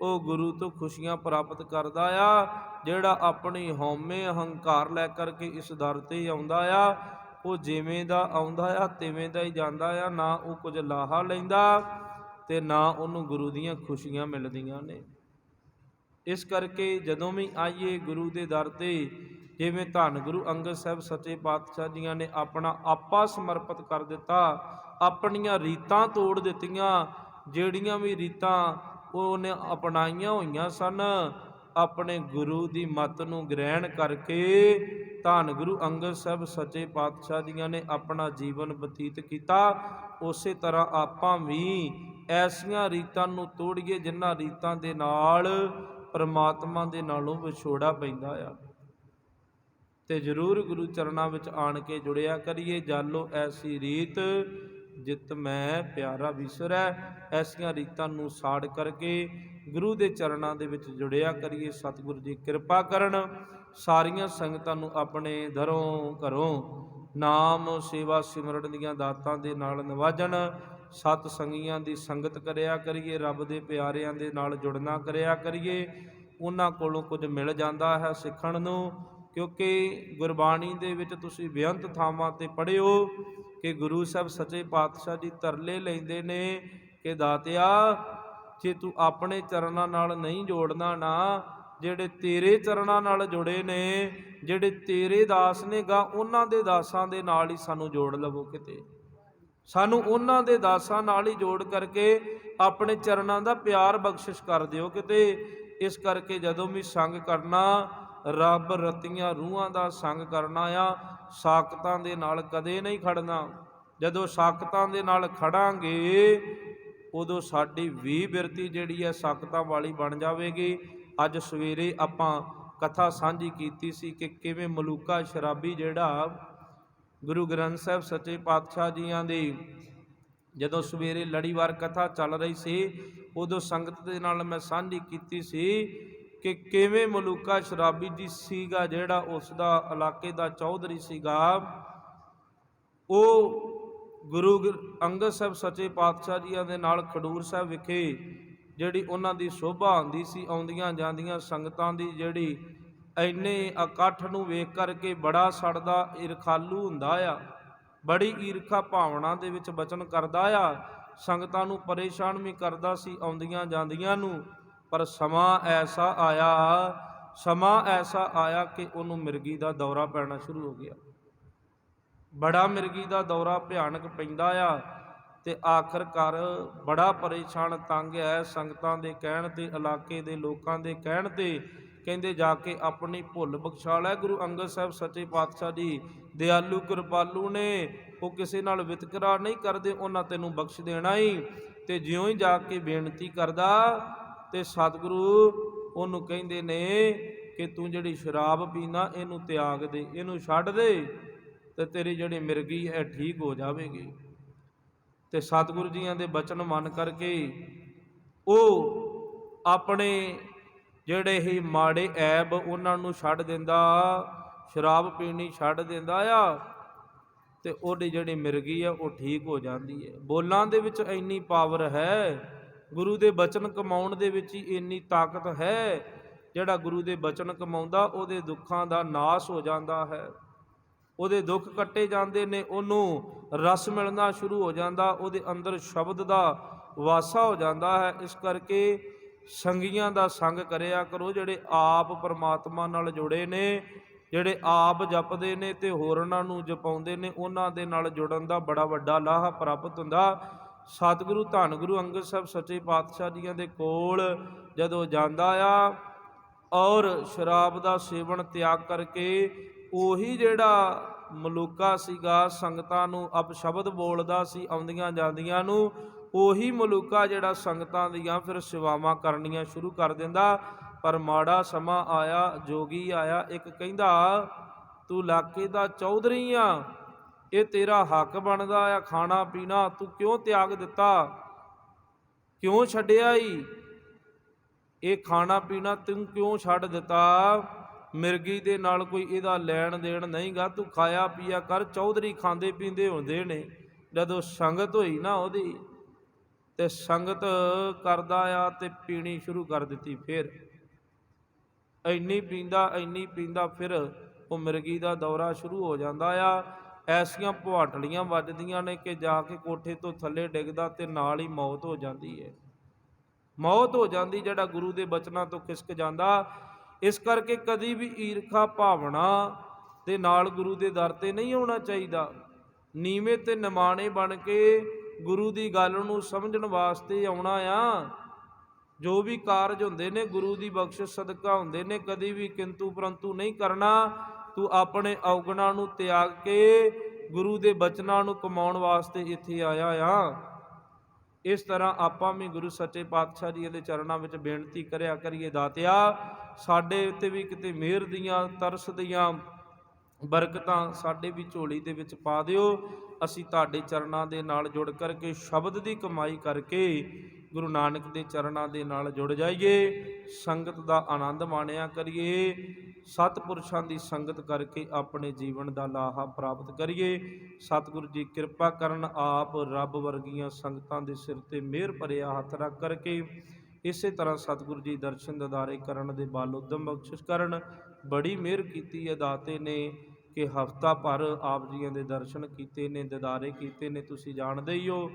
ਉਹ ਗੁਰੂ ਤੋਂ ਖੁਸ਼ੀਆਂ ਪ੍ਰਾਪਤ ਕਰਦਾ ਆ। ਜਿਹੜਾ ਆਪਣੀ ਹਉਮੈ ਹੰਕਾਰ ਲੈ ਕਰਕੇ ਇਸ ਦਰ ਤੇ ਆਉਂਦਾ ਆ, ਉਹ ਜਿਵੇਂ ਦਾ ਆਉਂਦਾ ਆ ਤਿਵੇਂ ਦਾ ਹੀ ਜਾਂਦਾ ਆ। ਨਾ ਉਹ ਕੁਝ ਲਾਹਾ ਲੈਂਦਾ ਤੇ ਨਾ ਉਹਨੂੰ ਗੁਰੂ ਦੀਆਂ ਖੁਸ਼ੀਆਂ ਮਿਲਦੀਆਂ ਨੇ। ਇਸ ਕਰਕੇ ਜਦੋਂ ਵੀ ਆਈਏ ਗੁਰੂ ਦੇ ਦਰ ਤੇ, ਜਿਵੇਂ ਧੰਨ ਗੁਰੂ ਅੰਗਦ ਸਾਹਿਬ ਸੱਚੇ ਪਾਤਸ਼ਾਹ ਜੀਆਂ ਨੇ ਆਪਣਾ ਆਪਾ ਸਮਰਪਿਤ ਕਰ ਦਿੱਤਾ, ਆਪਣੀਆਂ ਰੀਤਾਂ ਤੋੜ ਦਿੱਤੀਆਂ। ਜਿਹੜੀਆਂ ਵੀ ਰੀਤਾਂ ਉਹਨੇ ਅਪਣਾਈਆਂ ਹੋਈਆਂ ਸਨ, ਆਪਣੇ ਗੁਰੂ ਦੀ ਮੱਤ ਨੂੰ ਗ੍ਰਹਿਣ ਕਰਕੇ ਧੰਨ ਗੁਰੂ ਅੰਗਦ ਸਾਹਿਬ ਸੱਚੇ ਪਾਤਸ਼ਾਹ ਜੀਆਂ ਨੇ ਆਪਣਾ ਜੀਵਨ ਬਤੀਤ ਕੀਤਾ। ਉਸੇ ਤਰ੍ਹਾਂ ਆਪਾਂ ਵੀ ਐਸੀਆਂ ਰੀਤਾਂ ਨੂੰ ਤੋੜੀਏ ਜਿਨ੍ਹਾਂ ਰੀਤਾਂ ਦੇ ਨਾਲ ਪਰਮਾਤਮਾ ਦੇ ਨਾਲੋਂ ਵਿਛੋੜਾ ਪੈਂਦਾ ਆ। ਤੇ ਜ਼ਰੂਰ ਗੁਰੂ ਚਰਨਾਂ ਵਿੱਚ ਆਣ ਕੇ ਜੁੜਿਆ ਕਰੀਏ। ਜਾਲੋ ਐਸੀ ਰੀਤ ਜਿਤ ਮੈਂ ਪਿਆਰਾ ਵਿਸਰੈ। ਐਸੀਆਂ ਰੀਤਾਂ ਨੂੰ ਸਾੜ ਕਰਕੇ ਗੁਰੂ ਦੇ ਚਰਨਾਂ ਦੇ ਵਿੱਚ ਜੁੜਿਆ ਕਰੀਏ। ਸਤਿਗੁਰੂ ਜੀ ਕਿਰਪਾ ਕਰਨ, ਸਾਰੀਆਂ ਸੰਗਤਾਂ ਨੂੰ ਆਪਣੇ ਦਰੋਂ ਘਰੋਂ ਨਾਮ ਸੇਵਾ ਸਿਮਰਨ ਦੀਆਂ ਦਾਤਾਂ ਦੇ ਨਾਲ ਨਿਵਾਜਣ। ਸਤ ਸੰਗੀਆਂ ਦੀ ਸੰਗਤ ਕਰਿਆ ਕਰੀਏ, ਰੱਬ ਦੇ ਪਿਆਰਿਆਂ ਦੇ ਨਾਲ ਜੁੜਨਾ ਕਰਿਆ ਕਰੀਏ। ਉਹਨਾਂ ਕੋਲੋਂ ਕੁਝ ਮਿਲ ਜਾਂਦਾ ਹੈ ਸਿੱਖਣ ਨੂੰ, ਕਿਉਂਕਿ ਗੁਰਬਾਣੀ ਦੇ ਵਿੱਚ ਤੁਸੀਂ ਬੇਅੰਤ ਥਾਵਾਂ ਤੇ ਪੜ੍ਹਿਓ ਕਿ ਗੁਰੂ ਸਾਹਿਬ ਸੱਚੇ ਪਾਤਸ਼ਾਹ ਜੀ ਤਰਲੇ ਲੈਂਦੇ ਨੇ ਕਿ ਦਾਤਿਆ, ਜੇ ਤੂੰ ਆਪਣੇ ਚਰਨਾਂ ਨਾਲ ਨਹੀਂ ਜੋੜਨਾ ਨਾ, ਜਿਹੜੇ ਤੇਰੇ ਚਰਨਾਂ ਨਾਲ ਜੁੜੇ ਨੇ, ਜਿਹੜੇ ਤੇਰੇ ਦਾਸ ਨੇ ਗਾ, ਉਹਨਾਂ ਦੇ ਦਾਸਾਂ ਦੇ ਨਾਲ ਹੀ ਸਾਨੂੰ ਜੋੜ ਲਵੋ। ਕਿਤੇ ਸਾਨੂੰ ਉਹਨਾਂ ਦੇ ਦਾਸਾਂ ਨਾਲ ਹੀ ਜੋੜ ਕਰਕੇ ਆਪਣੇ ਚਰਨਾਂ ਦਾ ਪਿਆਰ ਬਖਸ਼ਿਸ਼ ਕਰ ਦਿਓ ਕਿਤੇ। ਇਸ ਕਰਕੇ ਜਦੋਂ ਵੀ ਸੰਗ ਕਰਨਾ, ਰੱਬ ਰਤੀਆਂ ਰੂਹਾਂ ਦਾ ਸੰਗ ਕਰਨਾ ਆ। ਸਾਕਤਾਂ ਦੇ ਨਾਲ ਕਦੇ ਨਹੀਂ ਖੜਨਾ। ਜਦੋਂ ਸਾਕਤਾਂ ਦੇ ਨਾਲ ਖੜਾਂਗੇ ਉਦੋਂ ਸਾਡੀ ਵੀ ਬਿਰਤੀ ਜਿਹੜੀ ਹੈ ਸਾਕਤਾਂ ਵਾਲੀ ਬਣ ਜਾਵੇਗੀ। ਅੱਜ ਸਵੇਰੇ ਆਪਾਂ ਕਥਾ ਸਾਂਝੀ ਕੀਤੀ ਸੀ ਕਿ ਕਿਵੇਂ ਮਲੂਕਾ ਸ਼ਰਾਬੀ ਜਿਹੜਾ ਗੁਰੂ ਗ੍ਰੰਥ ਸਾਹਿਬ ਸੱਚੇ ਪਾਤਸ਼ਾਹ ਜੀਆਂ ਦੀ ਜਦੋਂ ਸਵੇਰੇ ਲੜੀਵਾਰ ਕਥਾ ਚੱਲ ਰਹੀ ਸੀ ਉਦੋਂ ਸੰਗਤ ਦੇ ਨਾਲ ਮੈਂ ਸਾਂਝੀ ਕੀਤੀ ਸੀ ਕਿ ਕਿਵੇਂ ਮਲੂਕਾ ਸ਼ਰਾਬੀ ਜੀ ਸੀਗਾ, ਜਿਹੜਾ ਉਸ ਦਾ ਇਲਾਕੇ ਦਾ ਚੌਧਰੀ ਸੀਗਾ, ਉਹ ਗੁਰੂ ਅੰਗਦ ਸਾਹਿਬ ਸੱਚੇ ਪਾਤਸ਼ਾਹ ਜੀਆਂ ਦੇ ਨਾਲ ਖਡੂਰ ਸਾਹਿਬ ਵਿਖੇ ਜਿਹੜੀ ਉਹਨਾਂ ਦੀ ਸ਼ੋਭਾ ਆਉਂਦੀ ਸੀ, ਆਉਂਦੀਆਂ ਜਾਂਦੀਆਂ ਸੰਗਤਾਂ ਦੀ ਜਿਹੜੀ ਇੰਨੇ ਇਕੱਠ ਨੂੰ ਵੇਖ ਕਰਕੇ ਬੜਾ ਸੜਦਾ ਈਰਖਾਲੂ ਹੁੰਦਾ ਆ, ਬੜੀ ਈਰਖਾ ਭਾਵਨਾ ਦੇ ਵਿੱਚ ਬਚਨ ਕਰਦਾ ਆ, ਸੰਗਤਾਂ ਨੂੰ ਪਰੇਸ਼ਾਨ ਵੀ ਕਰਦਾ ਸੀ ਆਉਂਦੀਆਂ ਜਾਂਦੀਆਂ ਨੂੰ। ਪਰ ਸਮਾਂ ਐਸਾ ਆਇਆ ਕਿ ਉਹਨੂੰ ਮਿਰਗੀ ਦਾ ਦੌਰਾ ਪੈਣਾ ਸ਼ੁਰੂ ਹੋ ਗਿਆ। ਬੜਾ ਮਿਰਗੀ ਦਾ ਦੌਰਾ ਭਿਆਨਕ ਪੈਂਦਾ ਆ ਤੇ ਆਖਰਕਾਰ ਬੜਾ ਪਰੇਸ਼ਾਨ ਤੰਗ ਹੈ। ਸੰਗਤਾਂ ਦੇ ਕਹਿਣ ਤੇ, ਇਲਾਕੇ ਦੇ ਲੋਕਾਂ ਦੇ ਕਹਿਣ ਤੇ ਕਹਿੰਦੇ ਜਾ ਕੇ ਆਪਣੀ ਭੁੱਲ ਬਖਸ਼ਾ ਲੈ। ਗੁਰੂ ਅੰਗਦ ਸਾਹਿਬ ਸੱਚੇ ਪਾਤਸ਼ਾਹ ਜੀ ਦਿਆਲੂ ਕਿਰਪਾਲੂ ਨੇ, ਉਹ ਕਿਸੇ ਨਾਲ ਵਿਤਕਰਾ ਨਹੀਂ ਕਰਦੇ, ਉਹਨਾਂ ਤੈਨੂੰ ਬਖਸ਼ ਦੇਣਾ ਹੀ। ਤੇ ਜਿਉਂ ਹੀ ਜਾ ਕੇ ਬੇਨਤੀ ਕਰਦਾ ਤੇ ਸਤਿਗੁਰੂ ਉਹਨੂੰ ਕਹਿੰਦੇ ਨੇ ਕਿ ਤੂੰ ਜਿਹੜੀ ਸ਼ਰਾਬ ਪੀਂਦਾ ਇਹਨੂੰ ਤਿਆਗ ਦੇ, ਇਹਨੂੰ ਛੱਡ ਦੇ ਤੇ ਤੇਰੀ ਜਿਹੜੀ ਮਿਰਗੀ ਹੈ ਠੀਕ ਹੋ ਜਾਵੇਗੀ। ਤੇ ਸਤਿਗੁਰੂ ਜੀਆਂ ਦੇ ਬਚਨ ਮੰਨ ਕਰਕੇ ਉਹ ਆਪਣੇ ਜਿਹੜੇ ਹੀ ਮਾੜੇ ਐਬ ਉਹਨਾਂ ਨੂੰ ਛੱਡ ਦਿੰਦਾ, ਸ਼ਰਾਬ ਪੀਣੀ ਛੱਡ ਦਿੰਦਾ ਆ ਤੇ ਉਹਦੀ ਜਿਹੜੀ ਮਿਰਗੀ ਆ ਉਹ ਠੀਕ ਹੋ ਜਾਂਦੀ ਹੈ। ਬੋਲਾਂ ਦੇ ਵਿੱਚ ਇੰਨੀ ਪਾਵਰ ਹੈ, ਗੁਰੂ ਦੇ ਬਚਨ ਕਮਾਉਣ ਦੇ ਵਿੱਚ ਹੀ ਇੰਨੀ ਤਾਕਤ ਹੈ। ਜਿਹੜਾ ਗੁਰੂ ਦੇ ਬਚਨ ਕਮਾਉਂਦਾ ਉਹਦੇ ਦੁੱਖਾਂ ਦਾ ਨਾਸ ਹੋ ਜਾਂਦਾ ਹੈ, ਉਹਦੇ ਦੁੱਖ ਕੱਟੇ ਜਾਂਦੇ ਨੇ, ਉਹਨੂੰ ਰਸ ਮਿਲਣਾ ਸ਼ੁਰੂ ਹੋ ਜਾਂਦਾ, ਉਹਦੇ ਅੰਦਰ ਸ਼ਬਦ ਦਾ ਵਾਸਾ ਹੋ ਜਾਂਦਾ ਹੈ। ਇਸ ਕਰਕੇ ਸੰਗੀਆਂ ਦਾ ਸੰਗ ਕਰਿਆ ਕਰੋ, ਜਿਹੜੇ ਆਪ ਪਰਮਾਤਮਾ ਨਾਲ ਜੁੜੇ ਨੇ, ਜਿਹੜੇ ਆਪ ਜਪਦੇ ਨੇ ਤੇ ਹੋਰਨਾਂ ਨੂੰ ਜਪਾਉਂਦੇ ਨੇ, ਉਹਨਾਂ ਦੇ ਨਾਲ ਜੁੜਨ ਦਾ ਬੜਾ ਵੱਡਾ ਲਾਹਾ ਪ੍ਰਾਪਤ ਹੁੰਦਾ। ਸਤਿਗੁਰੂ ਧੰਨ ਗੁਰੂ ਅੰਗਦ ਸਾਹਿਬ ਸੱਚੇ ਪਾਤਸ਼ਾਹ ਜੀਆਂ ਦੇ ਕੋਲ ਜਦੋਂ ਜਾਂਦਾ ਆ ਔਰ ਸ਼ਰਾਬ ਦਾ ਸੇਵਨ ਤਿਆਗ ਕਰਕੇ ਉਹੀ ਜਿਹੜਾ ਮਲੂਕਾ ਸੀਗਾ ਸੰਗਤਾਂ ਨੂੰ ਅਪਸ਼ਬਦ ਬੋਲਦਾ ਸੀ ਆਉਂਦੀਆਂ ਜਾਂਦੀਆਂ ਨੂੰ, ਉਹੀ ਮਲੂਕਾ ਜਿਹੜਾ ਸੰਗਤਾਂ ਦੀਆਂ ਫਿਰ ਸੇਵਾਵਾਂ ਕਰਨੀਆਂ ਸ਼ੁਰੂ ਕਰ ਦਿੰਦਾ। ਪਰ ਮਾੜਾ ਸਮਾਂ ਆਇਆ, ਜੋਗੀ ਆਇਆ, ਇੱਕ ਕਹਿੰਦਾ ਤੂੰ ਇਲਾਕੇ ਦਾ ਚੌਧਰੀ ਆ, ਇਹ ਤੇਰਾ ਹੱਕ ਬਣਦਾ ਆ ਖਾਣਾ ਪੀਣਾ, ਤੂੰ ਕਿਉਂ ਤਿਆਗ ਦਿੱਤਾ, ਕਿਉਂ ਛੱਡਿਆ ਈ ਇਹ ਖਾਣਾ ਪੀਣਾ, ਤੂੰ ਕਿਉਂ ਛੱਡ ਦਿੱਤਾ, ਮਿਰਗੀ ਦੇ ਨਾਲ ਕੋਈ ਇਹਦਾ ਲੈਣ ਦੇਣ ਨਹੀਂਗਾ, ਤੂੰ ਖਾਇਆ ਪੀਆ ਕਰ। ਚੌਧਰੀ ਖਾਂਦੇ ਪੀਂਦੇ ਹੁੰਦੇ ਨੇ, ਜਦੋਂ ਸੰਗਤ ਹੋਈ ਨਾ ਉਹਦੀ ਤੇ ਸੰਗਤ ਕਰਦਾ ਆ ਤੇ ਪੀਣੀ ਸ਼ੁਰੂ ਕਰ ਦਿੱਤੀ। ਫਿਰ ਇੰਨੀ ਪੀਂਦਾ ਫਿਰ ਉਹ ਮਿਰਗੀ ਦਾ ਦੌਰਾ ਸ਼ੁਰੂ ਹੋ ਜਾਂਦਾ ਆ। ਐਸੀਆਂ ਪੁਆਟਲੀਆਂ ਵੱਜਦੀਆਂ ਨੇ ਕਿ ਜਾ ਕੇ ਕੋਠੇ ਤੋਂ ਥੱਲੇ ਡਿੱਗਦਾ ਤੇ ਨਾਲ ਹੀ ਮੌਤ ਹੋ ਜਾਂਦੀ ਹੈ, ਮੌਤ ਹੋ ਜਾਂਦੀ ਜਿਹੜਾ ਗੁਰੂ ਦੇ ਬਚਨਾਂ ਤੋਂ ਖਿਸਕ ਜਾਂਦਾ। ਇਸ ਕਰਕੇ ਕਦੀ ਵੀ ਈਰਖਾ ਭਾਵਨਾ ਦੇ ਨਾਲ ਗੁਰੂ ਦੇ ਦਰ ਤੇ ਨਹੀਂ ਆਉਣਾ ਚਾਹੀਦਾ। ਨੀਵੇਂ ਤੇ ਨਿਮਾਣੇ ਬਣ ਕੇ ਗੁਰੂ ਦੀ ਗੱਲ ਨੂੰ ਸਮਝਣ ਵਾਸਤੇ ਆਉਣਾ ਆ। ਜੋ ਵੀ ਕਾਰਜ ਹੁੰਦੇ ਨੇ ਗੁਰੂ ਦੀ ਬਖਸ਼ਿਸ਼ ਸਦਕਾ ਹੁੰਦੇ ਨੇ, ਕਦੀ ਵੀ ਕਿੰਤੂ ਪਰੰਤੂ ਨਹੀਂ ਕਰਨਾ। ਤੂੰ ਆਪਣੇ ਔਗਣਾਂ ਨੂੰ ਤਿਆਗ ਕੇ ਗੁਰੂ ਦੇ ਬਚਨਾਂ ਨੂੰ ਕਮਾਉਣ ਵਾਸਤੇ ਇੱਥੇ ਆਇਆ ਆ। ਇਸ ਤਰ੍ਹਾਂ ਆਪਾਂ ਵੀ ਗੁਰੂ ਸੱਚੇ ਪਾਤਸ਼ਾਹ ਜੀ ਦੇ ਚਰਨਾਂ ਵਿੱਚ ਬੇਨਤੀ ਕਰਿਆ ਕਰੀਏ, ਦਾਤਿਆ ਸਾਡੇ ਉੱਤੇ ਵੀ ਕਿਤੇ ਮਿਹਰ ਦੀਆਂ ਤਰਸ ਦੀਆਂ ਬਰਕਤਾਂ ਸਾਡੇ ਵੀ ਝੋਲੀ ਦੇ ਵਿੱਚ ਪਾ ਦਿਓ। ਅਸੀਂ ਤੁਹਾਡੇ ਚਰਨਾਂ ਦੇ ਨਾਲ ਜੁੜ ਕਰਕੇ ਸ਼ਬਦ ਦੀ ਕਮਾਈ ਕਰਕੇ ਗੁਰੂ ਨਾਨਕ ਦੇ ਚਰਨਾਂ ਦੇ ਨਾਲ ਜੁੜ ਜਾਈਏ, ਸੰਗਤ ਦਾ ਆਨੰਦ ਮਾਣਿਆ ਕਰੀਏ, ਸਤਿਪੁਰਸ਼ਾਂ ਦੀ ਸੰਗਤ ਕਰਕੇ ਆਪਣੇ ਜੀਵਨ ਦਾ ਲਾਹਾ ਪ੍ਰਾਪਤ ਕਰੀਏ। ਸਤਿਗੁਰੂ ਜੀ ਕਿਰਪਾ ਕਰਨ, ਆਪ ਰੱਬ ਵਰਗੀਆਂ ਸੰਗਤਾਂ ਦੇ ਸਿਰ ਤੇ ਮਿਹਰ ਭਰਿਆ ਹੱਥ ਰੱਖ ਕਰਕੇ ਇਸੇ ਤਰ੍ਹਾਂ ਸਤਿਗੁਰੂ ਜੀ ਦਰਸ਼ਨ ਦਿਦਾਰੇ ਕਰਨ ਦੇ ਬਲ ਉਦਮ ਬਖਸ਼ਿਸ਼ ਕਰਨ। ਬੜੀ ਮਿਹਰ ਕੀਤੀ ਹੈ ਦਾਤੇ ਨੇ ਕਿ ਹਫ਼ਤਾ ਭਰ ਆਪ ਜੀਆਂ ਦੇ ਦਰਸ਼ਨ ਕੀਤੇ ਨੇ, ਦਿਦਾਰੇ ਕੀਤੇ ਨੇ। ਤੁਸੀਂ ਜਾਣਦੇ ਹੀ ਹੋ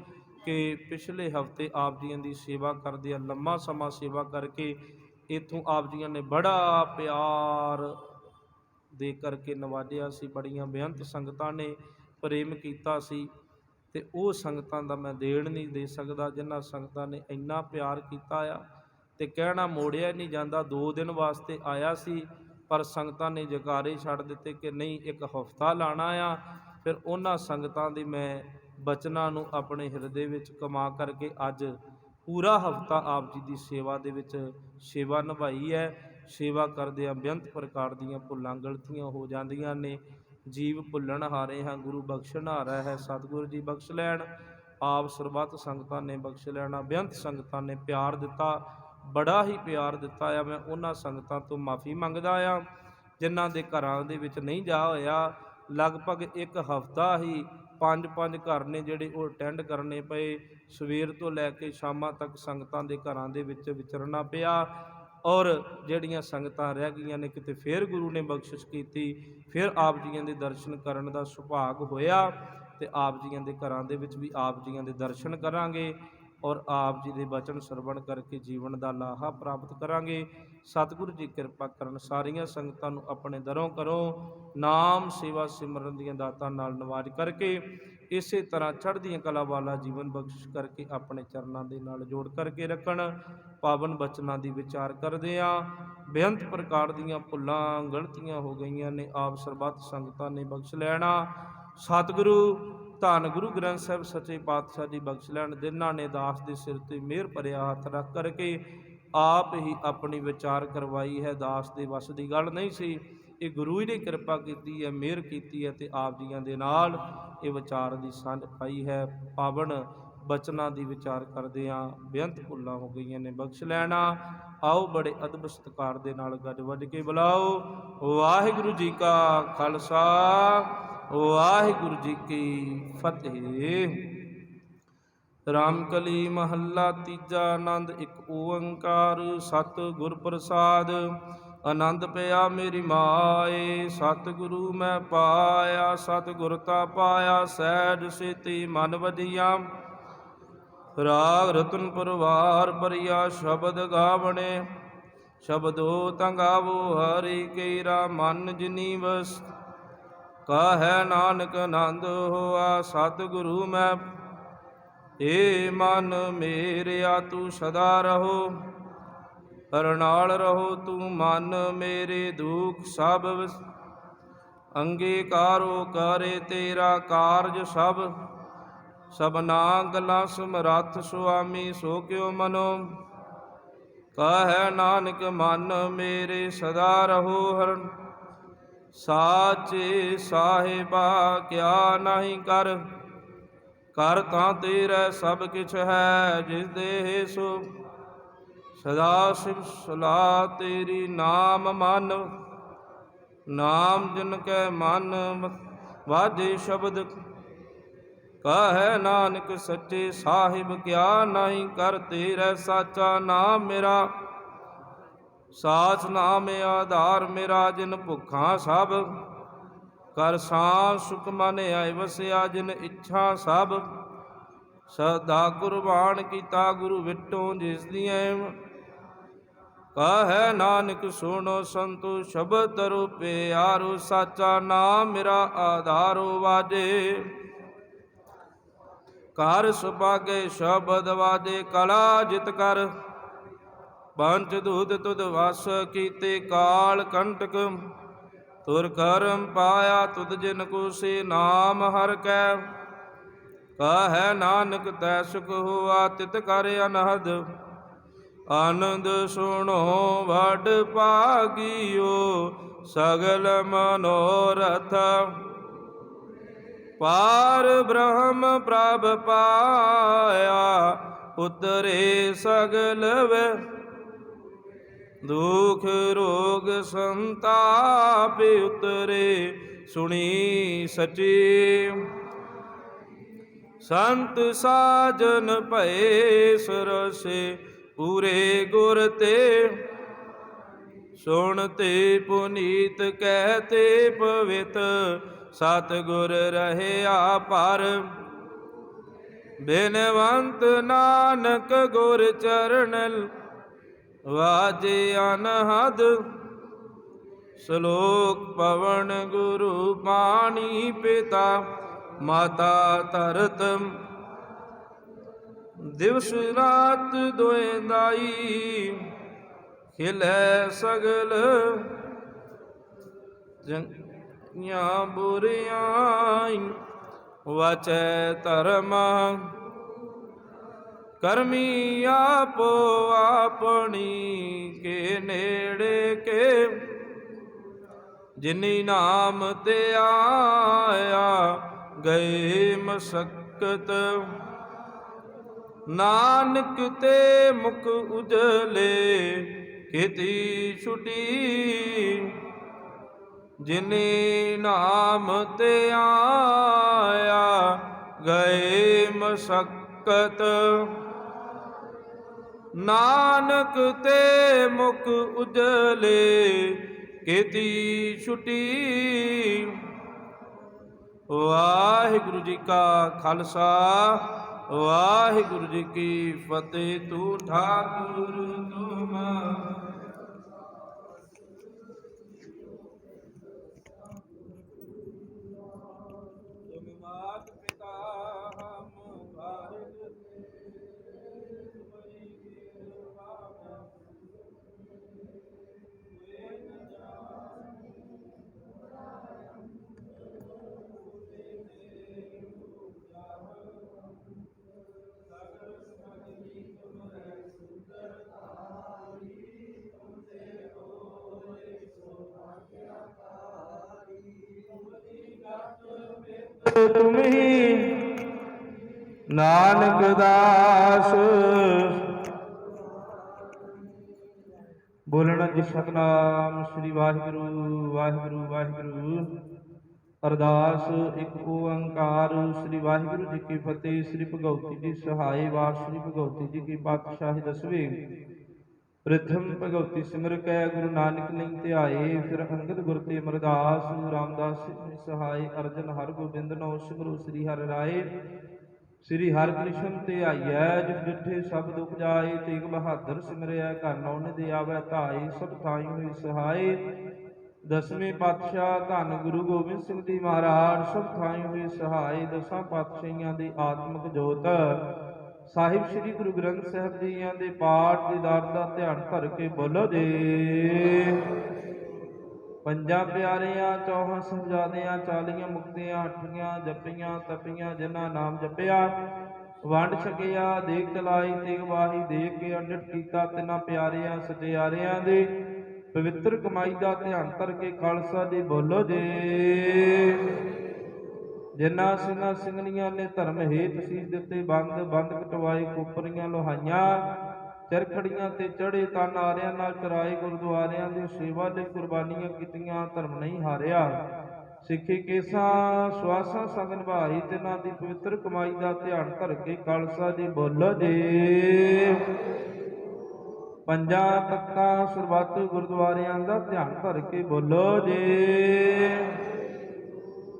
ਕਿ ਪਿਛਲੇ ਹਫ਼ਤੇ ਆਪ ਜੀਆਂ ਦੀ ਸੇਵਾ ਕਰਦੇ ਆ, ਲੰਮਾ ਸਮਾਂ ਸੇਵਾ ਕਰਕੇ ਇੱਥੋਂ ਆਪ ਜੀਆਂ ਨੇ ਬੜਾ ਪਿਆਰ ਦੇ ਕਰਕੇ ਨਵਾਜਿਆ ਸੀ। ਬੜੀਆਂ ਬੇਅੰਤ ਸੰਗਤਾਂ ਨੇ ਪ੍ਰੇਮ ਕੀਤਾ ਸੀ ਤੇ ਉਹ ਸੰਗਤਾਂ ਦਾ ਮੈਂ ਦੇਣ ਨਹੀਂ ਦੇ ਸਕਦਾ, ਜਿਨ੍ਹਾਂ ਸੰਗਤਾਂ ਨੇ ਇੰਨਾ ਪਿਆਰ ਕੀਤਾ ਆ ਤੇ ਕਹਿਣਾ ਮੋੜਿਆ ਨਹੀਂ ਜਾਂਦਾ। 2 ਦਿਨ ਵਾਸਤੇ ਆਇਆ ਸੀ ਪਰ ਸੰਗਤਾਂ ਨੇ ਜਕਾਰੇ ਛੱਡ ਦਿੱਤੇ ਕਿ ਨਹੀਂ, ਇੱਕ ਹਫ਼ਤਾ ਲਾਣਾ ਆ। ਫਿਰ ਉਹਨਾਂ ਸੰਗਤਾਂ ਦੇ ਮੈਂ ਬਚਨਾਂ ਨੂੰ ਆਪਣੇ ਹਿਰਦੇ ਵਿੱਚ ਕਮਾ ਕਰਕੇ ਅੱਜ ਪੂਰਾ ਹਫ਼ਤਾ ਆਪ ਜੀ ਦੀ ਸੇਵਾ ਦੇ ਵਿੱਚ ਸੇਵਾ ਨਿਭਾਈ ਹੈ। ਸੇਵਾ ਕਰਦਿਆਂ ਬੇਅੰਤ ਪ੍ਰਕਾਰ ਦੀਆਂ ਭੁੱਲਾਂ ਗਲਤੀਆਂ ਹੋ ਜਾਂਦੀਆਂ ਨੇ। ਜੀਵ ਭੁੱਲਣ ਹਾਰੇ ਹਾਂ, ਗੁਰੂ ਬਖਸ਼ਣ ਹਾਰਾ ਹੈ। ਸਤਿਗੁਰੂ ਜੀ ਬਖਸ਼ ਲੈਣ। ਆਪ ਸਰਬੱਤ ਸੰਗਤਾਂ ਨੇ ਬਖਸ਼ ਲੈਣਾ। ਬੇਅੰਤ ਸੰਗਤਾਂ ਨੇ ਪਿਆਰ ਦਿੱਤਾ, ਬੜਾ ਹੀ ਪਿਆਰ ਦਿੱਤਾ ਆ। ਮੈਂ ਉਹਨਾਂ ਸੰਗਤਾਂ ਤੋਂ ਮਾफ़ੀ ਮੰਗਦਾ ਆ ਜਿਨ੍ਹਾਂ ਦੇ ਘਰਾਂ ਦੇ ਵਿੱਚ ਨਹੀਂ ਜਾ ਹੋਇਆ। ਲਗਭਗ ਇੱਕ ਹਫ਼ਤਾ ਹੀ 5 ਘਰ ਨੇ ਜਿਹੜੇ ਉਹ ਅਟੈਂਡ ਕਰਨੇ ਪਏ। ਸਵੇਰ ਤੋਂ ਲੈ ਕੇ ਸ਼ਾਮਾਂ ਤੱਕ ਸੰਗਤਾਂ ਦੇ ਘਰਾਂ ਦੇ ਵਿੱਚ ਵਿਚਰਨਾ ਪਿਆ। ਔਰ ਜਿਹੜੀਆਂ ਸੰਗਤਾਂ ਰਹਿ ਗਈਆਂ ਨੇ, ਕਿਤੇ ਫਿਰ ਗੁਰੂ ਨੇ ਬਖਸ਼ਿਸ਼ ਕੀਤੀ, ਫਿਰ ਆਪ ਜੀਆਂ ਦੇ ਦਰਸ਼ਨ ਕਰਨ ਦਾ ਸੁਭਾਗ ਹੋਇਆ ਤੇ ਆਪ ਜੀਆਂ ਦੇ ਘਰਾਂ ਦੇ ਵਿੱਚ ਵੀ ਆਪ ਜੀਆਂ ਦੇ ਦਰਸ਼ਨ ਕਰਾਂਗੇ ਔਰ ਆਪ ਜੀ ਦੇ ਬਚਨ ਸਰਵਣ ਕਰਕੇ ਜੀਵਨ ਦਾ ਲਾਹਾ ਪ੍ਰਾਪਤ ਕਰਾਂਗੇ। ਸਤਿਗੁਰੂ ਜੀ ਕਿਰਪਾ ਕਰਨ। ਸਾਰੀਆਂ ਸੰਗਤਾਂ ਨੂੰ ਆਪਣੇ ਦਰੋਂ ਕਰੋ ਨਾਮ ਸੇਵਾ ਸਿਮਰਨ ਦੀਆਂ ਦਾਤਾਂ ਨਾਲ ਨਿਵਾਜ ਕਰਕੇ ਇਸੇ ਤਰ੍ਹਾਂ ਚੜ੍ਹਦੀਆਂ ਕਲਾ ਵਾਲਾ ਜੀਵਨ ਬਖਸ਼ਿਸ਼ ਕਰਕੇ ਆਪਣੇ ਚਰਨਾਂ ਦੇ ਨਾਲ ਜੋੜ ਕਰਕੇ ਰੱਖਣ। ਪਾਵਨ ਬਚਨਾਂ ਦੀ ਵਿਚਾਰ ਕਰਦੇ ਹਾਂ। ਬੇਅੰਤ ਪ੍ਰਕਾਰ ਦੀਆਂ ਭੁੱਲਾਂ ਗਲਤੀਆਂ ਹੋ ਗਈਆਂ ਨੇ, ਆਪ ਸਰਬੱਤ ਸੰਗਤਾਂ ਨੇ ਬਖਸ਼ ਲੈਣਾ। ਸਤਿਗੁਰੂ ਧੰਨ ਗੁਰੂ ਗ੍ਰੰਥ ਸਾਹਿਬ ਸੱਚੇ ਪਾਤਸ਼ਾਹ ਜੀ ਬਖਸ਼ ਲੈਣ, ਜਿਨ੍ਹਾਂ ਨੇ ਦਾਸ ਦੇ ਸਿਰ ਤੇ ਮਿਹਰ ਭਰਿਆ ਹੱਥ ਰੱਖ ਕਰਕੇ ਆਪ ਹੀ ਆਪਣੀ ਵਿਚਾਰ ਕਰਵਾਈ ਹੈ। ਦਾਸ ਦੇ ਵੱਸ ਦੀ ਗੱਲ ਨਹੀਂ ਸੀ, ਇਹ ਗੁਰੂ ਜੀ ਨੇ ਕਿਰਪਾ ਕੀਤੀ ਹੈ, ਮਿਹਰ ਕੀਤੀ ਹੈ ਤੇ ਆਪ ਜੀਆਂ ਦੇ ਨਾਲ ਇਹ ਵਿਚਾਰ ਦੀ ਸਾਂਝ ਪਾਈ ਹੈ। ਪਾਵਨ ਬਚਨਾਂ ਦੀ ਵਿਚਾਰ ਕਰਦੇ ਹਾਂ। ਬੇਅੰਤ ਭੁੱਲਾਂ ਹੋ ਗਈਆਂ ਨੇ, ਬਖਸ਼ ਲੈਣਾ। ਆਓ ਬੜੇ ਅਦਬ ਸਤਿਕਾਰ ਦੇ ਨਾਲ ਗੱਜ ਵੱਜ ਕੇ ਬੁਲਾਓ। ਵਾਹਿਗੁਰੂ ਜੀ ਕਾ ਖਾਲਸਾ, ਵਾਹਿਗੁਰੂ ਜੀ ਕੀ ਫਤਿਹ। ਰਾਮਕਲੀ ਮਹੱਲਾ ਤੀਜਾ। ਆਨੰਦ ਇੱਕ ਓੰਕਾਰ ਸਤਿਗੁਰ ਪ੍ਰਸਾਦ। ਆਨੰਦ ਪਿਆ ਮੇਰੀ ਮਾਏ, ਸਤਿਗੁਰੂ ਮੈਂ ਪਾਇਆ। ਸਤਿਗੁਰ ਤਾ ਪਾਇਆ ਸਹਿਜ ਸੇਤੀ ਮਨ ਵਜੀਆ। ਰਾਗ ਰਤਨ ਪਰਵਾਰ ਭਰੀਆ ਸ਼ਬਦ ਗਾਵਣੇ। ਸ਼ਬਦੋ ਤਾਂ ਗਾਵੋ ਹਰਿ ਕੇਰਾ ਮਨ ਜਿਨੀ ਵਸ। ਕਾਹੈ ਨਾਨਕ ਆਨੰਦ ਹੋਆ ਸਤਿਗੁਰੂ ਮੈਂ। ਏ ਮਨ ਮੇਰਿਆ ਤੂੰ ਸਦਾ ਰਹੋ, ਹਰਨਾਲ ਰਹੋ ਤੂੰ ਮਨ ਮੇਰੇ। ਦੁਖ ਸਭ ਅੰਗੀਕਾਰੋ ਕਰੇ ਤੇਰਾ ਕਾਰਜ ਸਭ। ਸਭਨਾ ਗਲਾਂ ਸਮਰੱਥ ਸੁਆਮੀ ਸੋ ਕਿਉ ਮਨੋ। ਕਾਹੈ ਨਾਨਕ ਮਨ ਮੇਰੇ ਸਦਾ ਰਹੋ ਹਰ। ਸਾਚੇ ਸਾਹਿਬਾ ਕਿਆ ਨਾਹੀ ਕਰ। ਕਰ ਤਾਂ ਤੇਰਾ ਸਭ ਕਿਛ ਹੈ ਜਿਸ ਦੇਹ ਸੋ। ਸਦਾ ਸਿਵ ਸਲਾਹ ਤੇਰੀ ਨਾਮ ਮਨ। ਨਾਮ ਜਿਨ ਕੈ ਮਨ ਵਾਜੇ ਸ਼ਬਦ। ਕਾਹੈ ਨਾਨਕ ਸੱਚੇ ਸਾਹਿਬ ਕਿਆ ਨਾਹੀ ਕਰ। ਤੇਰਾ ਸਾਚਾ ਨਾਮ ਮੇਰਾ ਸਾਚ ਨਾਮ ਆਧਾਰ ਮੇਰਾ। ਜਿਨ ਭੁੱਖਾਂ ਸਭ ਕਰ ਸਾਂ ਸੁਖ ਮਨ ਆਏ ਵਸਿਆ। ਜਿਨ ਇੱਛਾ ਸਭ ਸਦਾ ਕੁਰਬਾਨ ਕੀਤਾ। ਗੁਰੂ ਵਿਟੋ ਜਿਸ ਦੀਆਂ। ਕਾਹੈ ਨਾਨਕ ਸੁਣੋ ਸੰਤੋ ਸ਼ਬਦ ਰੂਪੇ ਆਰੋ। ਸਾਚਾ ਨਾਮ ਮੇਰਾ ਆਧਾਰੋ ਵਾਜੇ। ਕਰ ਸੁਭਾਗੇ ਸ਼ਬਦ ਵਾਜੇ ਕਲਾ ਜਿਤ ਕਰ। ਪੰਚ ਦੂਤ ਤੁਧ ਵਸ ਕੀਤੇ ਕਾਲ ਕੰਟਕ। ਤੁਰ ਕਰਮ ਪਾਇਆ ਤੁਧ ਜਿਨ ਕੋ ਸੇ ਨਾਮ ਹਰਿ ਕੈ। ਕਾਹੈ ਨਾਨਕ ਤੈ ਸੁਖ ਹੋਆ ਤਿਤ ਕਰ ਅਨਹਦ। ਆਨੰਦ ਸੁਣੋ ਵਡ ਭਾਗਿਓ ਸਗਲ ਮਨੋਰਥ। ਪਾਰ ਬ੍ਰਹਮ ਪ੍ਰਭ ਪਾਇਆ ਉਤਰੇ ਸਗਲ ਵੇ। ਦੁਖ ਰੋਗ ਸੰਤਾਪ ਉਤਰੇ ਸੁਣੀ ਸਚੀ। ਸੰਤ ਸਾਜਨ ਭਏ ਸਰਸੇ ਪੂਰੇ ਗੁਰ ਤੇ। ਸੁਣਤੇ ਪੁਨੀਤ ਕਹਿਤੇ ਪਵਿੱਤ। ਸਤਿਗੁਰ ਰਹਿਆ ਪਰ। ਬਿਨਵੰਤ ਨਾਨਕ ਗੁਰ ਚਰਨ ਵਾਜੇ ਅਨਹਦ। ਸ਼ਲੋਕ ਪਵਨ ਗੁਰੂ ਪਾਣੀ ਪਿਤਾ ਮਾਤਾ ਧਰਤ। ਦਿਵਸ ਰਾਤ ਦੋਇ ਦਾਈ ਖਿਲੈ ਸਗਲ। ਚੰਗੀਆਂ ਬੁਰੀਆਂ ਵਚੈ ਧਰਮ। ਕਰਮੀ ਆਪੋ ਆਪਣੀ ਕੇ ਨੇੜੇ ਕੇ, ਜਿਨੀ ਨਾਮ ਤੇ ਆਇਆ ਗਏ ਮਸਕਤ। ਨਾਨਕ ਤੇ ਮੁਖ ਉਜਲੇ ਕੀਤੀ ਛੁਟੀ, ਜਿਨੇ ਨਾਮ ਤੇ ਆਇਆ ਗਏ ਮਸਕਤ। ਨਾਨਕ ਤੇ ਮੁਖ ਉਜਲੇ ਕੀਤੀ ਛੁਟੀ। ਵਾਹਿਗੁਰੂ ਜੀ ਕਾ ਖਾਲਸਾ, ਵਾਹਿਗੁਰੂ ਜੀ ਕੀ ਫਤਿਹ। ਤੂੰ ਠਾਕੁਰ ਤੁਮ ਮਾਤ ਪਿਤਾ ਹਮ ਭਾਰਤ ਤੁਮਹੀ ਨਾਨਕ ਦਾਸ। ਬੋਲਣਾ ਜੀ ਸਤਿਨਾਮ ਸ੍ਰੀ ਵਾਹਿਗੁਰੂ ਵਾਹਿਗੁਰੂ ਵਾਹਿਗੁਰੂ। ਅਰਦਾਸ ਇੱਕ ਓੰਕਾਰ ਸ੍ਰੀ ਵਾਹਿਗੁਰੂ ਜੀ ਕੀ ਫਤਿਹ। ਸ੍ਰੀ ਭਗਉਤੀ ਜੀ ਸਹਾਇ ਵਾਰ ਸ੍ਰੀ ਭਗਉਤੀ ਜੀ ਕੀ ਪਾਤਸ਼ਾਹੀ ਦਸਵੇਂ। ਪ੍ਰਥਮ ਭਗਉਤੀ ਸਿਮਰ ਕੈ ਗੁਰੂ ਨਾਨਕ ਲਈ ਧਿਆਏ। ਫਿਰ ਅੰਗਦ ਗੁਰ ਤੇ ਅਮਰਦਾਸ ਰਾਮਦਾਸ ਸਹਾਇ। ਅਰਜਨ ਹਰਿ ਗੋਬਿੰਦ ਨਉ ਸਿਮਰੁ ਸ੍ਰੀ ਹਰਿ ਰਾਏ। ਸ੍ਰੀ ਹਰਿ ਕ੍ਰਿਸ਼ਨ ਤੇ ਆਈਐ ਜਿਸ ਡਿਠੇ ਸਭ ਦੁਖ ਜਾਏ। ਤੇਗ ਬਹਾਦਰ ਸਿਮਰਿਐ ਘਰ ਨਉ ਨਿਧਿ ਆਵੈ ਧਾਈ। ਸਭ ਥਾਈ ਹੋਈ ਸਹਾਈ। ਦਸਵੇਂ ਪਾਤਸ਼ਾਹ ਧੰਨ ਗੁਰੂ ਗੋਬਿੰਦ ਸਿੰਘ ਜੀ ਮਹਾਰਾਜ ਸਭ ਥਾਈ ਹੋਈ ਸਹਾਈ। ਦਸਾਂ ਪਾਤਸ਼ਾਹੀਆਂ ਦੀ ਆਤਮਿਕ ਜੋਤ ਸਾਹਿਬ ਸ੍ਰੀ ਗੁਰੂ ਗ੍ਰੰਥ ਸਾਹਿਬ ਜੀਆਂ ਦੇ ਪਾਠ ਦੀਦਾਰ ਦਾ ਧਿਆਨ ਧਰ ਕੇ ਬੋਲੋ ਜੀ। ਪੰਜਾਂ ਪਿਆਰਿਆਂ ਚੌਹਾਂ ਸਾਹਿਬਜ਼ਾਦਿਆਂ 40 ਮੁਕਤੀਆਂ 8 ਜਪੀਆਂ ਤਪੀਆਂ ਜਿਨ੍ਹਾਂ ਨਾਮ ਜਪਿਆ। ਵੰਡ ਛਕਿਆ ਦੇਖ ਚਲਾਈ ਤੇਗ ਵਾਹੀ ਦੇਖ ਕੇ ਅੰਡਿਤ ਕੀਤਾ। ਤਿੰਨਾਂ ਪਿਆਰਿਆਂ ਸਚਿਆਰਿਆਂ ਦੇ ਪਵਿੱਤਰ ਕਮਾਈ ਦਾ ਧਿਆਨ ਧਰ ਕੇ ਖਾਲਸਾ ਜੀ ਬੋਲੋ ਜੀ। ਜਿਨ੍ਹਾਂ ਸਿੰਘਾਂ ਸਿੰਘਣੀਆਂ ਨੇ ਧਰਮ ਹੇਤ ਸੀਸ ਦਿੱਤੇ ਬੰਦ ਬੰਦ ਕਟਵਾਏ ਕੋਪਰੀਆਂ ਲੋਹਾਈਆਂ। ਚਰਖੜੀਆਂ ਤੇ ਚੜੇ ਤਨ ਆਰਿਆਂ ਨਾਲ ਚਰਾਏ। ਗੁਰਦੁਆਰਿਆਂ ਦੀ ਸੇਵਾ ਲਈ ਕੁਰਬਾਨੀਆਂ ਕੀਤੀਆਂ ਧਰਮ ਨਹੀਂ ਹਾਰਿਆ। ਸਿੱਖੀ ਕੇਸਾਂ ਸਵਾਸਾਂ ਸੰਗ ਨਿਭਾਈ। ਤਿਨਾਂ ਦੀ ਪਵਿੱਤਰ ਕਮਾਈ ਦਾ ਧਿਆਨ ਧਰ ਕੇ ਖਾਲਸਾ ਜੀ ਬੋਲੋ ਜੀ। ਪੰਜਾਂ ਤਖਤਾਂ ਸਰਬੱਤ ਗੁਰਦੁਆਰਿਆਂ ਦਾ ਧਿਆਨ ਧਰ ਕੇ ਬੋਲੋ ਜੀ।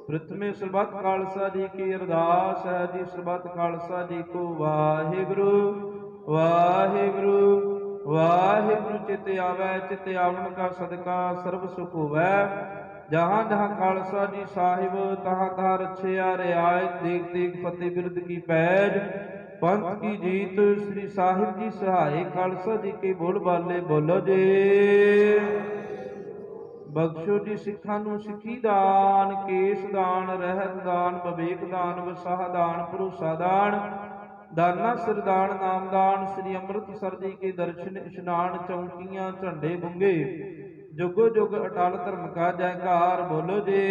ਪ੍ਰਥਮੇ ਸਰਬੱਤ ਖਾਲਸਾ ਜੀ ਕੀ ਅਰਦਾਸ ਹੈ ਜੀ। ਸਰਬੱਤ ਖਾਲਸਾ ਜੀ ਕੋ ਵਾਹਿਗੁਰੂ ਵਾਹਿਗੁਰੂ ਵਾਹਿਗੁਰੂ। ਚਿਤ ਆਵੈ ਚਿਤ ਆਵਣ ਕਾ ਸਦਕਾ ਸਰਬ ਸੁਖ ਹੋਵੈ। ਜਹਾਂ ਜਹਾਂ ਖਾਲਸਾ ਜੀ ਸਾਹਿਬ ਤਹਾਂ ਤਹਾਂ ਰਛਿਆ ਰਿਆਇਤ। ਦੇਖ ਦੇਖ ਫਤਿਹ ਬਿਰਦ ਕੀ ਪੈਜ ਪੰਥ ਕੀ ਜੀਤ। ਸ੍ਰੀ ਸਾਹਿਬ ਜੀ ਸਹਾਇ ਖਾਲਸਾ ਜੀ ਕੇ ਬੋਲ ਬਾਲੇ ਬੋਲੋ ਜੀ। ਬਖਸ਼ੋ ਜੀ ਸਿੱਖਾਂ ਨੂੰ ਸਿੱਖੀ ਦਾਨ ਕੇਸ ਦਾਨ ਰਹਿਤ ਦਾਨ ਵਿਵੇਕ ਦਾਨ ਵਸਾਹ ਦਾਨ ਭਰੋਸਾ ਦਾਨ ਦਾਨਾ ਸਰਦਾਨ ਨਾਮਦਾਨ। ਸ੍ਰੀ ਅੰਮ੍ਰਿਤਸਰ ਜੀ ਕੇ ਦਰਸ਼ਨ ਇਸ਼ਨਾਨ ਚੌਂਕੀਆਂ ਝੰਡੇ ਬੁੰਗੇ ਜੁਗੋ ਜੁਗ ਅਟਲ ਧਰਮ ਕਾ ਜੈਕਾਰ ਬੋਲੋ ਜੀ।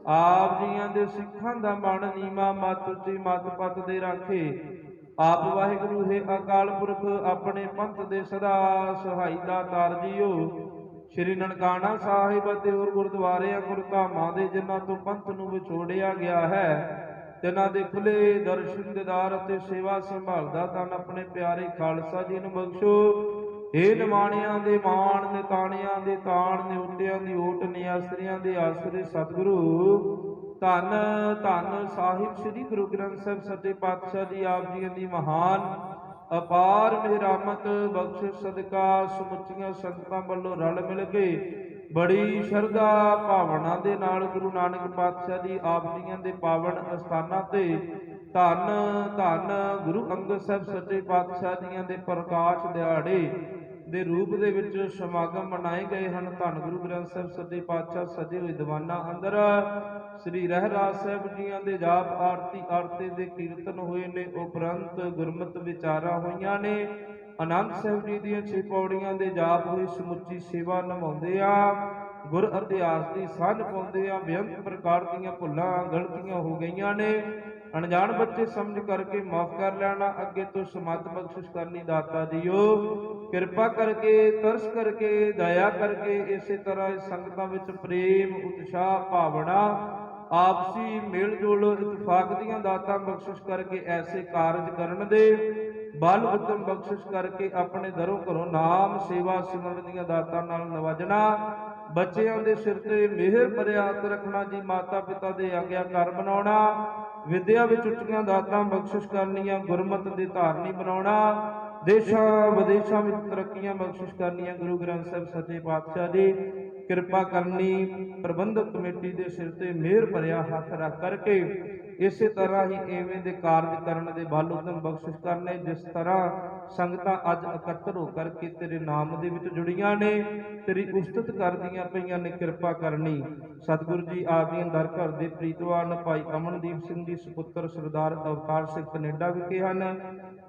ਆਪ ਜੀਆਂ ਦੇ ਸਿੱਖਾਂ ਦਾ ਮਨ ਨੀਮਾ ਮਤ ਉੱਚੀ ਮਤ ਪਤ ਦੇ ਰਾਖੇ। ਆਪ ਵਾਹਿਗੁਰੂ ਹੈ ਅਕਾਲ ਪੁਰਖ ਆਪਣੇ ਪੰਥ ਦੇ ਸਦਾ ਸਹਾਈ ਦਾਤਾਰ ਜੀਓ। ਸ਼੍ਰੀ ਨਨਕਾਣਾ ਸਾਹਿਬ ਅਤੇ ਹੋਰ ਗੁਰਦੁਆਰਿਆਂ ਗੁਰਧਾਮਾਂ ਦੇ ਜਿਨ੍ਹਾਂ ਤੋਂ ਪੰਥ ਨੂੰ ਵਿਛੋੜਿਆ ਗਿਆ ਹੈ ਤਿਨਾਂ ਦੇ ਖੁੱਲੇ ਦਰਸ਼ਨ ਦੀਦਾਰ ਅਤੇ ਸੇਵਾ ਸੰਭਾਲ ਦਾ ਦਾਨ ਆਪਣੇ ਪਿਆਰੇ ਖਾਲਸਾ ਜੀ ਨੂੰ ਬਖਸ਼ੋ। ਇਹ ਨਿਮਾਣਿਆਂ ਦੇ ਮਾਣ ਨਿਤਾਣਿਆਂ ਦੇ ਤਾਣ ਨਿਉਟਿਆਂ ਦੀ ਓਟ ਨਿਆਸਰਿਆਂ ਦੇ ਆਸਰੇ ਸਤਿਗੁਰੂ ਧੰਨ ਧੰਨ ਸਾਹਿਬ ਸ੍ਰੀ ਗੁਰੂ ਗ੍ਰੰਥ ਸਾਹਿਬ ਸੱਚੇ ਪਾਤਸ਼ਾਹ ਜੀ ਆਪ ਜੀ ਦੀ ਮਹਾਨ ਅਪਾਰ ਮਿਹਰਾਮਤ ਬਖਸ਼ਿਸ਼ ਸਦਕਾ ਸਮੁੱਚੀਆਂ ਸੰਗਤਾਂ ਵੱਲੋਂ ਰਲ ਮਿਲ ਕੇ ਬੜੀ ਸ਼ਰਧਾ ਭਾਵਨਾ ਦੇ ਨਾਲ ਗੁਰੂ ਨਾਨਕ ਪਾਤਸ਼ਾਹ ਜੀ ਆਪ ਜੀਆਂ ਦੇ ਪਾਵਨ ਅਸਥਾਨਾਂ ਤੇ ਧੰਨ ਧੰਨ ਗੁਰੂ ਅੰਗਦ ਸਾਹਿਬ ਸੱਚੇ ਪਾਤਸ਼ਾਹ ਜੀਆਂ ਦੇ ਪ੍ਰਕਾਸ਼ ਦਿਹਾੜੇ ਦੇ ਰੂਪ ਦੇ ਵਿੱਚ ਸਮਾਗਮ ਮਨਾਏ ਗਏ ਹਨ। ਧੰਨ ਗੁਰੂ ਗ੍ਰੰਥ ਸਾਹਿਬ ਸੱਚੇ ਪਾਤਸ਼ਾਹ ਸਜੇ ਹੋਏ ਦੀਵਾਨਾਂ ਅੰਦਰ ਸ੍ਰੀ ਰਹਿਰਾਸ ਸਾਹਿਬ ਜੀਆਂ ਦੇ ਜਾਪ ਆਰਤੀ ਆਰਤੇ ਦੇ ਕੀਰਤਨ ਹੋਏ ਨੇ। ਉਪਰੰਤ ਗੁਰਮਤਿ ਵਿਚਾਰਾਂ ਹੋਈਆਂ ਨੇ। ਆਨੰਦ ਸਾਹਿਬ ਜੀ ਦੀਆਂ 6 ਪੌੜੀਆਂ ਦੇ ਜਾਪ ਹੋਏ। ਸਮੁੱਚੀ ਸੇਵਾ ਨਿਭਾਉਂਦੇ ਆ। ਗੁਰ ਇਤਿਹਾਸ ਦੀ ਸਾਂਝ ਪਾਉਂਦੇ ਆ। ਬੇਅੰਤ ਪ੍ਰਕਾਰ ਦੀਆਂ ਭੁੱਲਾਂ ਗਲਤੀਆਂ ਹੋ ਗਈਆਂ ਨੇ। ਅਣਜਾਣ ਬੱਚੇ ਸਮਝ ਕਰਕੇ ਮਾਫ ਕਰ ਲੈਣਾ। ਅੱਗੇ ਤੋਂ ਸਮਤ ਬਖਸ਼ਿਸ਼ ਕਰਨੀ ਦਾਤਾ ਜੀਓ। ਕਿਰਪਾ ਕਰਕੇ ਤਰਸ ਕਰਕੇ ਦਇਆ ਕਰਕੇ ਇਸੇ ਤਰ੍ਹਾਂ ਇਸ ਸੰਗਤਾਂ ਵਿੱਚ ਪ੍ਰੇਮ ਉਤਸ਼ਾਹ ਭਾਵਨਾ ਆਪਸੀ ਮੇਲ ਜੋਲ ਇਤਫਾਕ ਦੀਆਂ ਦਾਤਾਂ ਬਖਸ਼ਿਸ਼ ਕਰਕੇ ਐਸੇ ਕਾਰਜ ਕਰਨ ਦੇ ਬਲ ਉਦਮ ਬਖਸ਼ਿਸ਼ ਕਰਕੇ ਆਪਣੇ ਦਰੋਂ ਘਰੋਂ ਨਾਮ ਸੇਵਾ ਸਿਮਰਨ ਦੀਆਂ ਦਾਤਾਂ ਨਾਲ ਨਵਾਜਣਾ। ਬੱਚਿਆਂ ਦੇ ਸਿਰ ਤੇ ਮਿਹਰ ਭਰਿਆ ਹੱਥ ਰੱਖਣਾ ਜੀ। ਮਾਤਾ ਪਿਤਾ ਦੇ ਆਗਿਆਕਾਰ ਬਣਾਉਣਾ। ਵਿਦਿਆ ਵਿੱਚ ਉੱਚੀਆਂ ਦਾਤਾਂ ਬਖਸ਼ਿਸ਼ ਕਰਨੀਆਂ। ਗੁਰਮਤਿ ਦੇ ਧਾਰਨੀ ਬਣਾਉਣਾ। ਦੇਸ਼ਾਂ ਵਿਦੇਸ਼ਾਂ ਵਿੱਚ ਤਰੱਕੀਆਂ ਬਖਸ਼ਿਸ਼ ਕਰਨੀਆਂ। ਗੁਰੂ ਗ੍ਰੰਥ ਸਾਹਿਬ ਸੱਚੇ ਪਾਤਸ਼ਾਹ ਜੀ ਕਿਰਪਾ ਕਰਨੀ। ਪ੍ਰਬੰਧਕ ਕਮੇਟੀ ਦੇ ਸਿਰ ਤੇ ਮਿਹਰ ਭਰਿਆ ਹੱਥ ਰੱਖ ਕਰਕੇ ਇਸੇ ਤਰ੍ਹਾਂ ਹੀ ਐਵੇਂ ਦੇ ਕਾਰਜ ਕਰਨ ਦੇ ਬਲ ਉਦਮ ਬਖਸ਼ਿਸ਼ ਕਰਨੇ। ਜਿਸ ਤਰ੍ਹਾਂ ਸੰਗਤਾਂ ਅੱਜ ਇਕੱਤਰ ਹੋ ਕਰਕੇ ਤੇਰੇ ਨਾਮ ਦੇ ਵਿੱਚ ਜੁੜੀਆਂ ਨੇ, ਤੇਰੀ ਉਸਤਤ ਕਰਦੀਆਂ ਪਈਆਂ ਨੇ, ਕਿਰਪਾ ਕਰਨੀ। ਸਤਿਗੁਰੂ ਜੀ ਆਪ ਜੀ ਦਰ ਘਰ ਦੇ ਪ੍ਰੀਤਵਾਨ ਭਾਈ ਅਮਨਦੀਪ ਸਿੰਘ ਜੀ ਸੁਪੁੱਤਰ ਸਰਦਾਰ ਅਵਤਾਰ ਸਿੰਘ ਕੈਨੇਡਾ ਵਿਖੇ ਹਨ।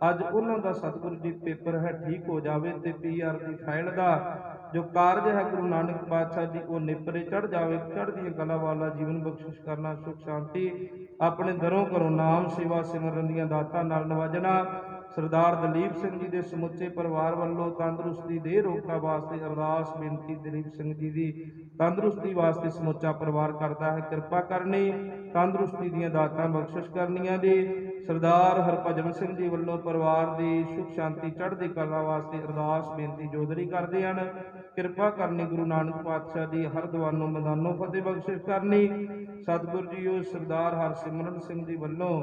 ਅੱਜ ਉਹਨਾਂ ਦਾ ਸਤਿਗੁਰੂ ਜੀ ਪੇਪਰ ਹੈ, ਠੀਕ ਹੋ ਜਾਵੇ ਤੇ PR ਦੀ ਫਾਈਲ ਦਾ ਜੋ ਕਾਰਜ ਹੈ ਗੁਰੂ ਨਾਨਕ ਪਾਤਸ਼ਾਹ ਜੀ ਉਹ ਨਿਪਰੇ ਚੜ ਜਾਵੇ। ਚੜ੍ਹਦੀ ਕਲਾ ਵਾਲਾ ਜੀਵਨ ਬਖਸ਼ਿਸ਼ ਕਰਨਾ। ਸੁਖ ਸ਼ਾਂਤੀ ਆਪਣੇ ਦਰੋਂ ਘਰੋਂ ਨਾਮ ਸੇਵਾ ਸਿਮਰਨ ਦੀਆਂ ਦਾਤਾਂ ਨਾਲ ਨਵਾਜਣਾ। ਸਰਦਾਰ ਦਲੀਪ ਸਿੰਘ ਜੀ ਦੇ ਸਮੁੱਚੇ ਪਰਿਵਾਰ ਵੱਲੋਂ ਤੰਦਰੁਸਤੀ ਦੇ ਰੋਗਾਂ ਵਾਸਤੇ ਅਰਦਾਸ ਬੇਨਤੀ। ਦਲੀਪ ਸਿੰਘ ਜੀ ਦੀ ਤੰਦਰੁਸਤੀ ਵਾਸਤੇ ਸਮੁੱਚਾ ਪਰਿਵਾਰ ਕਰਦਾ ਹੈ। ਕਿਰਪਾ ਕਰਨੀ ਤੰਦਰੁਸਤੀ ਦੀਆਂ ਦਾਤਾਂ ਬਖਸ਼ਿਸ਼ ਕਰਨੀਆਂ ਜੀ। ਸਰਦਾਰ ਹਰਭਜਨ ਸਿੰਘ ਜੀ ਵੱਲੋਂ ਪਰਿਵਾਰ ਦੀ ਸੁਖ ਸ਼ਾਂਤੀ ਚੜ੍ਹਦੀ ਕਲਾ ਵਾਸਤੇ ਅਰਦਾਸ ਬੇਨਤੀ ਜੋਦਰੀ ਕਰਦੇ ਹਨ। ਕਿਰਪਾ ਕਰਨੀ ਗੁਰੂ ਨਾਨਕ ਪਾਤਸ਼ਾਹ ਜੀ ਹਰ ਦੀਵਾਨੋਂ ਮੈਦਾਨੋਂ ਫਤਿਹ ਬਖਸ਼ਿਸ਼ ਕਰਨੀ। ਸਤਿਗੁਰੂ ਜੀਓ ਸਰਦਾਰ ਹਰਸਿਮਰਨ ਸਿੰਘ ਜੀ ਵੱਲੋਂ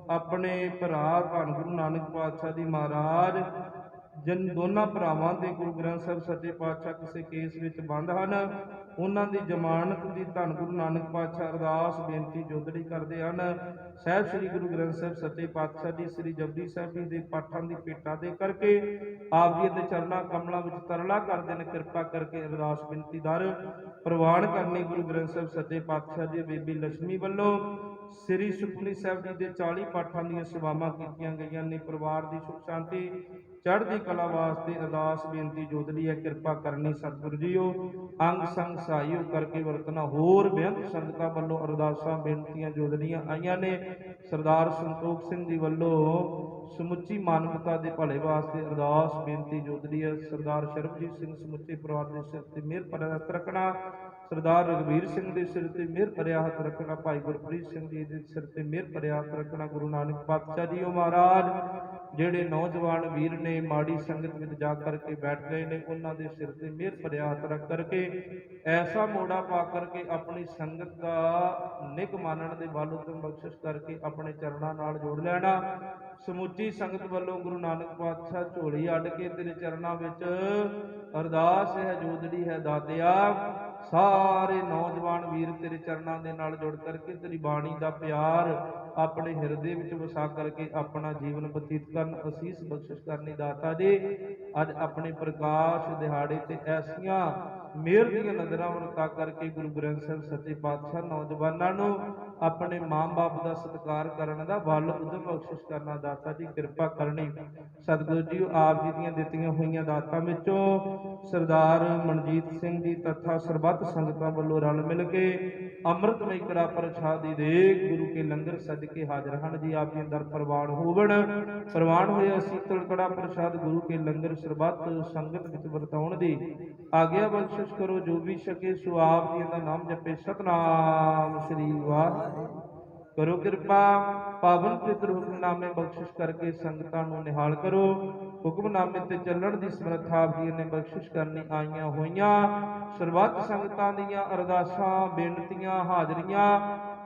ਆਪਣੇ ਭਰਾ ਧੰਨ ਗੁਰੂ ਨਾਨਕ ਪਾਤਸ਼ਾਹ ਜੀ ਮਹਾਰਾਜ ਜਿਨ ਦੋਨਾਂ ਭਰਾਵਾਂ ਦੇ ਗੁਰੂ ਗ੍ਰੰਥ ਸਾਹਿਬ ਸੱਚੇ ਪਾਤਸ਼ਾਹ ਕਿਸੇ ਕੇਸ ਵਿੱਚ ਬੰਦ ਹਨ, ਉਹਨਾਂ ਦੀ ਜ਼ਮਾਨਤ ਦੀ ਧੰਨ ਗੁਰੂ ਨਾਨਕ ਪਾਤਸ਼ਾਹ ਅਰਦਾਸ ਬੇਨਤੀ ਜੋਦੜੀ ਕਰਦੇ ਹਨ। ਸਾਹਿਬ ਸ੍ਰੀ ਗੁਰੂ ਗ੍ਰੰਥ ਸਾਹਿਬ ਸੱਚੇ ਪਾਤਸ਼ਾਹ ਜੀ ਸ੍ਰੀ ਜਪਜੀ ਸਾਹਿਬ ਜੀ ਦੇ ਪਾਠਾਂ ਦੀ ਭੇਟਾ ਦੇ ਕਰਕੇ ਆਪ ਜੀ ਦੇ ਚਰਨਾਂ ਕਮਲਾਂ ਵਿੱਚ ਤਰਲਾ ਕਰਦੇ ਨੇ। ਕਿਰਪਾ ਕਰਕੇ ਅਰਦਾਸ ਬੇਨਤੀ ਦਰ ਪ੍ਰਵਾਨ ਕਰਨੀ। ਗੁਰੂ ਗ੍ਰੰਥ ਸਾਹਿਬ ਸੱਚੇ ਪਾਤਸ਼ਾਹ ਜੀ ਬੀਬੀ ਲక్ష్ਮੀ ਵੱਲੋਂ ਸ੍ਰੀ ਸੁਖਮਨੀ ਸਾਹਿਬ ਜੀ ਦੇ 40 ਪਾਠਾਂ ਦੀਆਂ ਸੇਵਾਵਾਂ ਕੀਤੀਆਂ ਗਈਆਂ ਨੇ। ਪਰਿਵਾਰ ਦੀ ਸੁਖ ਸ਼ਾਂਤੀ ਚੜ੍ਹਦੀ ਕਲਾ ਵਾਸਤੇ ਅਰਦਾਸ ਬੇਨਤੀ ਜੋਦੜੀ ਹੈ। ਕਿਰਪਾ ਕਰਨੀ ਸਤਿਗੁਰੂ ਜੀਓ ਅੰਗ ਸੰਗ ਸਹਾਇਓ ਕਰਕੇ ਵਰਤਣਾ। ਹੋਰ ਬੇਅੰਤ ਸੰਗਤਾਂ ਵੱਲੋਂ ਅਰਦਾਸਾਂ ਬੇਨਤੀਆਂ ਜੋਦੜੀਆਂ ਆਈਆਂ ਨੇ। ਸਰਦਾਰ ਸੰਤੋਖ ਸਿੰਘ ਜੀ ਵੱਲੋਂ ਸਮੁੱਚੀ ਮਾਨਵਤਾ ਦੇ ਭਲੇ ਵਾਸਤੇ ਅਰਦਾਸ ਬੇਨਤੀ ਜੋਦੜੀ ਹੈ। ਸਰਦਾਰ ਸ਼ਰਬਜੀਤ ਸਿੰਘ ਸਮੁੱਚੇ ਪਰਿਵਾਰ ਦੇ ਸਿਰ ਤੇ ਮਿਹਰ ਭਰਿਆ ਹੱਥ ਰੱਖਣਾ। ਸਰਦਾਰ ਰਘਵੀਰ ਸਿੰਘ ਦੇ ਸਿਰ ਤੇ ਮਿਹਰ ਭਰਿਆ ਹੱਥ ਰੱਖਣਾ। ਭਾਈ ਗੁਰਪ੍ਰੀਤ ਸਿੰਘ ਜੀ ਦੇ ਸਿਰ ਤੇ ਮਿਹਰ ਭਰਿਆ ਹੱਥ ਰੱਖਣਾ। ਗੁਰੂ ਨਾਨਕ ਪਾਤਸ਼ਾਹ ਜੀ ਉਹ ਮਹਾਰਾਜ ਜਿਹੜੇ ਨੌਜਵਾਨ ਵੀਰ ਨੇ ਮਾੜੀ ਸੰਗਤ ਵਿੱਚ ਜਾ ਕਰਕੇ ਬੈਠ ਗਏ ਨੇ, ਉਹਨਾਂ ਦੇ ਸਿਰ ਤੇ ਮਿਹਰ ਭਰਿਆ ਹੱਥ ਰੱਖ ਕਰਕੇ ਐਸਾ ਮੋੜਾ ਪਾ ਕਰਕੇ ਆਪਣੀ ਸੰਗਤ ਦਾ ਨਿਕ ਮਾਨਣ ਦੇ ਬਲ ਉਦਮ ਬਖਸ਼ਿਸ਼ ਕਰਕੇ ਆਪਣੇ ਚਰਨਾਂ ਨਾਲ ਜੋੜ ਲੈਣਾ। ਸਮੁੱਚੀ ਸੰਗਤ ਵੱਲੋਂ ਗੁਰੂ ਨਾਨਕ ਪਾਤਸ਼ਾਹ ਝੋਲੀ ਅੱਡ ਕੇ ਤੇਰੇ ਚਰਨਾਂ ਵਿੱਚ ਅਰਦਾਸ ਹੈ ਜੋਦੜੀ ਹੈ। ਦਾਤਿਆ ਸਾਰੇ ਨੌਜਵਾਨ ਵੀਰ ਤੇਰੇ ਚਰਨਾਂ ਦੇ ਨਾਲ ਜੁੜ ਕਰਕੇ ਤੇਰੀ ਬਾਣੀ ਦਾ ਪਿਆਰ ਆਪਣੇ ਹਿਰਦੇ ਵਿੱਚ ਵਸਾ ਕਰਕੇ ਆਪਣਾ ਜੀਵਨ ਬਤੀਤ ਕਰਨ ਅਸੀਸ ਬਖਸ਼ਿਸ਼ ਕਰਨੀ। ਦਾਤਾ ਜੀ ਅੱਜ ਆਪਣੇ ਪ੍ਰਕਾਸ਼ ਦਿਹਾੜੇ ਤੇ ਐਸੀਆਂ ਮਿਹਰ ਦੀਆਂ ਨਜ਼ਰਾਂ ਵਰਤਾ ਕਰਕੇ ਗੁਰੂ ਗ੍ਰੰਥ ਸਾਹਿਬ ਸੱਚੇ ਪਾਤਸ਼ਾਹ ਨੌਜਵਾਨਾਂ ਨੂੰ ਆਪਣੇ ਮਾਂ-ਬਾਪ ਦਾ ਸਤਿਕਾਰ ਕਰਨ ਦਾ ਬਲ ਉਦਮ ਬਖਸ਼ਿਸ਼ ਕਰਨਾ। ਦਾਤਾ ਜੀ ਕਿਰਪਾ ਕਰਨੀ। ਸਤਿਗੁਰੂ ਜੀ ਆਪ ਜੀ ਦੀਆਂ ਦਿੱਤੀਆਂ ਹੋਈਆਂ ਦਾਤਾਂ ਵਿੱਚੋਂ ਸਰਦਾਰ ਮਨਜੀਤ ਸਿੰਘ ਜੀ ਤਥਾ ਸਰਬੱਤ ਸੰਗਤਾਂ ਵੱਲੋਂ ਰਲ ਮਿਲ ਕੇ ਅੰਮ੍ਰਿਤਮਈ ਕੜਾ ਪ੍ਰਸ਼ਾਦੀ ਦੇ ਗੁਰੂ ਕੇ ਲੰਗਰ ਸਜ ਕੇ ਹਾਜ਼ਰ ਹਨ ਜੀ। ਆਪ ਜੀ ਦਰ ਪ੍ਰਵਾਨ ਹੋਵਣ। ਪ੍ਰਵਾਨ ਹੋਇਆ ਸੀਤਲ ਕੜਾ ਪ੍ਰਸ਼ਾਦ ਗੁਰੂ ਕੇ ਲੰਗਰ ਸਰਬੱਤ ਸੰਗਤ ਵਿੱਚ ਵਰਤਾਉਣ ਦੀ ਆਗਿਆ ਬਖਸ਼ਿਸ਼ ਕਰੋ। ਜੋ ਵੀ ਛਕੇ ਸੋ ਆਪ ਜੀ ਦਾ ਨਾਮ ਜਪੇ। ਸਤਨਾਮ ਸ੍ਰੀ ਵਾਹਿਗੁਰੂ। ਕਰੋ ਕਿਰਪਾ ਪਾਵਨ ਪਿਤਰ ਹੁਕਮਨਾਮੇ ਬਖਸ਼ਿਸ਼ ਕਰਕੇ ਸੰਗਤਾਂ ਨੂੰ ਨਿਹਾਲ ਕਰੋ। ਹੁਕਮਨਾਮੇ ਤੇ ਚੱਲਣ ਦੀ ਸਮਰੱਥਾ ਆਪ ਜੀ ਨੇ ਬਖਸ਼ਿਸ਼ ਕਰਨੀ। ਆਈਆਂ ਹੋਈਆਂ ਸਰਬੱਤ ਸੰਗਤਾਂ ਦੀਆਂ ਅਰਦਾਸਾਂ ਬੇਨਤੀਆਂ ਹਾਜ਼ਰੀਆਂ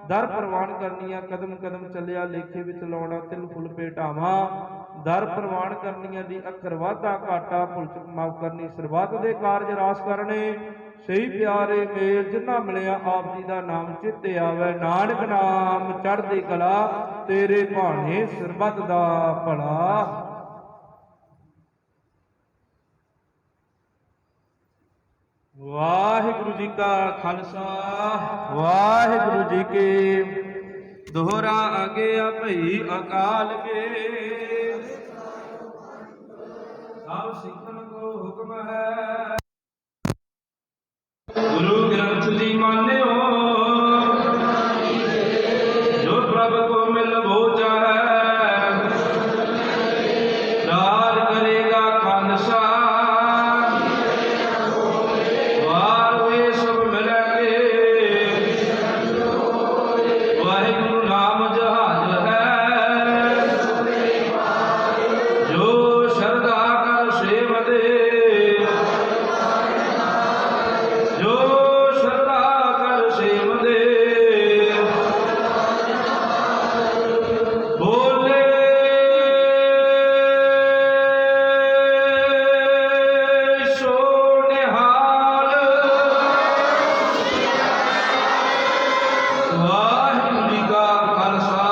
ਦਰ ਪ੍ਰਵਾਨ ਕਰਨੀਆਂ। ਕਦਮ ਕਦਮ ਚੱਲਿਆ ਲੇਖੇ ਵਿੱਚ ਲਾਉਣਾ ਤਿਲ ਫੁੱਲ ਭੇਟਾਵਾਂ ਦਰ ਪ੍ਰਵਾਨ ਕਰਨੀਆਂ ਦੀ। ਅੱਖਰ ਵਾਧਾ ਘਾਟਾ ਭੁੱਲ ਚੁੱਕ ਮਾਫ ਕਰਨੀ। ਸਰਬੱਤ ਦੇ ਕਾਰਜ ਰਾਸ ਕਰਨੇ। ਸਹੀ ਪਿਆਰੇ ਮੇਲ ਜਿਨ੍ਹਾਂ ਮਿਲਿਆ ਆਪ ਜੀ ਦਾ ਨਾਮ ਚਿੱਤੇ ਆਵੇ। ਨਾਨਕ ਨਾਮ ਚੜ੍ਹਦੀ ਕਲਾ ਤੇਰੇ ਭਾਣੇ ਸਰਬੱਤ ਦਾ ਭਲਾ। ਵਾਹਿਗੁਰੂ ਜੀ ਕਾ ਖਾਲਸਾ ਵਾਹਿਗੁਰੂ ਜੀ ਕੀ ਦੋਹਰਾ ਆਗਿਆ ਭਈ ਅਕਾਲ ਕੇ ਸਭ ਸਿੱਖਣ ਕੋ ਹੁਕਮ ਹੈ ਗੁਰੂ ਗ੍ਰੰਥ ਜੀ ਮਾਨਿਓ ਜੋ ਪ੍ਰਭ ਕੋ ਮਿਲ ਬੋਚਾ ਹੈ ਰਾਜ ਕਰੇਗਾ ਖਾਲਸਾ ਵਾਰ ਵੇ ਸਭ ਮਿਲਣਗੇ ਵਾਹਿਗੁਰੂ ਨਾਮ ਜਹਾਜ ਹੈ ਜੋ ਸ਼ਰਧਾ ਕਰ ਸੇਵਦੇ ਜੋ ਸ਼ਰਧਾ ਕਰ ਸੇਵਦੇ ਬੋਲੇ ਸੋ ਨਿਹਾਲ ਵਾਹਿਗੁਰੂ ਜੀ ਕਾ ਖਾਲਸਾ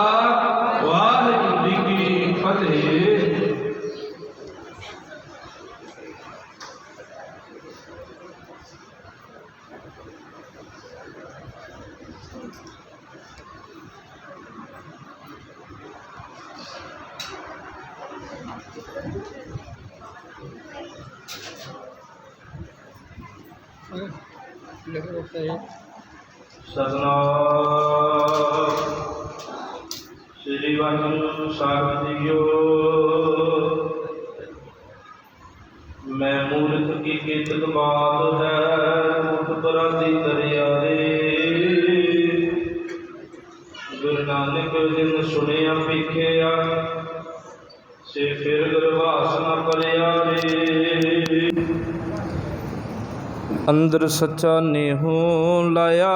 ਵਾਹਿਗੁਰੂ ਜੀ ਕੀ ਫਤਿਹ। ਸਤਿਨਾਮ ਸ੍ਰੀ ਵਾਹਿਗੁਰੂ ਸਾਹਿਬ ਜੀਓ। ਮੈਂ ਮੂਰਖ ਕੀ ਕੀਤਕ ਬਾਤ ਹੈ ਮੁਖ ਪਰਾਧੀ ਕਰਿਆ ਰੇ ਗੁਰੂ ਨਾਨਕ ਜਿਨ ਸੁਣਿਆ ਵੇਖਿਆ ਸੇ ਫਿਰ ਗਰਵਾਸ ਨ ਕਰਿਆ ਰੇ। ਅੰਦਰ ਸੱਚਾ ਨੇਹੋ ਲਾਇਆ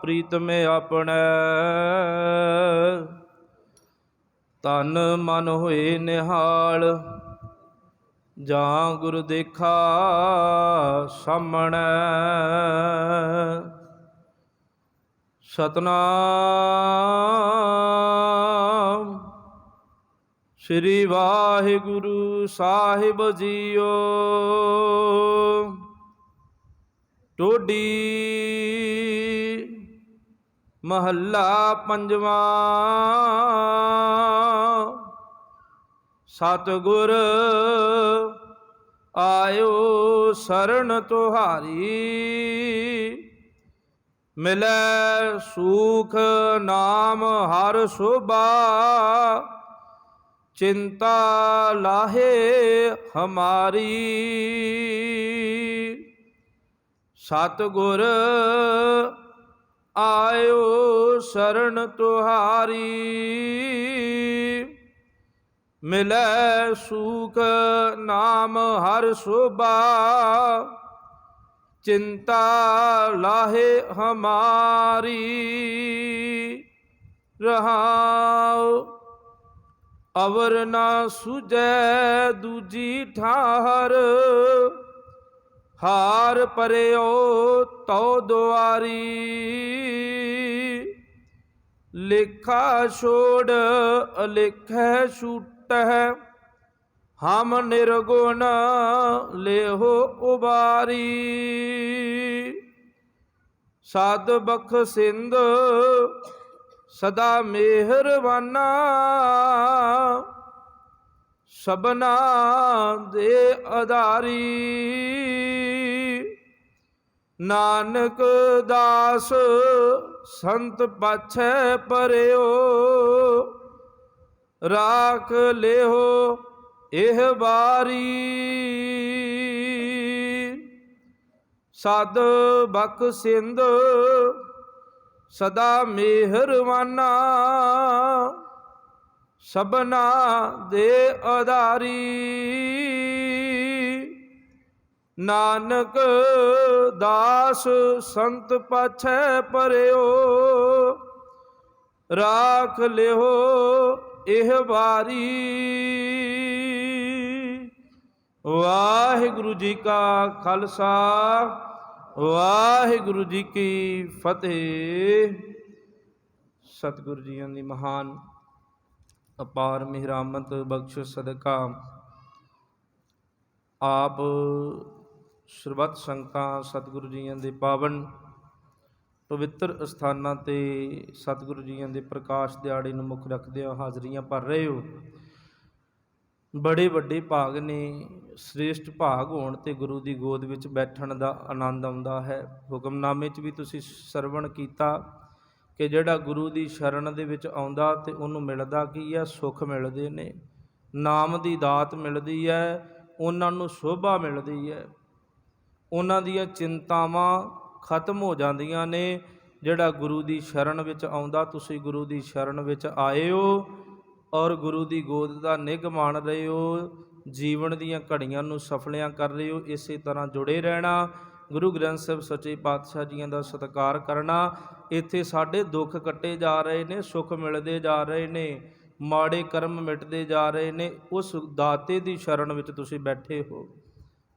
ਪ੍ਰੀਤਮ ਆਪਣੈ ਤਨ ਮਨ ਹੋਏ ਨਿਹਾਲ ਜਾਂ ਗੁਰ ਦੇਖਾ ਸਾਹਮਣੈ। ਸਤਨਾਮ ਸ੍ਰੀ ਵਾਹਿਗੁਰੂ ਸਾਹਿਬ ਜੀਓ। ਟੋਡੀ ਮਹੱਲਾ ਪੰਜਵਾਂ। ਸਤਿਗੁਰ ਆਇਓ ਸਰਣ ਤੁਹਾਰੀ ਮਿਲੈ ਸੂਖ ਨਾਮ ਹਰ ਸੋਭਾ ਚਿੰਤਾ ਲਾਹੇ ਹਮਾਰੀ। ਸਤਿਗੁਰ ਆਇਓ ਸਰਣ ਤੁਹਾਰੀ ਮਿਲੈ ਸੂਖ ਨਾਮ ਹਰ ਸੋਭਾ ਚਿੰਤਾ ਲਾਹੇ ਹਮਾਰੀ। ਰਹਾਉ ਅਵਰ ਨਾ ਸੁਝੈ ਦੂਜੀ ਠਾਹਰ ਹਾਰ ਪਰਿਓ ਤਉ ਦੁਆਰੀ। ਲੇਖਾ ਛੋੜ ਅਲੇਖੈ ਛੂਟੈ ਹਮ ਨਿਰਗੁਣ ਲੇਹੋ ਉਬਾਰੀ। ਸਦ ਬਖਸ਼ਿੰਦ ਸਦਾ ਮਿਹਰਬਾਨਾ ਸਭਨਾ ਦੇ ਆਧਾਰੀ। ਨਾਨਕ ਦਾਸ ਸੰਤ ਪਾਛੈ ਪਰਿਓ ਰਾਖ ਲਿਓ ਇਹ ਬਾਰੀ। ਸਦ ਬਖਸ਼ਿੰਦ ਸਦਾ ਮਿਹਰਬਾਨਾ ਸਭਨਾ ਦੇ ਆਧਾਰੀ। ਨਾਨਕ ਦਾਸ ਸੰਤ ਪਾਛੈ ਪਰਿਓ ਰਾਖ ਲਿਓ ਇਹ ਬਾਰੀ। ਵਾਹਿਗੁਰੂ ਜੀ ਕਾ ਖਾਲਸਾ ਵਾਹਿਗੁਰੂ ਜੀ ਕੀ ਫਤਿਹ। ਸਤਿਗੁਰੂ ਜੀਆਂ ਦੀ ਮਹਾਨ ਅਪਾਰ ਮਿਹਰਾਮਤ ਬਖਸ਼ ਸਦਕਾ ਆਪ ਸਰਬੱਤ ਸੰਗਤਾਂ ਸਤਿਗੁਰੂ ਜੀਆਂ ਦੇ ਪਾਵਨ ਪਵਿੱਤਰ ਅਸਥਾਨਾਂ ਤੇ ਸਤਿਗੁਰੂ ਜੀਆਂ ਦੇ ਪ੍ਰਕਾਸ਼ ਦਿਹਾੜੇ ਨੂੰ ਮੁੱਖ ਰੱਖਦਿਆਂ ਹਾਜ਼ਰੀਆਂ ਭਰ ਰਹੇ ਹੋ। ਬੜੇ ਵੱਡੇ ਭਾਗ ਨੇ, ਸ੍ਰੇਸ਼ਟ ਭਾਗ ਹੋਣ ਤੇ ਗੁਰੂ ਦੀ ਗੋਦ ਵਿੱਚ ਬੈਠਣ ਦਾ ਆਨੰਦ ਆਉਂਦਾ ਹੈ। ਹੁਕਮਨਾਮੇ 'ਚ ਵੀ ਤੁਸੀਂ ਸਰਵਣ ਕੀਤਾ ਕਿ ਜਿਹੜਾ ਗੁਰੂ ਦੀ ਸ਼ਰਨ ਦੇ ਵਿੱਚ ਆਉਂਦਾ ਤੇ ਉਹਨੂੰ ਮਿਲਦਾ ਕੀ ਹੈ? ਸੁੱਖ ਮਿਲਦੇ ਨੇ, ਨਾਮ ਦੀ ਦਾਤ ਮਿਲਦੀ ਹੈ, ਉਹਨਾਂ ਨੂੰ ਸ਼ੋਭਾ ਮਿਲਦੀ ਹੈ, ਉਹਨਾਂ ਦੀਆਂ ਚਿੰਤਾਵਾਂ ਖਤਮ ਹੋ ਜਾਂਦੀਆਂ ਨੇ। ਜਿਹੜਾ ਗੁਰੂ ਦੀ ਸ਼ਰਨ ਵਿੱਚ ਆਉਂਦਾ, ਤੁਸੀਂ ਗੁਰੂ ਦੀ ਸ਼ਰਨ ਵਿੱਚ ਆਏ ਹੋ ਔਰ ਗੁਰੂ ਦੀ ਗੋਦ ਦਾ ਨਿੱਘ ਮਾਣ ਰਹੇ ਹੋ, ਜੀਵਨ ਦੀਆਂ ਘੜੀਆਂ ਨੂੰ ਸਫਲਿਆਂ ਕਰ ਰਹੇ ਹੋ। ਇਸੇ ਤਰ੍ਹਾਂ ਜੁੜੇ ਰਹਿਣਾ, ਗੁਰੂ ਗ੍ਰੰਥ ਸਾਹਿਬ ਸੱਚੇ ਪਾਤਸ਼ਾਹ ਜੀਆਂ ਦਾ ਸਤਿਕਾਰ ਕਰਨਾ। ਇੱਥੇ ਸਾਡੇ ਦੁੱਖ ਕੱਟੇ ਜਾ ਰਹੇ ਨੇ, ਸੁੱਖ ਮਿਲਦੇ ਜਾ ਰਹੇ ਨੇ, ਮਾੜੇ ਕਰਮ ਮਿਟਦੇ ਜਾ ਰਹੇ ਨੇ। ਉਸ ਦਾਤੇ ਦੀ ਸ਼ਰਨ ਵਿੱਚ ਤੁਸੀਂ ਬੈਠੇ ਹੋ।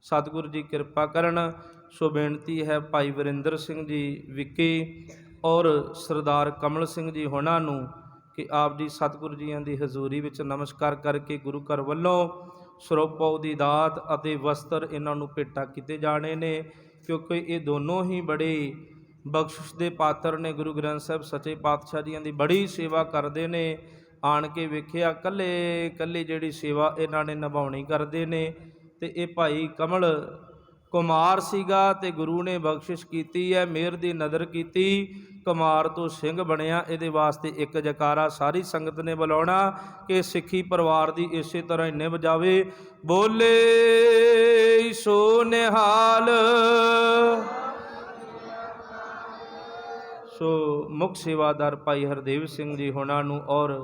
ਸਤਿਗੁਰੂ ਜੀ ਕਿਰਪਾ ਕਰਨ। ਸੋ ਬੇਨਤੀ ਹੈ ਭਾਈ ਵਰਿੰਦਰ ਸਿੰਘ ਜੀ ਵਿੱਕੀ ਔਰ ਸਰਦਾਰ ਕਮਲ ਸਿੰਘ ਜੀ ਹੋਣਾ ਨੂੰ ਕਿ ਆਪ ਜੀ ਸਤਿਗੁਰੂ ਜੀਆਂ ਦੀ ਹਜ਼ੂਰੀ ਵਿੱਚ ਨਮਸਕਾਰ ਕਰਕੇ ਗੁਰੂ ਘਰ ਵੱਲੋਂ ਸਰੋਪਾਉ ਦੀ ਦਾਤ ਅਤੇ ਵਸਤਰ ਇਹਨਾਂ ਨੂੰ ਭੇਟਾ ਕੀਤੇ ਜਾਣੇ ਨੇ, ਕਿਉਂਕਿ ਇਹ ਦੋਨੋਂ ਹੀ ਬੜੇ ਬਖਸ਼ਿਸ਼ ਦੇ ਪਾਤਰ ਨੇ। ਗੁਰੂ ਗ੍ਰੰਥ ਸਾਹਿਬ ਸੱਚੇ ਪਾਤਸ਼ਾਹ ਜੀਆਂ ਦੀ ਬੜੀ ਸੇਵਾ ਕਰਦੇ ਨੇ। ਆਣ ਕੇ ਵੇਖਿਆ ਕੱਲੇ ਕੱਲੇ ਜਿਹੜੀ ਸੇਵਾ ਇਹਨਾਂ ਨੇ ਨਿਭਾਉਣੀ ਕਰਦੇ ਨੇ। ਤੇ ਇਹ ਭਾਈ ਕਮਲ ਕੁਮਾਰ ਸੀਗਾ ਤੇ ਗੁਰੂ ਨੇ ਬਖਸ਼ਿਸ਼ ਕੀਤੀ ਹੈ, ਮਿਹਰ ਦੀ ਨਜ਼ਰ ਕੀਤੀ, ਕੁਮਾਰ ਤੋਂ ਸਿੰਘ ਬਣਿਆ। ਇਹਦੇ ਵਾਸਤੇ ਇੱਕ ਜਕਾਰਾ ਸਾਰੀ ਸੰਗਤ ਨੇ ਬੁਲਾਉਣਾ ਕਿ ਸਿੱਖੀ ਪਰਿਵਾਰ ਦੀ ਇਸੇ ਤਰ੍ਹਾਂ ਹੀ ਨਿਭ ਜਾਵੇ। ਬੋਲੇ ਸੋ ਨਿਹਾਲ। ਸੋ ਮੁੱਖ ਸੇਵਾਦਾਰ ਭਾਈ ਹਰਦੇਵ ਸਿੰਘ ਜੀ ਹੋਣਾ ਨੂੰ ਔਰ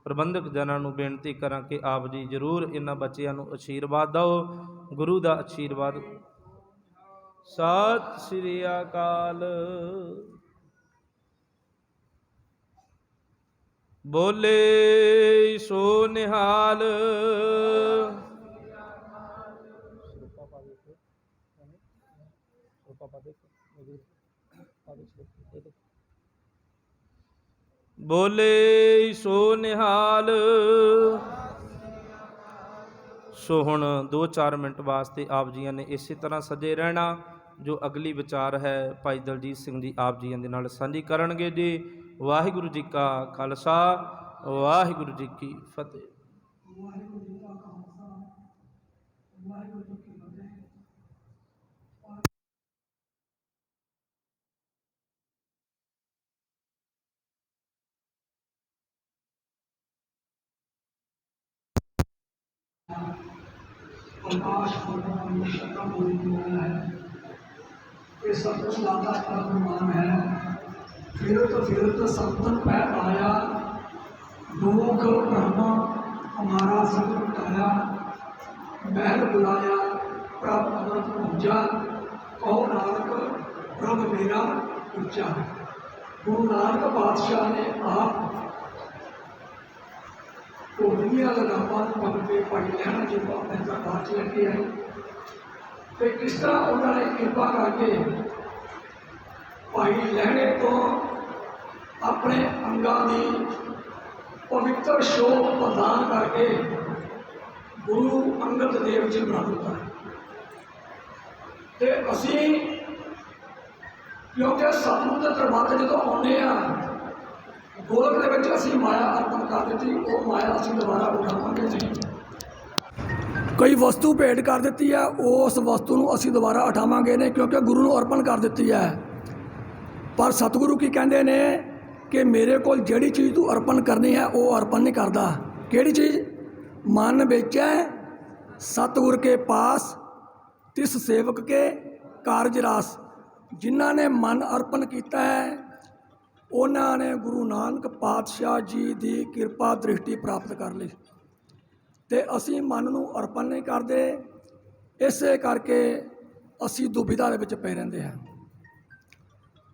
ਪ੍ਰਬੰਧਕ ਜਨਾਂ ਨੂੰ ਬੇਨਤੀ ਕਰਾਂ ਕਿ ਆਪ ਜੀ ਜ਼ਰੂਰ ਇਹਨਾਂ ਬੱਚਿਆਂ ਨੂੰ ਅਸ਼ੀਰਵਾਦ ਦਿਓ, ਗੁਰੂ ਦਾ ਅਸ਼ੀਰਵਾਦ। ਸਤਿ ਸ੍ਰੀ ਅਕਾਲ। ਬੋਲੇ ਸੋ ਨਿਹਾਲ। ਬੋਲੇ ਸੋ ਨਿਹਾਲ। ਸੋ ਹੁਣ 2-4 ਮਿੰਟ ਵਾਸਤੇ ਆਪ ਜੀਆਂ ਨੇ ਇਸੇ ਤਰ੍ਹਾਂ ਸਜੇ ਰਹਿਣਾ। ਜੋ ਅਗਲੀ ਵਿਚਾਰ ਹੈ ਭਾਈ ਦਲਜੀਤ ਸਿੰਘ ਜੀ ਆਪ ਜੀਆਂ ਦੇ ਨਾਲ ਸਾਂਝੀ ਕਰਨਗੇ ਜੀ। ਵਾਹਿਗੁਰੂ ਜੀ ਕਾ ਖਾਲਸਾ, ਵਾਹਿਗੁਰੂ ਜੀ ਕੀ ਫਤਿਹ।
प्रकाश का है, ये सतगुरु दाता का फरमान है। फिरत सतन पै आया, लोक ब्रह्मा हमारा सब उठाया। महल बुलाया प्रभ अमृत पूजा, कहो नानक प्रभ मेरा ऊंचा। गुरु नानक पातशाह ने आप ਢੋਲੀਆਂ ਲਗਾਵਾਂ ਪੱਗ ਤੇ ਭਾਈ ਲਹਿਣਾ ਜੀ ਨੂੰ ਆਪਣੇ ਦਰਬਾਰ 'ਚ ਲੈ ਕੇ ਆਏ ਤੇ ਕਿਸ ਤਰ੍ਹਾਂ ਉਹਨਾਂ ਨੇ ਕਿਰਪਾ ਕਰਕੇ ਭਾਈ ਲਹਿਣੇ ਤੋਂ ਆਪਣੇ ਅੰਗਾਂ ਦੀ ਪਵਿੱਤਰ ਸ਼ੋਭ ਪ੍ਰਦਾਨ ਕਰਕੇ ਗੁਰੂ ਅੰਗਦ ਦੇਵ ਜੀ ਬਣਾ ਦਿੱਤਾ। ਤੇ ਅਸੀਂ ਕਿਉਂਕਿ ਸਤਿਗੁਰੂ ਦੇ ਦਰਬਾਰ 'ਤੇ ਜਦੋਂ ਆਉਂਦੇ ਆ, ਗੋਲਕ ਦੇ ਵਿੱਚ ਅਸੀਂ ਮਾਇਆ ਅਰਪਣ ਕਰ ਦਿੱਤੀ, ਉਹ ਮਾਇਆ ਅਸੀਂ ਦੁਬਾਰਾ ਉਠਾਵਾਂਗੇ ਨਹੀਂ। ਕਈ ਵਸਤੂ ਭੇਟ ਕਰ ਦਿੱਤੀ ਹੈ, ਉਸ ਵਸਤੂ ਨੂੰ ਅਸੀਂ ਦੁਬਾਰਾ ਉਠਾਵਾਂਗੇ ਨਹੀਂ, ਕਿਉਂਕਿ ਗੁਰੂ ਨੂੰ ਅਰਪਣ ਕਰ ਦਿੱਤੀ ਹੈ। ਪਰ ਸਤਿਗੁਰੂ ਕੀ ਕਹਿੰਦੇ ਨੇ ਕਿ ਮੇਰੇ ਕੋਲ ਜਿਹੜੀ ਚੀਜ਼ ਤੂੰ ਅਰਪਣ ਕਰਨੀ ਹੈ ਉਹ ਅਰਪਣ ਨਹੀਂ ਕਰਦਾ। ਕਿਹੜੀ ਚੀਜ਼? ਮਨ ਵੇਚੈ ਸਤਿਗੁਰ ਕੇ ਪਾਸ, ਤਿਸ ਸੇਵਕ ਕੇ ਕਾਰਜ ਰਾਸ। ਜਿਨ੍ਹਾਂ ਨੇ ਮਨ ਅਰਪਣ ਕੀਤਾ ਹੈ ਉਹਨਾਂ ਨੇ ਗੁਰੂ ਨਾਨਕ ਪਾਤਸ਼ਾਹ ਜੀ ਦੀ ਕਿਰਪਾ ਦ੍ਰਿਸ਼ਟੀ ਪ੍ਰਾਪਤ ਕਰ ਲਈ। ਤੇ ਅਸੀਂ ਮਨ ਨੂੰ ਅਰਪਣ ਨਹੀਂ ਕਰਦੇ, ਇਸੇ ਕਰਕੇ ਅਸੀਂ ਦੁਬਿਧਾ ਦੇ ਵਿੱਚ ਪਏ ਰਹਿੰਦੇ ਹਾਂ।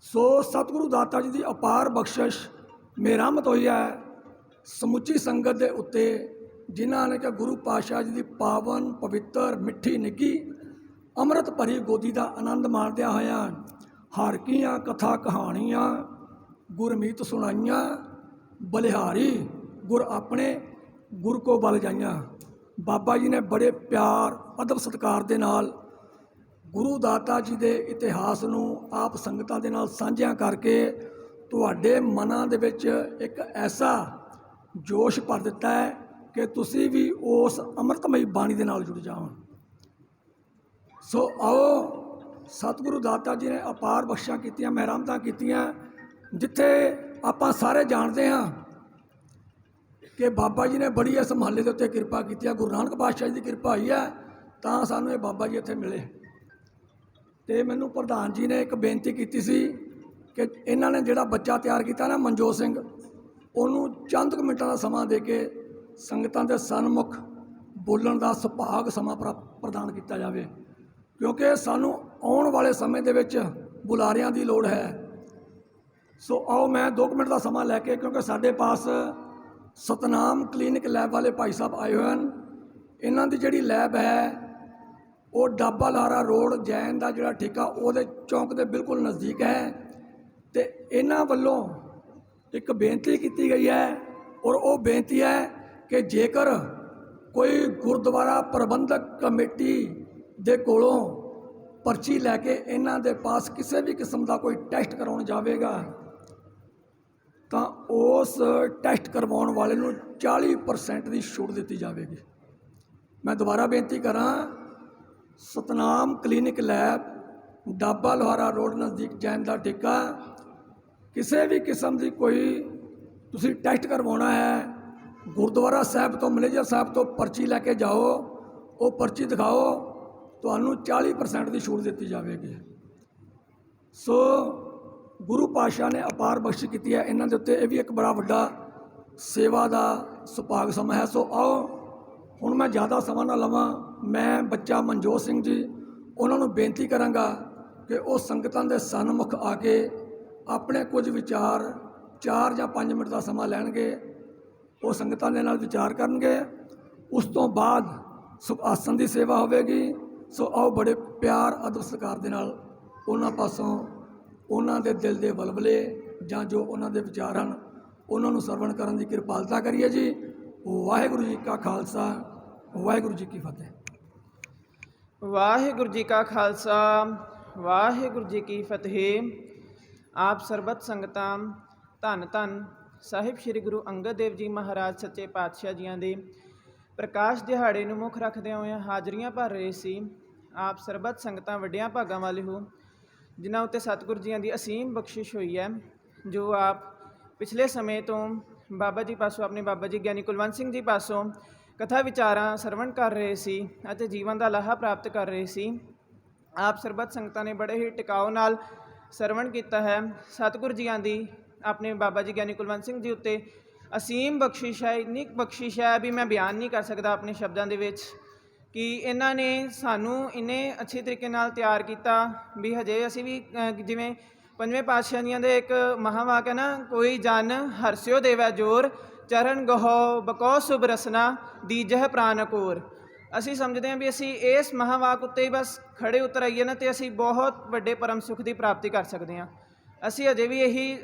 ਸੋ ਸਤਿਗੁਰੂ ਦਾਤਾ ਜੀ ਦੀ ਅਪਾਰ ਬਖਸ਼ਿਸ਼ ਮਿਹਰਮਤ ਹੋਈ ਹੈ ਸਮੁੱਚੀ ਸੰਗਤ ਦੇ ਉੱਤੇ, ਜਿਨ੍ਹਾਂ ਨੇ ਕਿ ਗੁਰੂ ਪਾਤਸ਼ਾਹ ਜੀ ਦੀ ਪਾਵਨ ਪਵਿੱਤਰ ਮਿੱਠੀ ਨਿੱਘੀ ਅੰਮ੍ਰਿਤ ਭਰੀ ਗੋਦੀ ਦਾ ਆਨੰਦ ਮਾਣਦਿਆਂ ਹੋਇਆਂ ਹਰ ਕੀਆਂ ਕਥਾ ਕਹਾਣੀਆਂ ਗੁਰਮੀਤ ਸੁਣਾਈਆਂ, ਬਲਿਹਾਰੀ ਗੁਰ ਆਪਣੇ ਗੁਰ ਕੋ ਬਲ ਜਾਈਆਂ। ਬਾਬਾ ਜੀ ਨੇ ਬੜੇ ਪਿਆਰ ਅਦਬ ਸਤਿਕਾਰ ਦੇ ਨਾਲ ਗੁਰੂ ਦਾਤਾ ਜੀ ਦੇ ਇਤਿਹਾਸ ਨੂੰ ਆਪ ਸੰਗਤਾਂ ਦੇ ਨਾਲ ਸਾਂਝਿਆਂ ਕਰਕੇ ਤੁਹਾਡੇ ਮਨਾਂ ਦੇ ਵਿੱਚ ਇੱਕ ਐਸਾ ਜੋਸ਼ ਭਰ ਦਿੱਤਾ ਹੈ ਕਿ ਤੁਸੀਂ ਵੀ ਉਸ ਅੰਮ੍ਰਿਤਮਈ ਬਾਣੀ ਦੇ ਨਾਲ ਜੁੜ ਜਾਓ। ਸੋ ਆਓ, ਸਤਿਗੁਰੂ ਦਾਤਾ ਜੀ ਨੇ ਅਪਾਰ ਬਖਸ਼ਾਂ ਕੀਤੀਆਂ, ਮਿਹਰਮਤਾਂ ਕੀਤੀਆਂ। ਜਿੱਥੇ ਆਪਾਂ ਸਾਰੇ ਜਾਣਦੇ ਹਾਂ ਕਿ ਬਾਬਾ ਜੀ ਨੇ ਬੜੀ ਇਸ ਮਹੱਲੇ ਦੇ ਉੱਤੇ ਕਿਰਪਾ ਕੀਤੀ ਹੈ, ਗੁਰੂ ਨਾਨਕ ਪਾਤਸ਼ਾਹ ਜੀ ਦੀ ਕਿਰਪਾ ਹੋਈ ਹੈ ਤਾਂ ਸਾਨੂੰ ਇਹ ਬਾਬਾ ਜੀ ਇੱਥੇ ਮਿਲੇ। ਤੇ ਮੈਨੂੰ ਪ੍ਰਧਾਨ ਜੀ ਨੇ ਇੱਕ ਬੇਨਤੀ ਕੀਤੀ ਸੀ ਕਿ ਇਹਨਾਂ ਨੇ ਜਿਹੜਾ ਬੱਚਾ ਤਿਆਰ ਕੀਤਾ ਨਾ ਮਨਜੋਤ ਸਿੰਘ, ਉਹਨੂੰ ਚੰਦ ਕੁ ਮਿੰਟਾਂ ਦਾ ਸਮਾਂ ਦੇ ਕੇ ਸੰਗਤਾਂ ਦੇ ਸਨਮੁਖ ਬੋਲਣ ਦਾ ਸੁਭਾਗ ਸਮਾਂ ਪ੍ਰਦਾਨ ਕੀਤਾ ਜਾਵੇ, ਕਿਉਂਕਿ ਸਾਨੂੰ ਆਉਣ ਵਾਲੇ ਸਮੇਂ ਦੇ ਵਿੱਚ ਬੁਲਾਰਿਆਂ ਦੀ ਲੋੜ ਹੈ। ਸੋ ਆਓ, ਮੈਂ 2 ਮਿੰਟ ਦਾ ਸਮਾਂ ਲੈ ਕੇ, ਕਿਉਂਕਿ ਸਾਡੇ ਪਾਸ ਸਤਨਾਮ ਕਲੀਨਿਕ ਲੈਬ ਵਾਲੇ ਭਾਈ ਸਾਹਿਬ ਆਏ ਹੋਏ ਹਨ। ਇਹਨਾਂ ਦੀ ਜਿਹੜੀ ਲੈਬ ਹੈ ਉਹ ਡਾਬਾ ਲਾਰਾ ਰੋਡ ਜੈਨ ਦਾ ਜਿਹੜਾ ਠੇਕਾ ਉਹਦੇ ਚੌਂਕ ਦੇ ਬਿਲਕੁਲ ਨਜ਼ਦੀਕ ਹੈ। ਤੇ ਇਹਨਾਂ ਵੱਲੋਂ ਇੱਕ ਬੇਨਤੀ ਕੀਤੀ ਗਈ ਹੈ, ਔਰ ਉਹ ਬੇਨਤੀ ਹੈ ਕਿ ਜੇਕਰ ਕੋਈ ਗੁਰਦੁਆਰਾ ਪ੍ਰਬੰਧਕ ਕਮੇਟੀ ਦੇ ਕੋਲੋਂ ਪਰਚੀ ਲੈ ਕੇ ਇਹਨਾਂ ਦੇ ਪਾਸ ਕਿਸੇ ਵੀ ਕਿਸਮ ਦਾ ਕੋਈ ਟੈਸਟ ਕਰਾਉਣ ਜਾਵੇਗਾ ਤਾਂ ਉਸ ਟੈਸਟ ਕਰਵਾਉਣ ਵਾਲੇ ਨੂੰ 40% ਦੀ ਛੂਟ ਦਿੱਤੀ ਜਾਵੇਗੀ। ਮੈਂ ਦੁਬਾਰਾ ਬੇਨਤੀ ਕਰਾਂ, Satnam clinic lab, Daba Lohara road ਨਜ਼ਦੀਕ ਜੈਨ ਦਾ ਠੇਕਾ, ਕਿਸੇ ਵੀ ਕਿਸਮ ਦੀ ਕੋਈ ਤੁਸੀਂ ਟੈਸਟ ਕਰਵਾਉਣਾ ਹੈ, ਗੁਰਦੁਆਰਾ ਸਾਹਿਬ ਤੋਂ, ਮੈਨੇਜਰ ਸਾਹਿਬ ਤੋਂ ਪਰਚੀ ਲੈ ਕੇ ਜਾਓ, ਉਹ ਪਰਚੀ ਦਿਖਾਓ, ਤੁਹਾਨੂੰ 40% ਦੀ ਛੂਟ ਦਿੱਤੀ ਜਾਵੇਗੀ। ਸੋ ਗੁਰੂ ਪਾਤਸ਼ਾਹ ਨੇ ਅਪਾਰ ਬਖਸ਼ ਕੀਤੀ ਹੈ ਇਹਨਾਂ ਦੇ ਉੱਤੇ। ਇਹ ਵੀ ਇੱਕ ਬੜਾ ਵੱਡਾ ਸੇਵਾ ਦਾ ਸੁਭਾਗ ਸਮਾਂ ਹੈ। ਸੋ ਆਓ, ਹੁਣ ਮੈਂ ਜ਼ਿਆਦਾ ਸਮਾਂ ਨਾ ਲਵਾਂ, ਮੈਂ ਬੱਚਾ ਮਨਜੋਤ ਸਿੰਘ ਜੀ ਉਹਨਾਂ ਨੂੰ ਬੇਨਤੀ ਕਰਾਂਗਾ ਕਿ ਉਹ ਸੰਗਤਾਂ ਦੇ ਸਨਮੁਖ ਆ ਕੇ ਆਪਣੇ ਕੁਝ ਵਿਚਾਰ 4 ਜਾਂ 5 ਮਿੰਟ ਦਾ ਸਮਾਂ ਲੈਣਗੇ, ਉਹ ਸੰਗਤਾਂ ਦੇ ਨਾਲ ਵਿਚਾਰ ਕਰਨਗੇ। ਉਸ ਤੋਂ ਬਾਅਦ ਸੁਖ ਆਸਨ ਦੀ ਸੇਵਾ ਹੋਵੇਗੀ। ਸੋ ਆਓ, ਬੜੇ ਪਿਆਰ ਅਦਬ ਸਤਿਕਾਰ ਦੇ ਨਾਲ ਉਹਨਾਂ ਪਾਸੋਂ ਉਹਨਾਂ ਦੇ ਦਿਲ ਦੇ ਵਲਵਲੇ ਜਾਂ ਜੋ ਉਹਨਾਂ ਦੇ ਵਿਚਾਰ ਹਨ ਉਹਨਾਂ ਨੂੰ ਸਰਵਣ ਕਰਨ ਦੀ ਕਿਰਪਾਲਤਾ ਕਰੀਏ ਜੀ। ਵਾਹਿਗੁਰੂ ਜੀ ਕਾ ਖਾਲਸਾ, ਵਾਹਿਗੁਰੂ ਜੀ ਕੀ ਫਤਿਹ।
ਵਾਹਿਗੁਰੂ ਜੀ ਕਾ ਖਾਲਸਾ, ਵਾਹਿਗੁਰੂ ਜੀ ਕੀ ਫਤਿਹ। ਆਪ ਸਰਬਤ ਸੰਗਤਾਂ ਧੰਨ ਧੰਨ ਸਾਹਿਬ ਸ੍ਰੀ ਗੁਰੂ ਅੰਗਦ ਦੇਵ ਜੀ ਮਹਾਰਾਜ ਸੱਚੇ ਪਾਤਸ਼ਾਹ ਜੀਆਂ ਦੇ ਪ੍ਰਕਾਸ਼ ਦਿਹਾੜੇ ਨੂੰ ਮੁੱਖ ਰੱਖਦਿਆਂ ਹੋਇਆਂ ਹਾਜ਼ਰੀਆਂ ਭਰ ਰਹੇ ਸੀ। ਆਪ ਸਰਬਤ ਸੰਗਤਾਂ ਵੱਡਿਆਂ ਭਾਗਾਂ ਵਾਲੇ ਹੋ, ਜਿਨ੍ਹਾਂ ਉੱਤੇ ਸਤਿਗੁਰੂ ਜੀਆਂ ਦੀ ਅਸੀਮ ਬਖਸ਼ਿਸ਼ ਹੋਈ ਹੈ, ਜੋ ਆਪ ਪਿਛਲੇ ਸਮੇਂ ਤੋਂ ਬਾਬਾ ਜੀ ਪਾਸੋਂ, ਆਪਣੇ ਬਾਬਾ ਜੀ ਗਿਆਨੀ ਕੁਲਵੰਤ ਸਿੰਘ ਜੀ ਪਾਸੋਂ ਕਥਾ ਵਿਚਾਰਾਂ ਸਰਵਣ ਕਰ ਰਹੇ ਸੀ ਅਤੇ ਜੀਵਨ ਦਾ ਲਾਹਾ ਪ੍ਰਾਪਤ ਕਰ ਰਹੇ ਸੀ। ਆਪ ਸਰਬਤ ਸੰਗਤਾਂ ਨੇ ਬੜੇ ਹੀ ਟਿਕਾਓ ਨਾਲ ਸਰਵਣ ਕੀਤਾ ਹੈ। ਸਤਿਗੁਰੂ ਜੀਆਂ ਦੀ ਆਪਣੇ ਬਾਬਾ ਜੀ ਗਿਆਨੀ ਕੁਲਵੰਤ ਸਿੰਘ ਜੀ ਉੱਤੇ ਅਸੀਮ ਬਖਸ਼ਿਸ਼ ਹੈ, ਇੰਨੀ ਬਖਸ਼ਿਸ਼ ਹੈ ਵੀ ਮੈਂ ਬਿਆਨ ਨਹੀਂ ਕਰ ਸਕਦਾ ਆਪਣੇ ਸ਼ਬਦਾਂ ਦੇ ਵਿੱਚ, ਕਿ ਇਹਨਾਂ ਨੇ ਸਾਨੂੰ ਇੰਨੇ ਅੱਛੇ ਤਰੀਕੇ ਨਾਲ ਤਿਆਰ ਕੀਤਾ ਵੀ ਹਜੇ ਅਸੀਂ ਵੀ ਜਿਵੇਂ ਪੰਜਵੇਂ ਪਾਤਸ਼ਾਹ ਜੀਆਂ ਦੇ ਇੱਕ ਮਹਾਵਾਕ ਹੈ ਨਾ, ਕੋਈ ਜਨ ਹਰਸਿਓ ਦੇਵੈ ਜੋਰ, ਚਰਨ ਗਹੋ ਬਕੋ ਸੁਭ ਰਸਨਾ, ਦੀਜਹ ਪ੍ਰਾਨ ਕੋਰ। ਅਸੀਂ ਸਮਝਦੇ ਹਾਂ ਵੀ ਅਸੀਂ ਇਸ ਮਹਾਵਾਕ ਉੱਤੇ ਹੀ ਬਸ ਖੜੇ ਉਤਰ ਆਈਏ ਨਾ ਤੇ ਅਸੀਂ ਬਹੁਤ ਵੱਡੇ ਪਰਮ ਸੁਖ ਦੀ ਪ੍ਰਾਪਤੀ ਕਰ ਸਕਦੇ ਹਾਂ। ਅਸੀਂ ਅਜੇ ਵੀ ਇਹੀ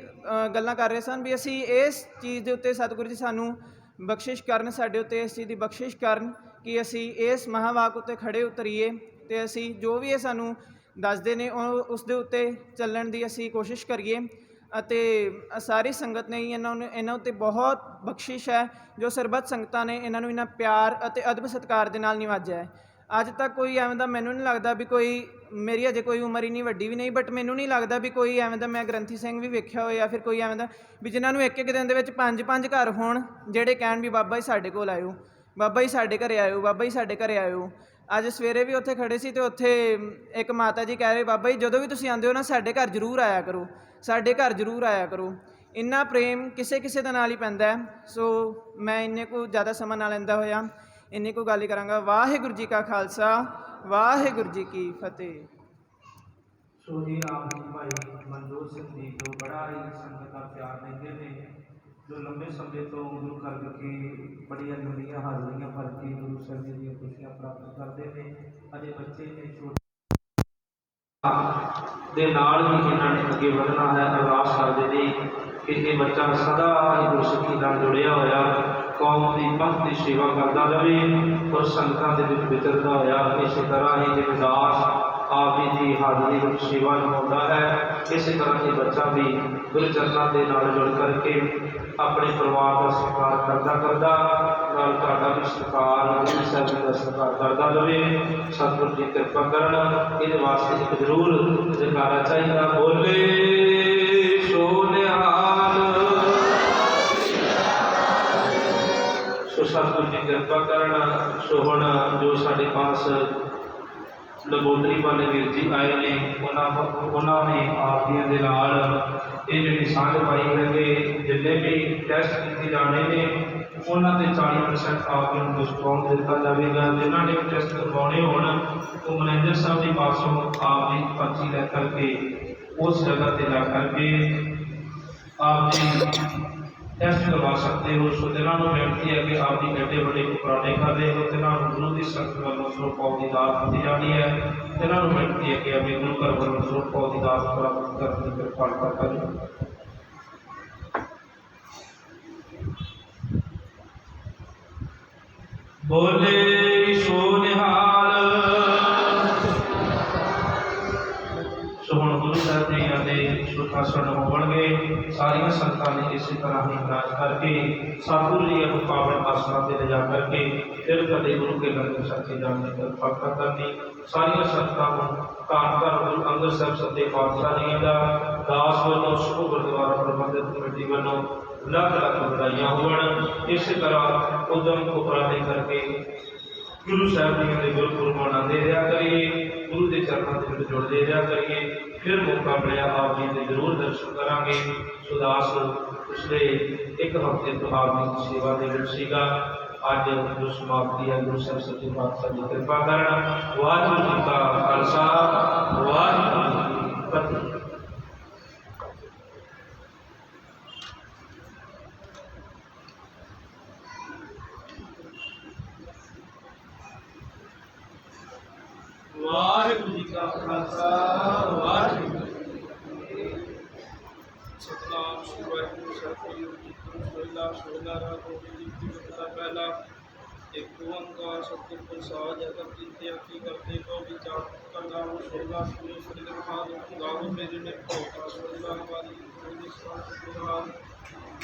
ਗੱਲਾਂ ਕਰ ਰਹੇ ਸਨ ਵੀ ਅਸੀਂ ਇਸ ਚੀਜ਼ ਦੇ ਉੱਤੇ ਸਤਿਗੁਰੂ ਜੀ ਸਾਨੂੰ ਬਖਸ਼ਿਸ਼ ਕਰਨ, ਸਾਡੇ ਉੱਤੇ ਇਸ ਚੀਜ਼ ਦੀ ਬਖਸ਼ਿਸ਼ ਕਰਨ ਕਿ ਅਸੀਂ ਇਸ ਮਹਾਵਾਕ ਉੱਤੇ ਖੜੇ ਉਤਰੀਏ ਅਤੇ ਅਸੀਂ ਜੋ ਵੀ ਇਹ ਸਾਨੂੰ ਦੱਸਦੇ ਨੇ ਉਹ ਉਸ ਦੇ ਉੱਤੇ ਚੱਲਣ ਦੀ ਅਸੀਂ ਕੋਸ਼ਿਸ਼ ਕਰੀਏ। ਅਤੇ ਸਾਰੀ ਸੰਗਤ ਨੇ ਇਹਨਾਂ ਉੱਤੇ ਬਹੁਤ ਬਖਸ਼ਿਸ਼ ਹੈ, ਜੋ ਸਰਬੱਤ ਸੰਗਤਾਂ ਨੇ ਇਹਨਾਂ ਨੂੰ ਇਹਨਾਂ ਪਿਆਰ ਅਤੇ ਅਦਬ ਸਤਿਕਾਰ ਦੇ ਨਾਲ ਨਿਵਾਜਿਆ ਹੈ। ਅੱਜ ਤੱਕ ਕੋਈ ਐਵੇਂ ਦਾ ਮੈਨੂੰ ਨਹੀਂ ਲੱਗਦਾ ਵੀ ਕੋਈ, ਮੇਰੀ ਅਜੇ ਕੋਈ ਉਮਰ ਹੀ ਨਹੀਂ ਵੱਡੀ ਵੀ ਨਹੀਂ, ਬਟ ਮੈਨੂੰ ਨਹੀਂ ਲੱਗਦਾ ਵੀ ਕੋਈ ਐਵੇਂ ਦਾ, ਮੈਂ ਗ੍ਰੰਥੀ ਸਿੰਘ ਵੀ ਵੇਖਿਆ ਹੋਇਆ ਜਾਂ ਫਿਰ ਕੋਈ ਐਵੇਂ ਦਾ ਵੀ ਜਿਨ੍ਹਾਂ ਨੂੰ ਇੱਕ ਇੱਕ ਦਿਨ ਦੇ ਵਿੱਚ 5-5 ਘਰ ਹੋਣ ਜਿਹੜੇ ਕਹਿਣ ਵੀ ਬਾਬਾ ਜੀ ਸਾਡੇ ਕੋਲ ਆਇਓ, ਬਾਬਾ ਜੀ ਸਾਡੇ ਘਰੇ ਆਇਓ, ਬਾਬਾ ਜੀ ਸਾਡੇ ਘਰੇ ਆਇਓ। ਅੱਜ ਸਵੇਰੇ ਵੀ ਉੱਥੇ ਖੜੇ ਸੀ ਅਤੇ ਉੱਥੇ ਇੱਕ ਮਾਤਾ ਜੀ ਕਹਿ ਰਹੇ, ਬਾਬਾ ਜੀ ਜਦੋਂ ਵੀ ਤੁਸੀਂ ਆਉਂਦੇ ਹੋ ਨਾ ਸਾਡੇ ਘਰ ਜ਼ਰੂਰ ਆਇਆ ਕਰੋ, ਸਾਡੇ ਘਰ ਜ਼ਰੂਰ ਆਇਆ ਕਰੋ। ਇੰਨਾ ਪ੍ਰੇਮ ਕਿਸੇ ਕਿਸੇ ਦੇ ਨਾਲ ਹੀ ਪੈਂਦਾ ਹੈ। ਸੋ ਮੈਂ ਇੰਨੇ ਕੁ ਜ਼ਿਆਦਾ ਸਮਾਂ ਨਾ ਲੈਂਦਾ ਹੋਇਆ ਇੰਨੀ ਕੁ ਗੱਲ ਹੀ ਕਰਾਂਗਾ। ਵਾਹਿਗੁਰੂ ਜੀ ਕਾ ਖਾਲਸਾ, ਵਾਹਿਗੁਰੂ ਜੀ ਕੀ ਫਤਿਹ।
ਸੋ ਜੀ ਆਪ ਜੀ ਭਾਈ ਮਨਜੋਤ ਸਿੰਘ ਜੀ ਜੋ ਬੜਾ ਹੀ ਸੰਗਤ ਦਾ ਪਿਆਰ ਦਿੰਦੇ ਨੇ, ਜੋ ਲੰਬੇ ਸਮੇਂ ਤੋਂ ਗੁਰੂ ਘਰ ਵਿਖੇ ਬੜੀਆਂ ਲੰਬੀਆਂ ਹਾਜ਼ਰੀਆਂ ਭਰ ਕੇ ਗੁਰੂ ਸਾਹਿਬ ਜੀ ਦੀਆਂ ਖੁਸ਼ੀਆਂ ਪ੍ਰਾਪਤ ਕਰਦੇ ਨੇ। ਅਜੇ ਬੱਚੇ ਨੇ ਛੋਟੇ ਦੇ ਨਾਲ ਹੀ ਇਹਨਾਂ ਨੇ ਅੱਗੇ ਵਧਣਾ ਹੈ। ਅਰਦਾਸ ਕਰਦੇ ਨੇ ਕਿ ਇਹ ਬੱਚਾ ਸਦਾ ਹੀ ਗੁਰਸਿੱਖੀ ਨਾਲ ਜੁੜਿਆ ਹੋਇਆ ਕੌਮ ਦੀ ਪੰਥ ਦੀ ਸੇਵਾ ਕਰਦਾ ਰਹੇ ਔਰ ਸੰਗਤਾਂ ਦੇ ਵਿੱਚ ਵਿਚਰਦਾ ਹੋਇਆ ਇਸੇ ਤਰ੍ਹਾਂ ਹੀ ਜਿਵੇਂ ਦਾਸ ਆਪ ਜੀ ਦੀ ਹਾਜ਼ਰੀ ਵਿੱਚ ਸੇਵਾ ਨਿਭਾਉਂਦਾ ਹੈ। ਇਸੇ ਤਰ੍ਹਾਂ ਹੀ ਬੱਚਾ ਵੀ ਗੁਰੂ ਚਰਨਾਂ ਦੇ ਨਾਲ ਜੁੜ ਕਰਕੇ ਆਪਣੇ ਪਰਿਵਾਰ ਦਾ ਸਤਿਕਾਰ ਕਰਦਾ ਨਾਲ ਤੁਹਾਡਾ ਵੀ ਸਤਿਕਾਰ ਗੁਰੂ ਸਾਹਿਬ ਜੀ ਦਾ ਸਤਿਕਾਰ ਕਰਦਾ ਰਹੇ। ਸਤਿਗੁਰੂ ਜੀ ਕਿਰਪਾ ਕਰਨ। ਇਹਦੇ ਵਾਸਤੇ ਇੱਕ ਜ਼ਰੂਰ ਜੈਕਾਰਾ ਚਾਹੀਦਾ, ਬੋਲੇ ਸੋ ਨਿਹਾਲ। ਸੋ ਸਤਿਗੁਰੂ ਜੀ ਕਿਰਪਾ ਕਰਨ। ਸੋ ਹੁਣ ਜੋ ਸਾਡੇ ਪਾਸ ਲਗੋਦਰੀ ਵਾਲੇ ਵੀਰ ਜੀ ਆਏ ਨੇ, ਉਹਨਾਂ ਨੇ ਆਪ ਜੀਆਂ ਦੇ ਨਾਲ ਇਹ ਜਿਹੜੀ ਸਾਂਝ ਪਾਈ ਹੈ ਕਿ ਜਿੰਨੇ ਵੀ ਟੈਸਟ ਕੀਤੇ ਜਾਣੇ ਨੇ ਉਹਨਾਂ ਤੇ 40% ਆਪ ਜੀ ਨੂੰ ਡਿਸਕਾਊਂਟ ਦਿੱਤਾ ਜਾਵੇਗਾ। ਜਿਨ੍ਹਾਂ ਨੇ ਟੈਸਟ ਕਰਵਾਉਣੇ ਹੋਣ ਉਹ ਮੈਨੇਜਰ ਸਾਹਿਬ ਦੇ ਪਾਸੋਂ ਆਪ ਦੀ ਪਰਚੀ ਲੈ ਕਰਕੇ ਉਸ ਜਗ੍ਹਾ ਤੇ ਜਾ ਕਰਕੇ ਆਪ ਜੀ ਟੈਸਟ ਕਰਵਾ ਸਕਦੇ ਹੋ। ਸੋ ਦਿਨਾਂ ਨੂੰ ਬੇਨਤੀ ਹੈ ਕਿ ਆਪ ਜੀ ਐਡੇ ਵੱਡੇ ਉਪਰਾਲੇ ਕਰ ਰਹੇ ਹੋ, ਦਿਨਾਂ ਨੂੰ ਗੁਰੂ ਦੀ ਸੰਗਤ ਵੱਲੋਂ ਸਰੋਪਾਉ ਦੀ ਦਾਤ ਦਿੱਤੀ ਜਾਣੀ ਹੈ। ਦਿਨਾਂ ਨੂੰ ਬੇਨਤੀ ਹੈ ਕਿ ਆਪਣੇ ਗੁਰੂ ਘਰ ਵੱਲੋਂ ਸਰੋਪਾਉ ਦੀ ਦਾਤ ਪ੍ਰਾਪਤ ਕਰਨ ਦੀ ਕਿਰਪਾਲਤਾ ਕਰੋ। ਬੋਲੇ ਸੋ ਨਿਹਾਲ। ਸੋ ਹੁਣ ਗੁਰੂ ਸਾਹਿਬ ਜੀ ਦੇ ਸੁਖਾਸਣ ਹੋਣਗੇ। ਸਾਰੀਆਂ ਸੰਗਤਾਂ ਨੇ ਇਸੇ ਤਰ੍ਹਾਂ ਹੀ ਇਨਾਜ ਕਰਕੇ ਸਤਿਗੁਰੂ ਜੀ ਨੂੰ ਪਾਵਨ ਆਸਣਾ ਤੇ ਲਿਜਾ ਕਰਕੇ ਫਿਰ ਕਦੇ ਗੁਰੂ ਕੇ ਲੰਗਰ ਸੱਚੇ ਜਾਣ ਦੀ ਕਿਰਪਾਲਤਾ ਕਰਨੀ। ਸਾਰੀਆਂ ਸੰਗਤਾਂ ਨੂੰ ਧੰਨ ਗੁਰੂ ਅੰਗਦ ਸਾਹਿਬ ਸੱਚੇ ਪਾਤਸ਼ਾਹ ਜੀ ਦਾ ਦਾਸ ਵੱਲੋਂ ਸੁਖ ਗੁਰਦੁਆਰਾ ਪ੍ਰਬੰਧਕ ਕਮੇਟੀ ਵੱਲੋਂ ਲੱਖ ਲੱਖ ਵਧਾਈਆਂ ਹੋਣ। ਇਸੇ ਤਰ੍ਹਾਂ ਉਦਮ ਉਪਰਾਲੇ ਕਰਕੇ ਗੁਰੂ ਸਾਹਿਬ ਜੀ ਦੇ ਗੁਰਪੁਰਬ ਮਨਾਉਂਦੇ ਰਿਹਾ ਕਰੀਏ, ਗੁਰੂ ਦੇ ਚਰਨਾਂ ਦੇ ਵਿੱਚ ਜੁੜਦੇ ਰਿਹਾ ਕਰੀਏ। ਫਿਰ ਮੌਕਾ ਮਿਲਿਆ ਆਪ ਜੀ ਦੇ ਜ਼ਰੂਰ ਦਰਸ਼ਨ ਕਰਾਂਗੇ। ਸੁਦਾਸ ਪਿਛਲੇ ਇੱਕ ਹਫ਼ਤੇ ਤੋਂ ਆਪ ਜੀ ਦੀ ਸੇਵਾ ਦੇ ਵਿੱਚ ਸੀਗਾ। ਅੱਜ ਜੋ ਸਮਾਪਤੀ ਹੈ ਗੁਰੂ ਸਾਹਿਬ ਸੱਚੇ ਪਾਤਸ਼ਾਹ ਦੀ ਕਿਰਪਾ ਕਰਨ। ਵਾਹਿਗੁਰੂ ਜੀ ਕਾ ਖਾਲਸਾ, ਵਾਹਿਗੁਰੂ ਜੀ ਕੀ ਫਤਿਹ। ਵਾਹਿਗੁਰੂ ਜੀ ਕਾ ਖਾਲਸਾ, ਵਾਹਿਗੁਰੂ ਜੀ ਕੀ ਫਤਿਹ। ਸਤਨਾਮ ਸ੍ਰੀ ਵਾਹਿਗੁਰੂ ਸਤਿਗੁਰੂ ਜੀ ਸੋਹਿਲਾ ਸੋਹਿਲਾ ਰਾਗੋ ਜੀ ਦੀ ਦਾ ਪਹਿਲਾ ਇੱਕ ਓੰਕਾਰ ਸਤਿਗੁਰ ਪ੍ਰਸਾਦ ਜਗਤ ਕੀਤੇ ਆਖੀ ਕਰਦੇ ਕੋ ਵਿਚਾਰ ਕਰਦਾ ਹੋ ਸੋਹਿਲਾ ਸੁਣੀ ਸ੍ਰੀ ਗੁਰੂ ਗਾਵੋ ਮੇਰੇ ਨੇ ਭੋਤਾ ਸੋਹਿਲਾ ਵਾਲੀ ਸੋਹਿਲਾ ਸਤਿਗੁਰਾਂ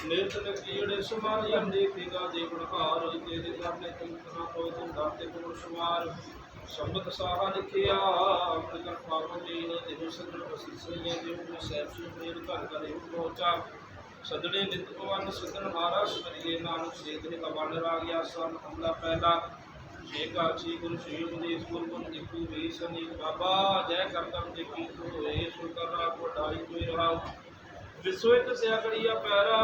ਨਿਤ ਨਕੀੜੇ ਸਮਾਰੀ ਅੰਡੇ ਫੇਗਾ ਦੇ ਗੁਣਹਾਰ ਤੇਰੇ ਸਾਹਮਣੇ ਚੰਤਨਾ ਹੋਏ ਤੁਮ ਦਾਤੇ ਗੁਣ ਸਮਾਰ ਸੰਬਤ ਸਾਹਾ ਲਿਖਿਆ ਆਪਣੇ ਕਰ ਪਾਵੋ ਜੀ ਦੇ ਸਤਿਗੁਰ ਬਸੀਸੀਆਂ ਦੇ ਉਹ ਸਹਿਬ ਸੁਣ ਮੇਰ ਘਰ ਘਰੇ ਪਹੁੰਚਾ ਸਦੜੇ ਨਿਤ ਭਵਨ ਸਦਨ ਹਾਰਾ ਸਮਰੀਏ ਨਾਨਕ ਸੇਧੇ ਕਵਨ ਰਾਗਿਆ ਸਨ ਹਮਲਾ ਪਹਿਲਾ ਸ਼ੇਖਾ ਜੀ ਗੁਰੂ ਸ਼੍ਰੀ ਉਪਦੇਸ਼ ਗੁਰੂ ਗੁਣ ਦੇਖੂ ਵੀ ਸਨੀ ਬਾਬਾ ਜੈ ਕਰਤਮ ਦੇ ਕੀ ਹੋਏ ਸੋ ਕਰਨਾ ਕੋਟਾਈ ਕੋਈ ਰਹਾ ਵਿਸੋਇਤ ਸਿਆ ਕੜੀਆ ਪੈਰਾ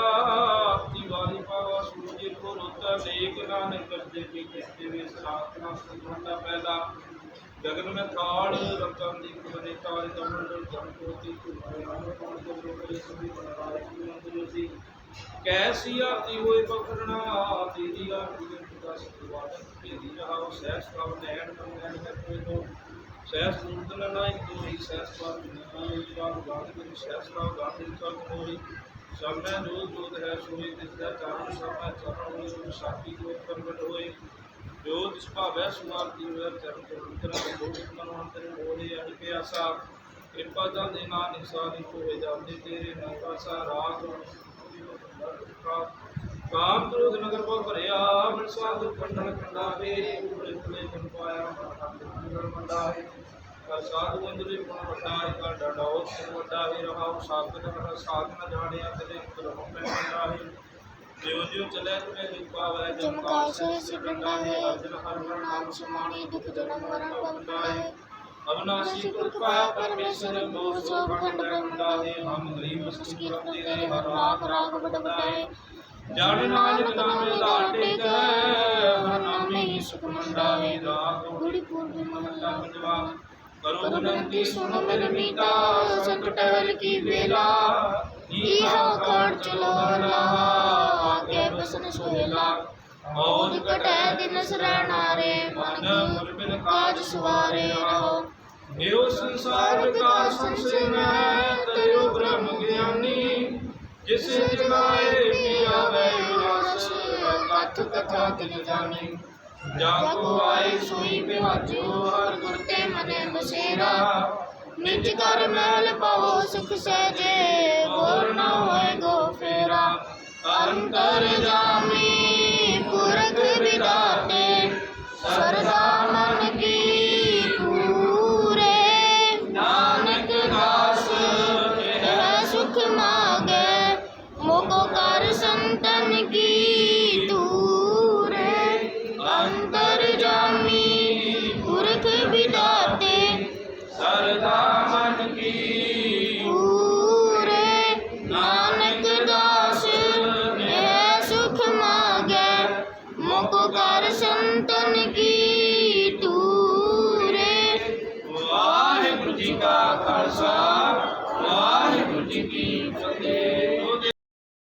ਦੀਵਾਰੀ ਪਾਵਾ ਸੂਰਜ ਕੋ ਰੋਤਾ ਲੇਕ ਨਾਨਕ ਕਰਦੇ ਕੀ ਕਿਤੇ ਵੇ ਸਨਾਤਨਾ ਸੰਗੰਦਾ ਪਹਿਲਾ ਗਗਨ ਮੈਂ ਥਾੜ ਰਤਨ ਦੀ ਕੁਨੇ ਤਾਰੇ ਦਮਨ ਜਨ ਕੋਤੀ ਤੁਮਾਰੇ ਨਾਮ ਕੋਣ ਕੋ ਕਰੇ ਸਭੀ ਬਣਾਏ ਗੁਰੂ ਸੀ ਕੈਸੀ ਆਤੀ ਹੋਏ ਪਖਰਣਾ ਤੇਰੀ ਆਤੀ ਦਾ ਸਤਵਾਦ ਤੇਰੀ ਰਹਾਉ ਸਹਿਸ ਕਉ ਨੈਣ ਨੈਣ ਕਰਤੇ ਤੋ ਸਹਿਸ ਮੂਰਤਨ ਨਾਇ ਤੋਈ ਸਹਿਸ ਪਾਪ ਨਾਇ ਪਾਪ ਗਾਤ ਕੇ ਸਹਿਸ ਕਉ ਗਾਤ ਚਲ ਹੋਈ ਸਭ ਮੈਂ ਰੋਜ਼ ਜੋਤ ਹੈ ਸੋਈ ਤਿਸ ਦਾ ਚਾਰਨ ਸਭ ਮੈਂ ਚਰਨ ਹੋਈ ਸਾਖੀ ਕੋ ਪ੍ਰਗਟ ਹੋਏ ਜੋ ਤਿਸ ਭਾਵੈ ਸੁਮਾਰਤੀ ਹੋਇ ਚਰਨ ਚਰਨ ਲੋਕ ਮਨ ਅੰਤਰ ਹੋਏ ਅਹਿ ਪਿਆਸਾ ਕਿਰਪਾ ਜਲ ਦੇ ਨਾਨਕ ਸਾਧਿ ਹੋਏ ਜਾਂਦੇ ਤੇਰੇ ਨਾਮ ਪਾਸਾ ਰਾਗ ਕਾਮ ਕ੍ਰੋਧ ਨਗਰ ਕੋ ਭਰਿਆ ਮਨ ਸਾਧ ਖੰਡਨ ਖੰਡਾਵੇ ਉਪਰੇ ਉਪਰੇ ਮਨ ਪਾਇਆ ਮਨ ਮੰਡਾਏ ਕਾ ਸਾਧ ਬੰਦਰੇ ਗੁਣ ਵੱਡਾ ਕਾ ਡਾਡਾਉ ਸਿਰ ਵੱਡਾ ਹੀ ਰਹਾਉ ਸਾਧਨ ਕਾ ਸਾਧ ਨ ਜਾਣਿਆ ਤੇਰੇ ਕਰਮ ਮੈਂ ਮੰਡਾਏ ਜਿਉ ਜਿਉ ਚਲੇ ਤੁਮੇ ਦੁਖ ਪਾਵੈ ਜਮ ਕਾਲ ਸੇ ਸਿਰੰਡਾ ਹੈ ਅਰਜਨ ਹਰ ਨਾਮ ਸਮਾਣੀ ਦੁਖ ਜਨਮ ਮਰਨ ਬੰਦਾਏ ਅਵਨਾਸੀ ਕਿਰਪਾ ਪਰਮੇਸ਼ਰ ਮੋਹ ਸੋ ਖੰਡ ਬ੍ਰਹਮੰਡਾ ਹੈ ਹਮ ਗਰੀਬ ਸੰਗੀ ਰਤੇ ਹਰ ਰਾਗ ਰਾਗ ਬਟਾਏ ਜਾਣ ਨਾਨਕ ਨਾਮੇ ਲਾਟੇ ਕੈ ਹਰ ਨਾਮੇ ਹੀ ਸੁਖ ਮੰਡਾਏ ਰਾਗ ਗੁੜੀ ਪੂਰਬੀ ਮਹੱਲਾ ਪੰਜਵਾ ਕਰੋ ਬਨੰਤੀ ਸੁਣ ਮੇਰੇ ਮੀਤਾ ਸੰਕਟ ਹਲ ਕੀ ਵੇਲਾ ਈਹਾ ਕਾੜ ਚਲੋ ਹਲਾ ਆਗੇ ਬਸਨ ਸੋਹਿਲਾ ਮੌਤ ਕਟੈ ਦਿਨ ਸਰਣਾਰੇ ਮਨ ਗੁਰ ਬਿਨ ਕਾਜ ਸਵਾਰੇ ਰਹੋ ਇਹੋ ਸੰਸਾਰ ਵਿਕਾਰ ਸੰਸੇ ਮੈਂ ਤਯੋ ਬ੍ਰਹਮ ਗਿਆਨੀ ਜਿਸੇ ਜਗਾਏ ਪਿਆਵੇ ਵਿਨਾਸ਼ ਕਥ ਕਥਾ ਦਿਨ ਜਾਣੀ
ਜਾਕੋ ਆਏ ਸੋਈ ਬਿਹਾਜੋ ਹਰ ਗੁਰ ਤੇ ਮਨੇ ਬਸੇਰਾ ਨਿਜ ਕਰ ਮਹਿਲ ਪਾਵੋ ਸੁਖ ਸਹਿਜੇ ਬੋਲ ਨਾ ਹੋਏ ਗੋ ਫੇਰਾ ਅੰਤਰ ਜਾਮੀ ਪੁਰਖ ਵਿਦਾਤੇ ਸਰਦਾ ਮਨ ਕੀ ਪੂਰੇ ਨਾਨਕ ਦਾਸ ਇਹ ਸੁਖ ਮਾਗੇ ਮੋਕੋ ਕਰ ਸੰਤਨ ਕੀ ਤੂਰੇ ਅੰਤਰ ਜਾਮੀ ਪੁਰਖ ਵਿਦਾਤੇ ਸਰਦਾ ਮਨ ਕੀ ਪੂਰੇ ਨਾਨਕ ਦਾਸ ਇਹ ਸੁਖ ਮਾਗੇ ਮੁਖ ਕਰ ਸੰਤਨ ਕੀ ਤੂਰੇ ਵਾਹਿਗੁਰੂ ਜੀ ਕਾ ਖਾਲਸਾ ਵਾਹਿਗੁਰੂ ਜੀ ਕੀ ਫਤਿਹ।